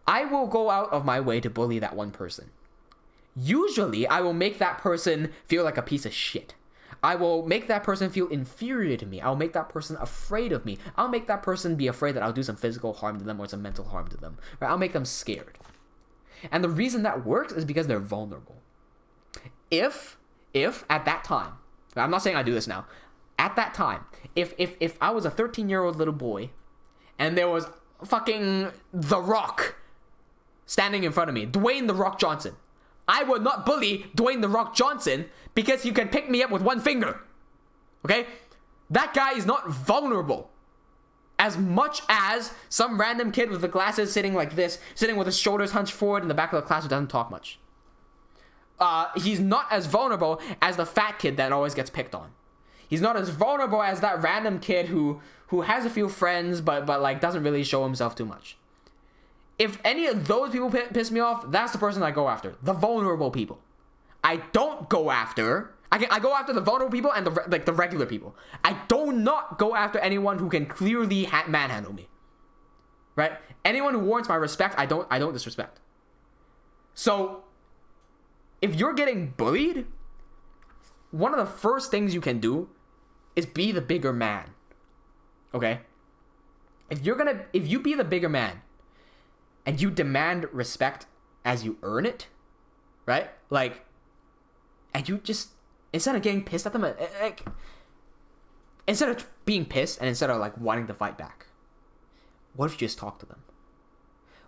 I will go out of my way to bully that one person. Usually, I will make that person feel like a piece of shit. I will make that person feel inferior to me. I'll make that person afraid of me. I'll make that person be afraid that I'll do some physical harm to them or some mental harm to them. Right? I'll make them scared. And the reason that works is because they're vulnerable. If at that time, I'm not saying I do this now, at that time, if I was a 13-year-old little boy and there was fucking The Rock standing in front of me, Dwayne The Rock Johnson, I would not bully Dwayne The Rock Johnson because you can pick me up with one finger. Okay? That guy is not vulnerable. As much as some random kid with the glasses sitting like this, sitting with his shoulders hunched forward in the back of the class who doesn't talk much. He's not as vulnerable as the fat kid that always gets picked on. He's not as vulnerable as that random kid who has a few friends but like doesn't really show himself too much. If any of those people piss me off, that's the person I go after. The vulnerable people. I don't go after... I go after the vulnerable people and the regular people. I do not go after anyone who can clearly manhandle me. Right? Anyone who warrants my respect, I don't disrespect. So, if you're getting bullied, one of the first things you can do is be the bigger man. Okay? If you be the bigger man, and you demand respect as you earn it, right? Like, and you just, instead of getting pissed at them, like, instead of being pissed and instead of like wanting to fight back, what if you just talk to them?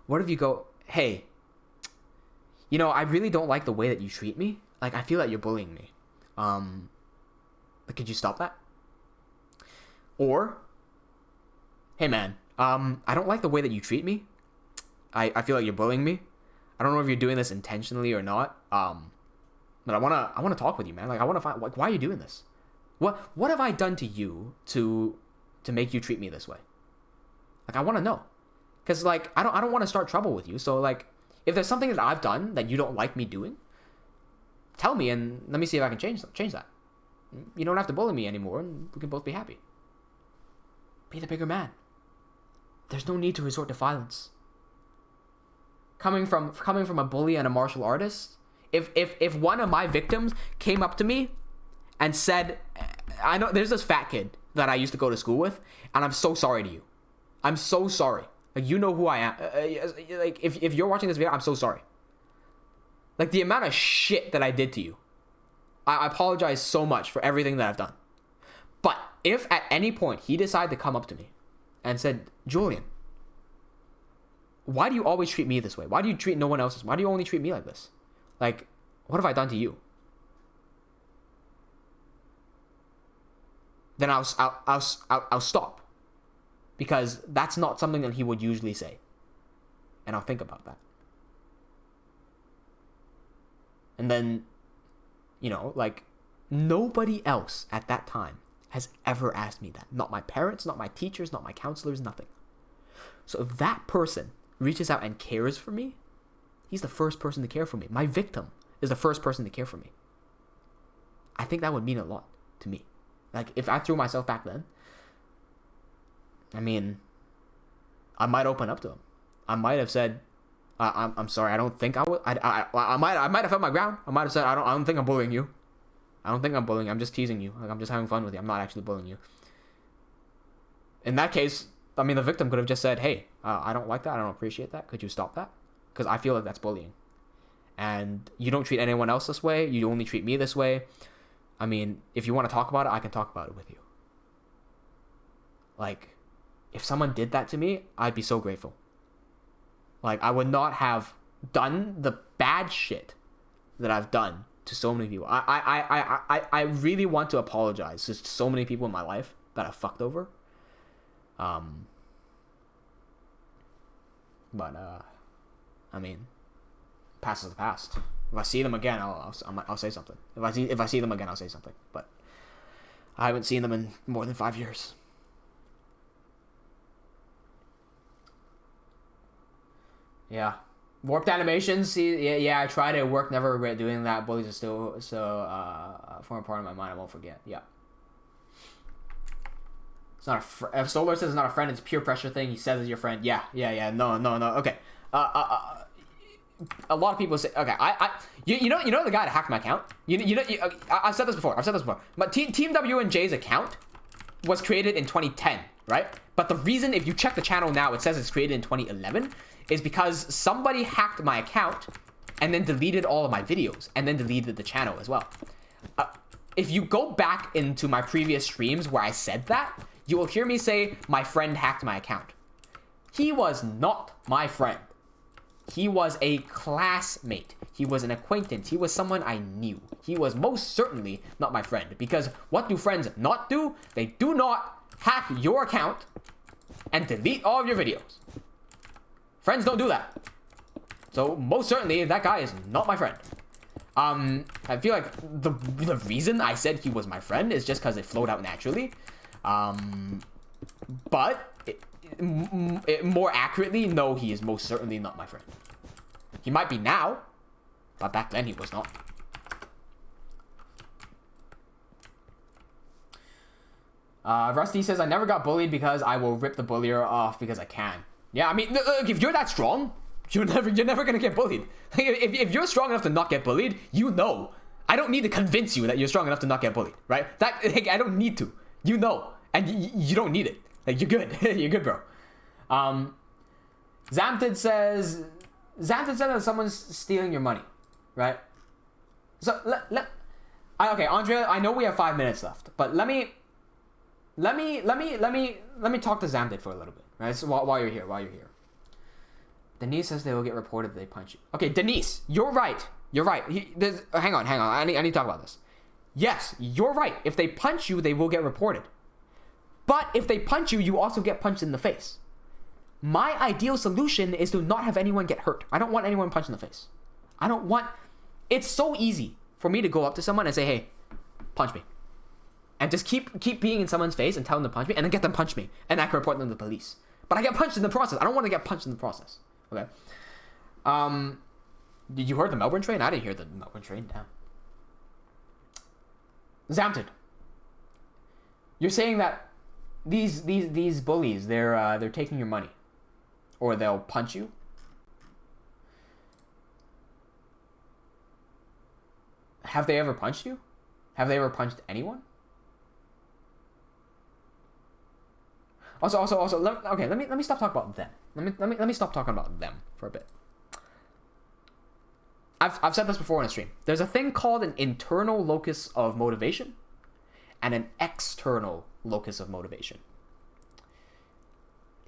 What if you go, hey, you know, I really don't like the way that you treat me. Like, I feel like you're bullying me. Could you stop that? Or, hey man, I don't like the way that you treat me. I feel like you're bullying me. I don't know if you're doing this intentionally or not. But I wanna talk with you, man. Like, I wanna find, like, why are you doing this? What have I done to you to make you treat me this way? Like, I wanna know, because like I don't want to start trouble with you. So like, if there's something that I've done that you don't like me doing, tell me and let me see if I can change that. You don't have to bully me anymore, and we can both be happy. Be the bigger man. There's no need to resort to violence. Coming from a bully and a martial artist, if one of my victims came up to me and said, I know there's this fat kid that I used to go to school with, and I'm so sorry to you. I'm so sorry. Like, you know who I am. Like, if you're watching this video, I'm so sorry. Like, the amount of shit that I did to you. I apologize so much for everything that I've done. But if at any point he decided to come up to me and said, Julian, why do you always treat me this way? Why do you treat no one else? Why do you only treat me like this? Like, what have I done to you? Then I'll stop, because that's not something that he would usually say, and I'll think about that. And then, you know, like, nobody else at that time has ever asked me that. Not my parents, not my teachers, not my counselors, nothing. So if that person reaches out and cares for me, he's the first person to care for me. My victim is the first person to care for me. I think that would mean a lot to me. Like, if I threw myself back then, I mean, I might open up to him. I might have said, I'm sorry, I don't think I would. I might have held my ground. I might have said, I don't think I'm bullying you. I don't think I'm bullying you. I'm just teasing you. Like, I'm just having fun with you. I'm not actually bullying you. In that case, I mean, the victim could have just said, hey, I don't like that. I don't appreciate that. Could you stop that? Because I feel like that's bullying. And you don't treat anyone else this way. You only treat me this way. I mean, if you want to talk about it, I can talk about it with you. Like, if someone did that to me, I'd be so grateful. Like, I would not have done the bad shit that I've done to so many people. I really want to apologize to so many people in my life that I fucked over. But I mean, past is the past. If I see them again, I'll say something. If I see them again, I'll say something. But I haven't seen them in more than 5 years. Yeah. Warped animations. See, yeah, I tried it. It worked. Never regret doing that. Bullies are still form a part of my mind. I won't forget. Yeah. It's not if Solar says it's not a friend, it's a peer pressure thing. He says it's your friend. Yeah. No. Okay. A lot of people say, okay, you know the guy that hacked my account. I've said this before. But TeamWnJ's account was created in 2010, right? But the reason, if you check the channel now, it says it's created in 2011, is because somebody hacked my account and then deleted all of my videos and then deleted the channel as well. If you go back into my previous streams where I said that, you will hear me say my friend hacked my account. He was not my friend. He was a classmate. He was an acquaintance. He was someone I knew. He was most certainly not my friend. Because what do friends not do? They do not hack your account and delete all of your videos. Friends don't do that. So most certainly that guy is not my friend. I feel like the reason I said he was my friend is just because it flowed out naturally. But more accurately, no, he is most certainly not my friend. He might be now, but back then he was not. Rusty says, I never got bullied because I will rip the bullier off because I can. Yeah, I mean, look, if you're that strong, you're never gonna get bullied. If you're strong enough to not get bullied, you know. I don't need to convince you that you're strong enough to not get bullied, right? I don't need to. You know, and you don't need it. Like, you're good. You're good, bro. Zamtid says that someone's stealing your money, right? So okay, Andrea, I know we have 5 minutes left, but let me talk to Zamtid for a little bit, right? So while you're here. Denise says they will get reported if they punch you. Okay, Denise, you're right. Hang on. I need to talk about this. Yes, you're right. If they punch you, they will get reported. But if they punch you, you also get punched in the face. My ideal solution is to not have anyone get hurt. I don't want anyone punched in the face. It's so easy for me to go up to someone and say, hey, punch me. And just keep being in someone's face and tell them to punch me and then get them punch me. And I can report them to the police. But I get punched in the process. I don't want to get punched in the process. Okay. Did you heard the Melbourne train? I didn't hear the Melbourne train. Damn. Zamted. You're saying that these bullies, they're taking your money. Or they'll punch you. Have they ever punched you? Have they ever punched anyone? Also, let me stop talking about them. Let me stop talking about them for a bit. I've said this before in a stream. There's a thing called an internal locus of motivation and an external locus of motivation.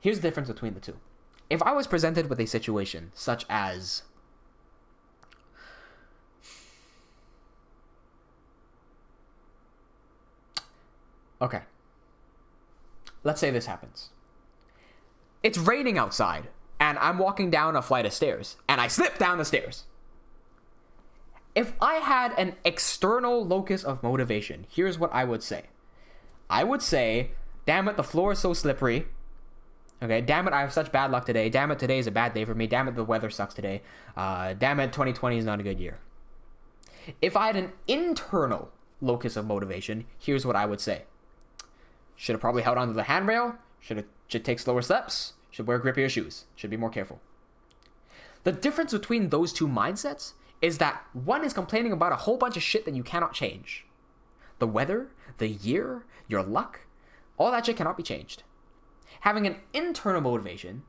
Here's the difference between the two. If I was presented with a situation such as okay, let's say this happens. It's raining outside, and I'm walking down a flight of stairs, and I slip down the stairs. If I had an external locus of motivation, here's what I would say. I would say, damn it, the floor is so slippery. Okay, damn it, I have such bad luck today. Damn it, today is a bad day for me. Damn it, the weather sucks today. Damn it, 2020 is not a good year. If I had an internal locus of motivation, here's what I would say. Should have probably held onto the handrail. Should take slower steps. Should wear grippier shoes. Should be more careful. The difference between those two mindsets is that one is complaining about a whole bunch of shit that you cannot change. The weather, the year, your luck, all that shit cannot be changed. Having an internal motivation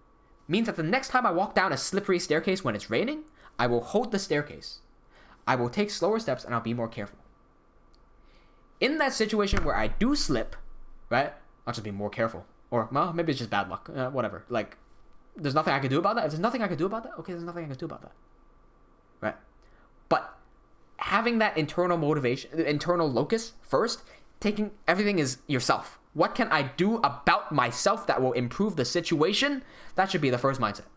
means that the next time I walk down a slippery staircase when it's raining, I will hold the staircase. I will take slower steps and I'll be more careful. In that situation where I do slip, right, I'll just be more careful. Or, well, maybe it's just bad luck. Whatever. Like, there's nothing I can do about that. If there's nothing I can do about that, okay, there's nothing I can do about that. Right? But having that internal motivation, internal locus first, taking everything is yourself. What can I do about myself that will improve the situation? That should be the first mindset.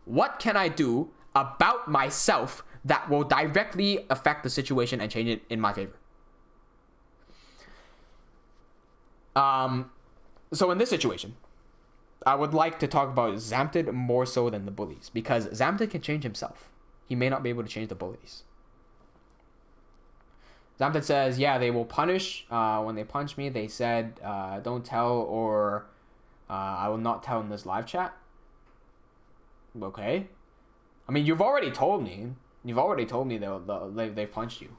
What can I do about myself that will directly affect the situation and change it in my favor? So in this situation, I would like to talk about Zamted more so than the bullies, because Zamted can change himself. He may not be able to change the bullies. Zamted says, yeah, they will punish. When they punch me, they said, don't tell, or I will not tell in this live chat. Okay. I mean, you've already told me. You've already told me they've punched you.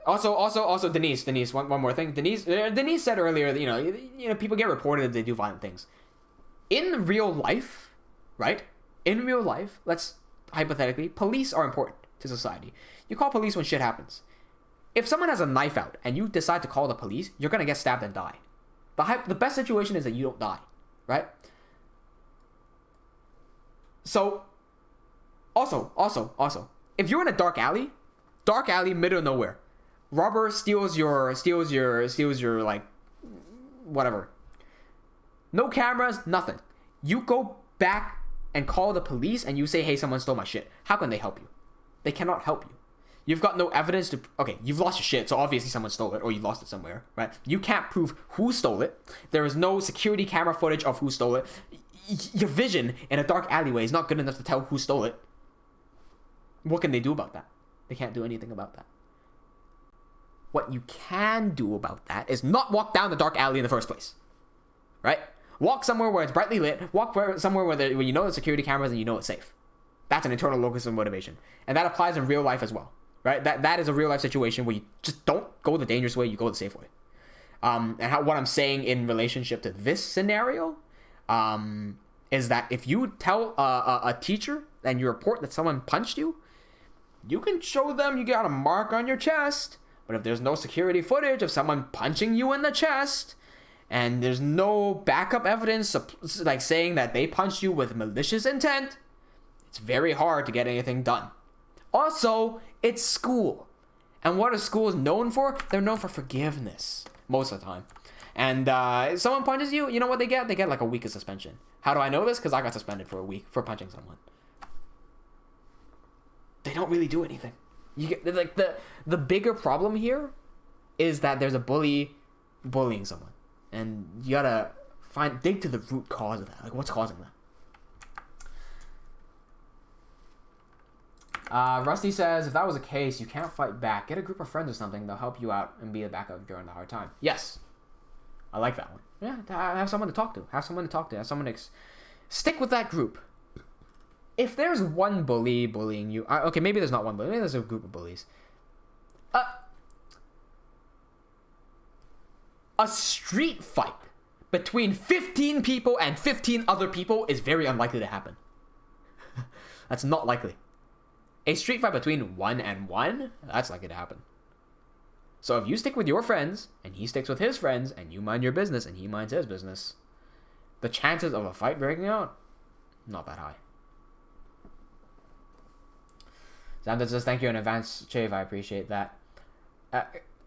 Also, Denise. One more thing. Denise said earlier that you know people get reported that they do violent things. In real life, right? In real life, let's hypothetically, police are important to society. You call police when shit happens. If someone has a knife out and you decide to call the police, you're gonna get stabbed and die. The best situation is that you don't die, right? So, also, if you're in a dark alley, middle of nowhere, robber steals your like whatever. No cameras, nothing. You go back and call the police and you say, hey, someone stole my shit. How can they help you? They cannot help you. You've got no evidence to... Okay, you've lost your shit, so obviously someone stole it, or you lost it somewhere, right? You can't prove who stole it. There is no security camera footage of who stole it. Your vision in a dark alleyway is not good enough to tell who stole it. What can they do about that? They can't do anything about that. What you can do about that is not walk down the dark alley in the first place, right? Walk somewhere where it's brightly lit. Somewhere where you know the security cameras and you know it's safe. That's an internal locus of motivation. And that applies in real life as well, right? That is a real life situation where you just don't go the dangerous way, you go the safe way. What I'm saying in relationship to this scenario is that if you tell a teacher and you report that someone punched you, you can show them you got a mark on your chest. But if there's no security footage of someone punching you in the chest, and there's no backup evidence like saying that they punched you with malicious intent, it's very hard to get anything done. Also, it's school. And what are schools known for? They're known for forgiveness most of the time. And if someone punches you, you know what they get? They get like a week of suspension. How do I know this? Because I got suspended for a week for punching someone. They don't really do anything. You get like the bigger problem here is that there's a bully bullying someone. And you gotta dig to the root cause of that. Like, what's causing that? Rusty says, if that was the case, you can't fight back. Get a group of friends or something. They'll help you out and be a backup during the hard time. Yes. I like that one. Yeah, have someone to talk to. Have someone to stick with that group. If there's one bully bullying you... okay, maybe there's not one bully. Maybe there's a group of bullies. A street fight between 15 people and 15 other people is very unlikely to happen. That's not likely. A street fight between 1 and 1, that's likely to happen. So if you stick with your friends, and he sticks with his friends, and you mind your business, and he minds his business, the chances of a fight breaking out, not that high. Xander says, thank you in advance, Chave, I appreciate that.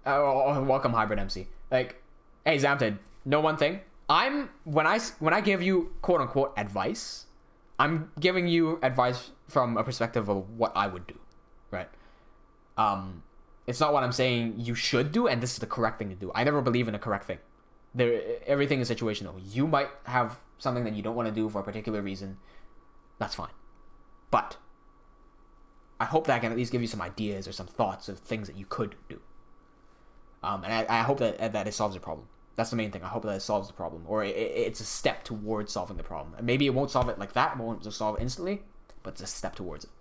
Welcome, Hybrid MC. Like, hey, Zamted, know one thing? When I give you quote-unquote advice, I'm giving you advice from a perspective of what I would do, right? It's not what I'm saying you should do, and this is the correct thing to do. I never believe in a correct thing. Everything is situational. You might have something that you don't want to do for a particular reason. That's fine. But I hope that I can at least give you some ideas or some thoughts of things that you could do. And I hope that it solves the problem. That's the main thing. I hope that it solves the problem. Or it's a step towards solving the problem. And maybe it won't solve it like that. It won't just solve it instantly. But it's a step towards it.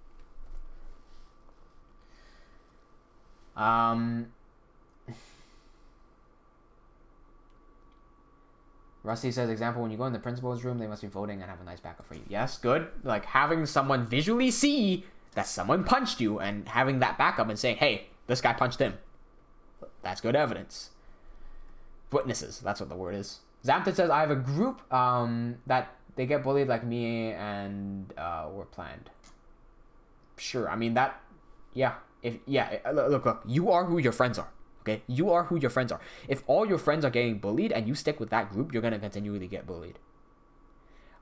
Rusty says, example, when you go in the principal's room, they must be voting and have a nice backup for you. Yes, good. Like having someone visually see that someone punched you and having that backup and saying, hey, this guy punched him. That's good evidence. Witnesses, that's what the word is. Zamted says, I have a group that they get bullied like me and were planned. Sure, I mean that, yeah. Look, you are who your friends are. Okay, you are who your friends are. If all your friends are getting bullied and you stick with that group, you're gonna continually get bullied.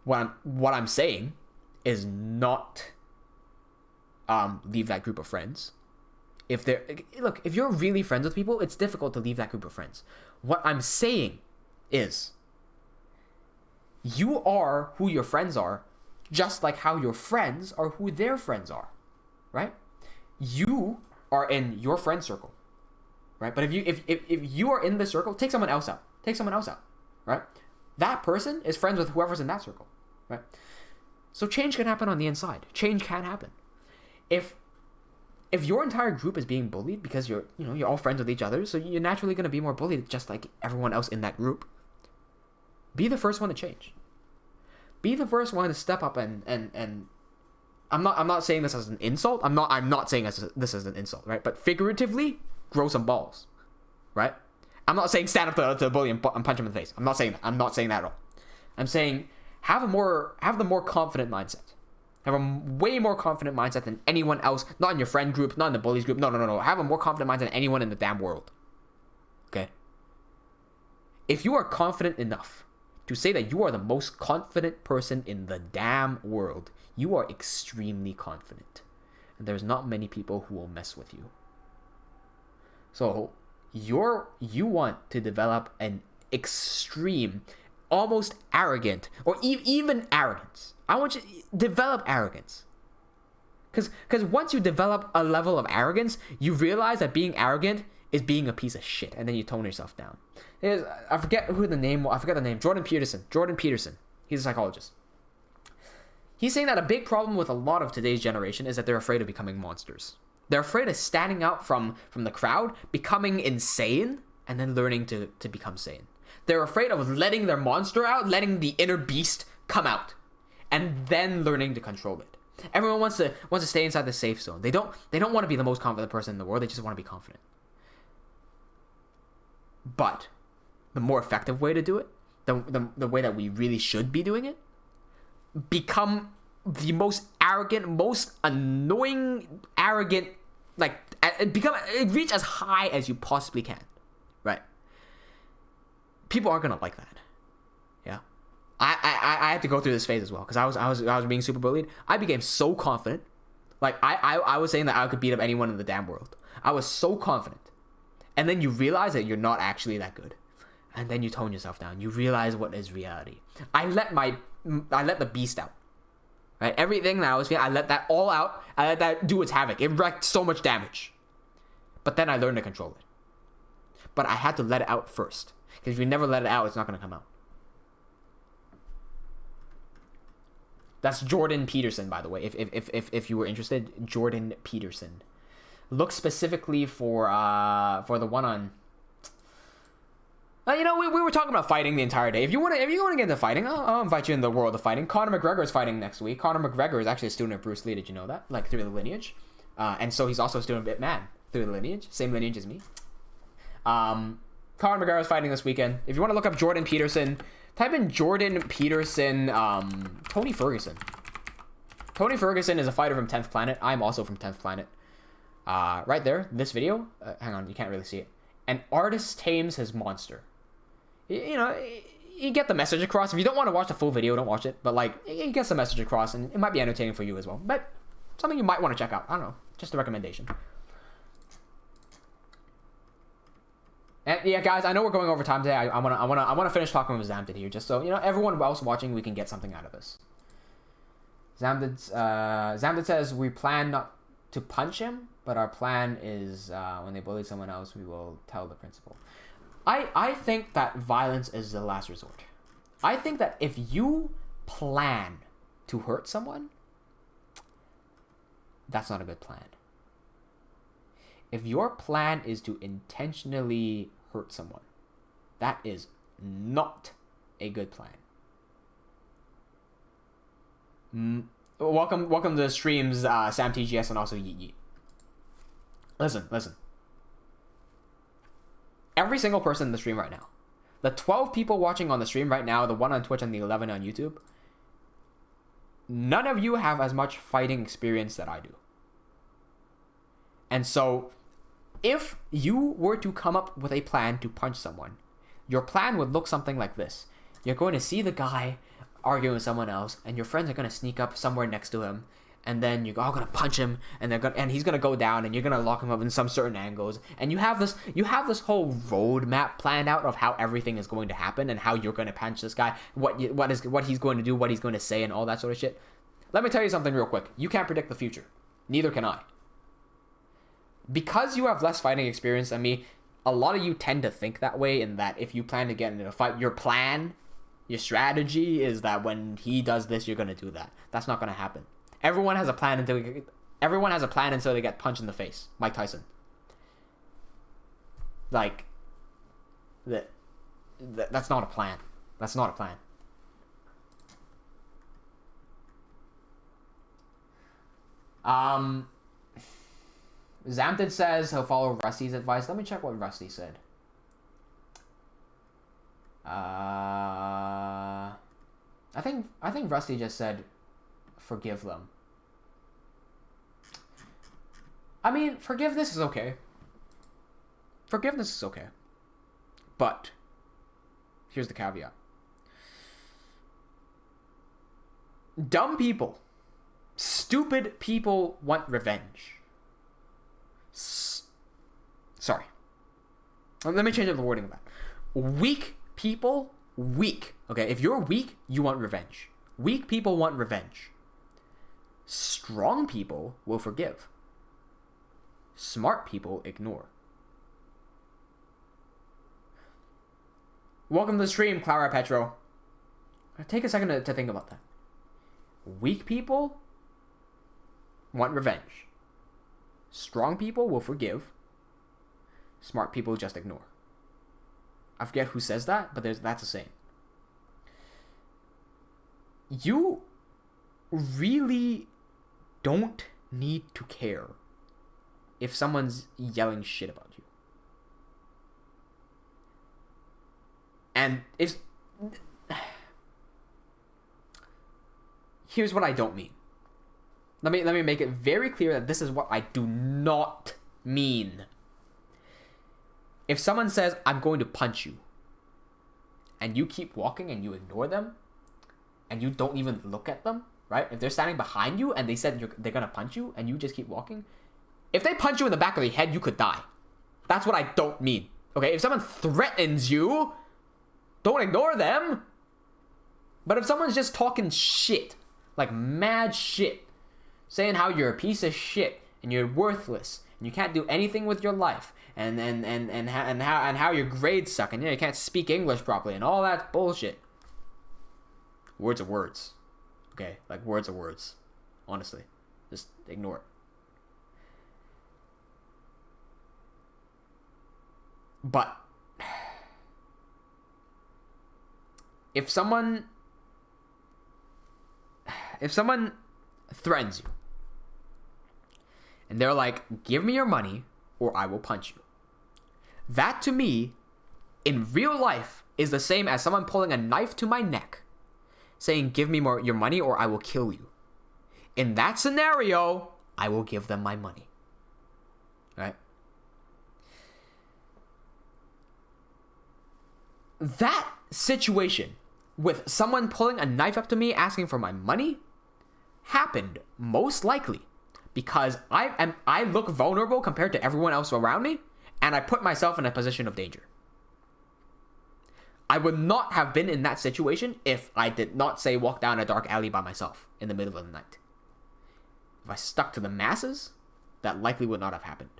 What I'm saying is not leave that group of friends. If you're really friends with people, it's difficult to leave that group of friends. What I'm saying is you are who your friends are, just like how your friends are who their friends are, right? You are in your friend circle, right? But if you are in the circle, take someone else out. Take someone else out, right? That person is friends with whoever's in that circle, right? So change can happen on the inside. Change can happen. If your entire group is being bullied because you're all friends with each other, so you're naturally going to be more bullied just like everyone else in that group. Be the first one to change. Be the first one to step up and I'm not saying this as an insult. I'm not saying this as an insult, right? But figuratively, grow some balls, right? I'm not saying stand up to a bully and punch him in the face. I'm not saying that. I'm not saying that at all. I'm saying have the more confident mindset. Have a way more confident mindset than anyone else. Not in your friend group, not in the bullies group. No. Have a more confident mindset than anyone in the damn world. Okay? If you are confident enough to say that you are the most confident person in the damn world, you are extremely confident. And there's not many people who will mess with you. So, you want to develop an extreme, almost arrogant, or even arrogance. I want you to develop arrogance. Because once you develop a level of arrogance, you realize that being arrogant is being a piece of shit, and then you tone yourself down. I forget the name. Jordan Peterson. He's a psychologist. He's saying that a big problem with a lot of today's generation is that they're afraid of becoming monsters. They're afraid of standing out from the crowd, becoming insane, and then learning to become sane. They're afraid of letting their monster out, letting the inner beast come out, and then learning to control it. Everyone wants to stay inside the safe zone. They don't want to be the most confident person in the world. They just want to be confident. But the more effective way to do it, the way that we really should be doing it, become the most arrogant, most annoying, arrogant, reach as high as you possibly can, right? People aren't gonna like that. Yeah, I had to go through this phase as well because I was being super bullied. I became so confident, like I was saying that I could beat up anyone in the damn world. I was so confident, and then you realize that you're not actually that good, and then you tone yourself down. You realize what is reality. I let the beast out. Right, everything that I was feeling, I let that all out. I let that do its havoc. It wreaked so much damage. But then I learned to control it. But I had to let it out first. Because if you never let it out, it's not going to come out. That's Jordan Peterson, by the way. If you were interested, Jordan Peterson. Look specifically for the one on. We were talking about fighting the entire day. If you want to get into fighting, I'll invite you in the world of fighting. Conor McGregor is fighting next week. Conor McGregor is actually a student of Bruce Lee. Did you know that? Like through the lineage, and so he's also a student of Bitman through the lineage, same lineage as me. Conor McGregor is fighting this weekend. If you want to look up Jordan Peterson, type in Jordan Peterson. Tony Ferguson. Tony Ferguson is a fighter from 10th Planet. I'm also from 10th Planet. Right there, this video. Hang on, you can't really see it. An artist tames his monster. You get the message across. If you don't want to watch the full video, don't watch it. But it gets the message across, and it might be entertaining for you as well. But something you might want to check out. I don't know, just a recommendation. And yeah, guys, I know we're going over time today. I wanna finish talking with Zamdid here, just so everyone else watching, we can get something out of this. Zamdid says we plan not to punch him, but our plan is when they bully someone else, we will tell the principal. I think that violence is the last resort. I think that if you plan to hurt someone, that's not a good plan. If your plan is to intentionally hurt someone, that is not a good plan. Welcome to the streams, Sam TGS and also Yeet Yeet. Listen. Every single person in the stream right now, the 12 people watching on the stream right now, the one on Twitch and the 11 on YouTube, none of you have as much fighting experience that I do. And so, if you were to come up with a plan to punch someone, your plan would look something like this. You're going to see the guy arguing with someone else, and your friends are going to sneak up somewhere next to him, and then you're all gonna punch him, and he's gonna go down, and you're gonna lock him up in some certain angles, and you have this whole roadmap planned out of how everything is going to happen and how you're gonna punch this guy, what he's going to do, what he's going to say, and all that sort of shit. Let me tell you something real quick. You can't predict the future. Neither can I. Because you have less fighting experience than me, a lot of you tend to think that way, in that if you plan to get into a fight, your strategy is that when he does this, you're gonna do that. That's not gonna happen. Everyone has a plan until they get punched in the face. Mike Tyson. Like, that's not a plan. That's not a plan. Zamted says he'll follow Rusty's advice. Let me check what Rusty said. I think Rusty just said forgive them. I mean, forgiveness is okay. Forgiveness is okay. But here's the caveat. Dumb people, stupid people want revenge. Sorry. Let me change up the wording of that. Weak people, weak. Okay, if you're weak, you want revenge. Weak people want revenge. Strong people will forgive. Smart people ignore. Welcome to the stream, Clara Petro. Take a second to think about that. Weak people want revenge. Strong people will forgive. Smart people just ignore. I forget who says that, but that's a saying. You really don't need to care if someone's yelling shit about you. And here's what I don't mean. Let me make it very clear that this is what I do not mean. If someone says, I'm going to punch you, and you keep walking and you ignore them, and you don't even look at them, right? If they're standing behind you and they said they're going to punch you, and you just keep walking, if they punch you in the back of the head, you could die. That's what I don't mean. Okay, if someone threatens you, don't ignore them. But if someone's just talking shit, like mad shit, saying how you're a piece of shit, and you're worthless, and you can't do anything with your life, and how your grades suck, and you can't speak English properly, and all that bullshit. Words are words. Okay? Like, words are words. Honestly. Just ignore it. But if someone threatens you, and they're like, give me your money or I will punch you, that to me, in real life, is the same as someone pulling a knife to my neck, saying, give me your money or I will kill you. In that scenario, I will give them my money. Right? That situation with someone pulling a knife up to me asking for my money happened most likely because I look vulnerable compared to everyone else around me, and I put myself in a position of danger. I would not have been in that situation if I did not, say, walk down a dark alley by myself in the middle of the night. If I stuck to the masses, that likely would not have happened.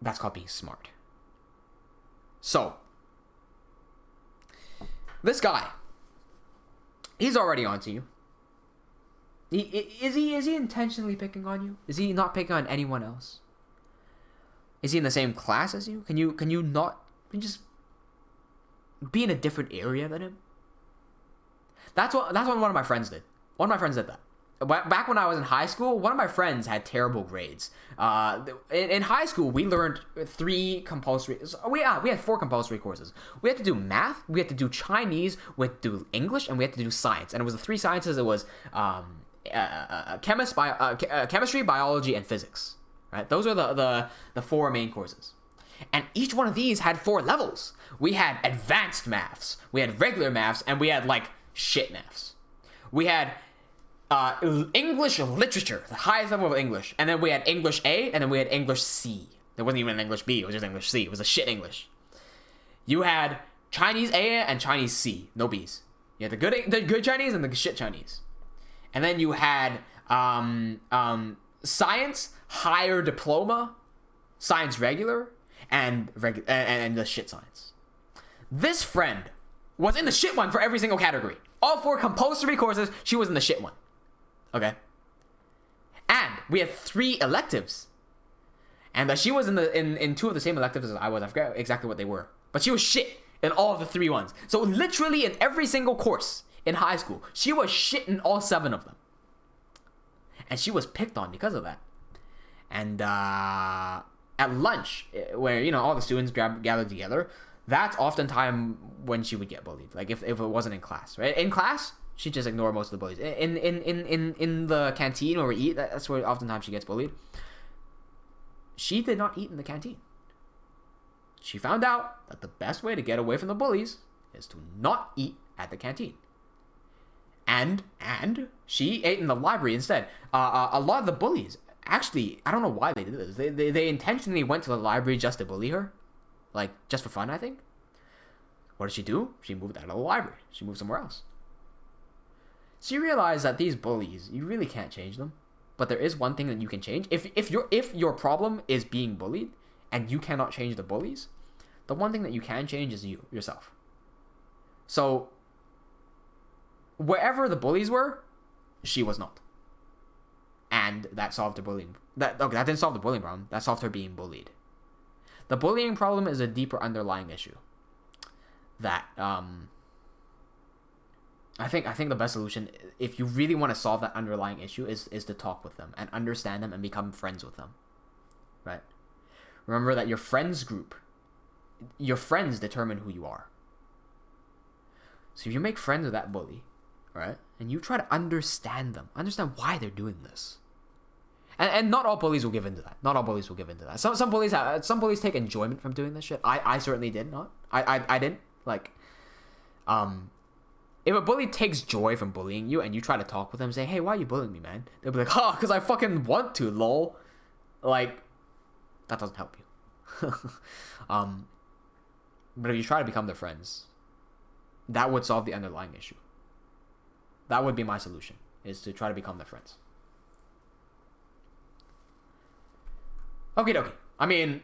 That's called being smart. So, this guy, he's already onto you. Is he intentionally picking on you? Is he not picking on anyone else? Is he in the same class as you? Can you just be in a different area than him? That's what one of my friends did. One of my friends did that. Back when I was in high school, one of my friends had terrible grades. In high school, we learned we had 4 compulsory courses. We had to do math, we had to do Chinese, we had to do English, and we had to do science. And it was the 3 sciences. It was chemistry, biology, and physics. Right? Those are the 4 main courses. And each one of these had 4 levels. We had advanced maths, we had regular maths, and we had like shit maths. We had English literature, the highest level of English. And then we had English A, and then we had English C. There wasn't even an English B, it was just English C. It was a shit English. You had Chinese A and Chinese C, no B's. You had the good Chinese and the shit Chinese. And then you had science, higher diploma, science regular, and the shit science. This friend was in the shit one for every single category. All 4 compulsory courses, she was in the shit one. Okay? And we had 3 electives. And she was in 2 of the same electives as I was. I forget exactly what they were. But she was shit in all of the 3 ones. So literally in every single course in high school, she was shit in all 7 of them. And she was picked on because of that. And at lunch, where, all the students gathered together, that's oftentimes when she would get bullied. Like if it wasn't in class, right? In class, she'd just ignore most of the bullies. In the canteen where we eat, that's where oftentimes she gets bullied. She did not eat in the canteen. She found out that the best way to get away from the bullies is to not eat at the canteen. And she ate in the library instead. A lot of the bullies, actually, I don't know why they did this. They intentionally went to the library just to bully her. Like, just for fun, I think. What did she do? She moved out of the library. She moved somewhere else. So you realize that these bullies, you really can't change them. But there is one thing that you can change. If your problem is being bullied and you cannot change the bullies, the one thing that you can change is yourself. So wherever the bullies were, she was not. And that solved the bullying. That didn't solve the bullying problem. That solved her being bullied. The bullying problem is a deeper underlying issue. That I think the best solution, if you really want to solve that underlying issue, is to talk with them and understand them and become friends with them. Right? Remember that your friends determine who you are. So if you make friends with that bully, right, and you try to understand them, understand why they're doing this. And not all bullies will give into that. Not all bullies will give into that. Some bullies take enjoyment from doing this shit. I certainly did not. I didn't. Like, if a bully takes joy from bullying you and you try to talk with them and say, hey, why are you bullying me, man? They'll be like, because I fucking want to, lol. Like, that doesn't help you. But if you try to become their friends, that would solve the underlying issue. That would be my solution, is to try to become their friends. Okay. I mean,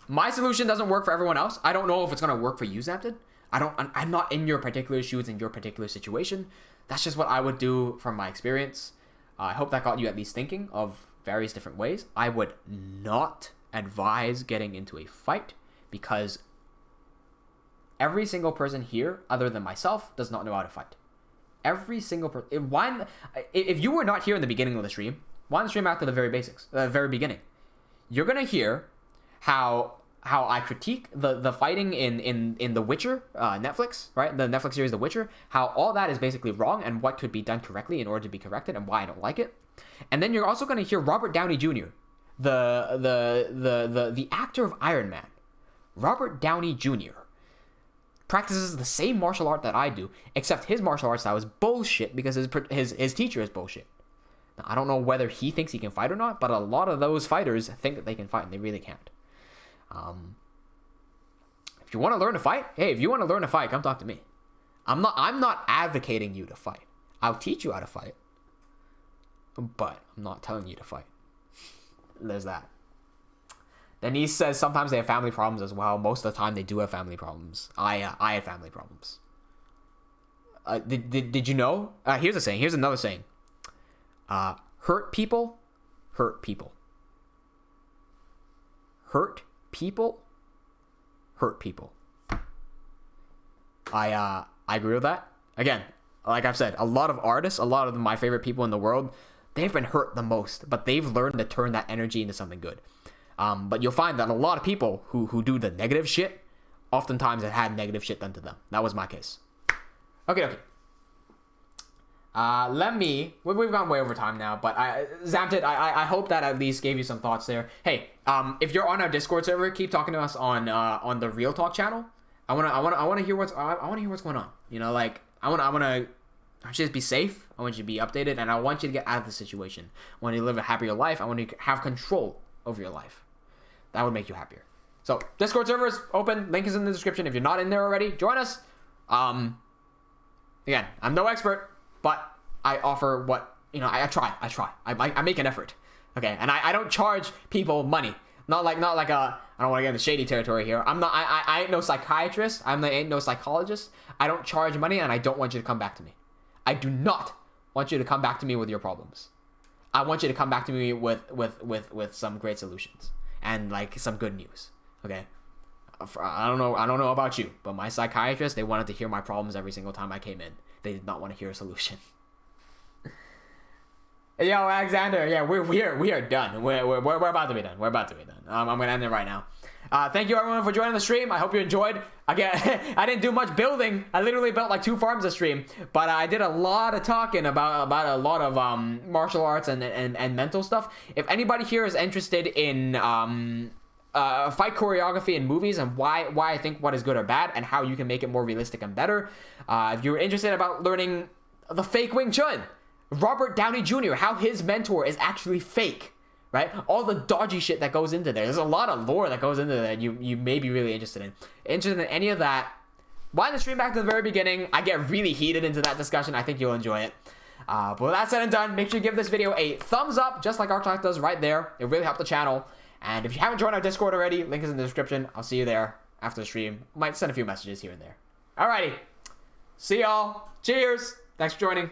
my solution doesn't work for everyone else. I don't know if it's going to work for you, Zapted. I'm not in your particular shoes, in your particular situation. That's just what I would do from my experience. I hope that got you at least thinking of various different ways. I would not advise getting into a fight because every single person here, other than myself, does not know how to fight. Every single person. If you were not here in the beginning of the stream, wind the stream after the very basics, the very beginning. You're gonna hear how I critique the fighting in The Witcher, Netflix, right? The Netflix series The Witcher, how all that is basically wrong and what could be done correctly in order to be corrected and why I don't like it. And then you're also gonna hear Robert Downey Jr., the actor of Iron Man. Robert Downey Jr. practices the same martial art that I do, except his martial arts style is bullshit because his teacher is bullshit. Now, I don't know whether he thinks he can fight or not, but a lot of those fighters think that they can fight and they really can't. If you want to learn to fight, come talk to me. I'm not advocating you to fight. I'll teach you how to fight, but I'm not telling you to fight. There's that. Denise says sometimes they have family problems as well. Most of the time they do have family problems. I had family problems. Did you know? Here's a saying. Here's another saying. Hurt people. Hurt people. Hurt people. Hurt people. I agree with that. Again, like I've said, a lot of artists, a lot of my favorite people in the world, they've been hurt the most, but they've learned to turn that energy into something good. But you'll find that a lot of people who do the negative shit, oftentimes have had negative shit done to them. That was my case. Okay. We've gone way over time now, but Zamted, I hope that at least gave you some thoughts there. Hey, if you're on our Discord server, keep talking to us on the Real Talk channel. I want to hear what's going on. You know, like, I want you to be safe. I want you to be updated, and I want you to get out of the situation. I want you to live a happier life. I want you to have control over your life. That would make you happier. So Discord server is open. Link is in the description. If you're not in there already, join us. Again, I'm no expert, but I offer what, I try. I make an effort. Okay, and I don't charge people money. Not like I don't want to get into shady territory here. I ain't no psychiatrist. Ain't no psychologist. I don't charge money, and I don't want you to come back to me. I do not want you to come back to me with your problems. I want you to come back to me with some great solutions and like some good news. Okay. I don't know about you, but my psychiatrist, they wanted to hear my problems every single time I came in. They did not want to hear a solution. Yo, Alexander, yeah, we are done. We're about to be done. We're about to be done. I'm gonna end it right now. Thank you everyone for joining the stream. I hope you enjoyed. Again, I didn't do much building. I literally built like 2 farms this stream, but I did a lot of talking about a lot of martial arts and mental stuff. If anybody here is interested in fight choreography in movies and why I think what is good or bad and how you can make it more realistic and better, if you're interested about learning the fake Wing Chun, Robert Downey Jr., how his mentor is actually fake, right? All the dodgy shit that goes into there. There's a lot of lore that goes into that you may be really interested in. Interested in any of that, wind the stream back to the very beginning. I get really heated into that discussion. I think you'll enjoy it. But with that said and done, make sure you give this video a thumbs up, just like Arctalk does right there. It really helped the channel. And if you haven't joined our Discord already, link is in the description. I'll see you there after the stream. Might send a few messages here and there. Alrighty. See y'all. Cheers. Thanks for joining.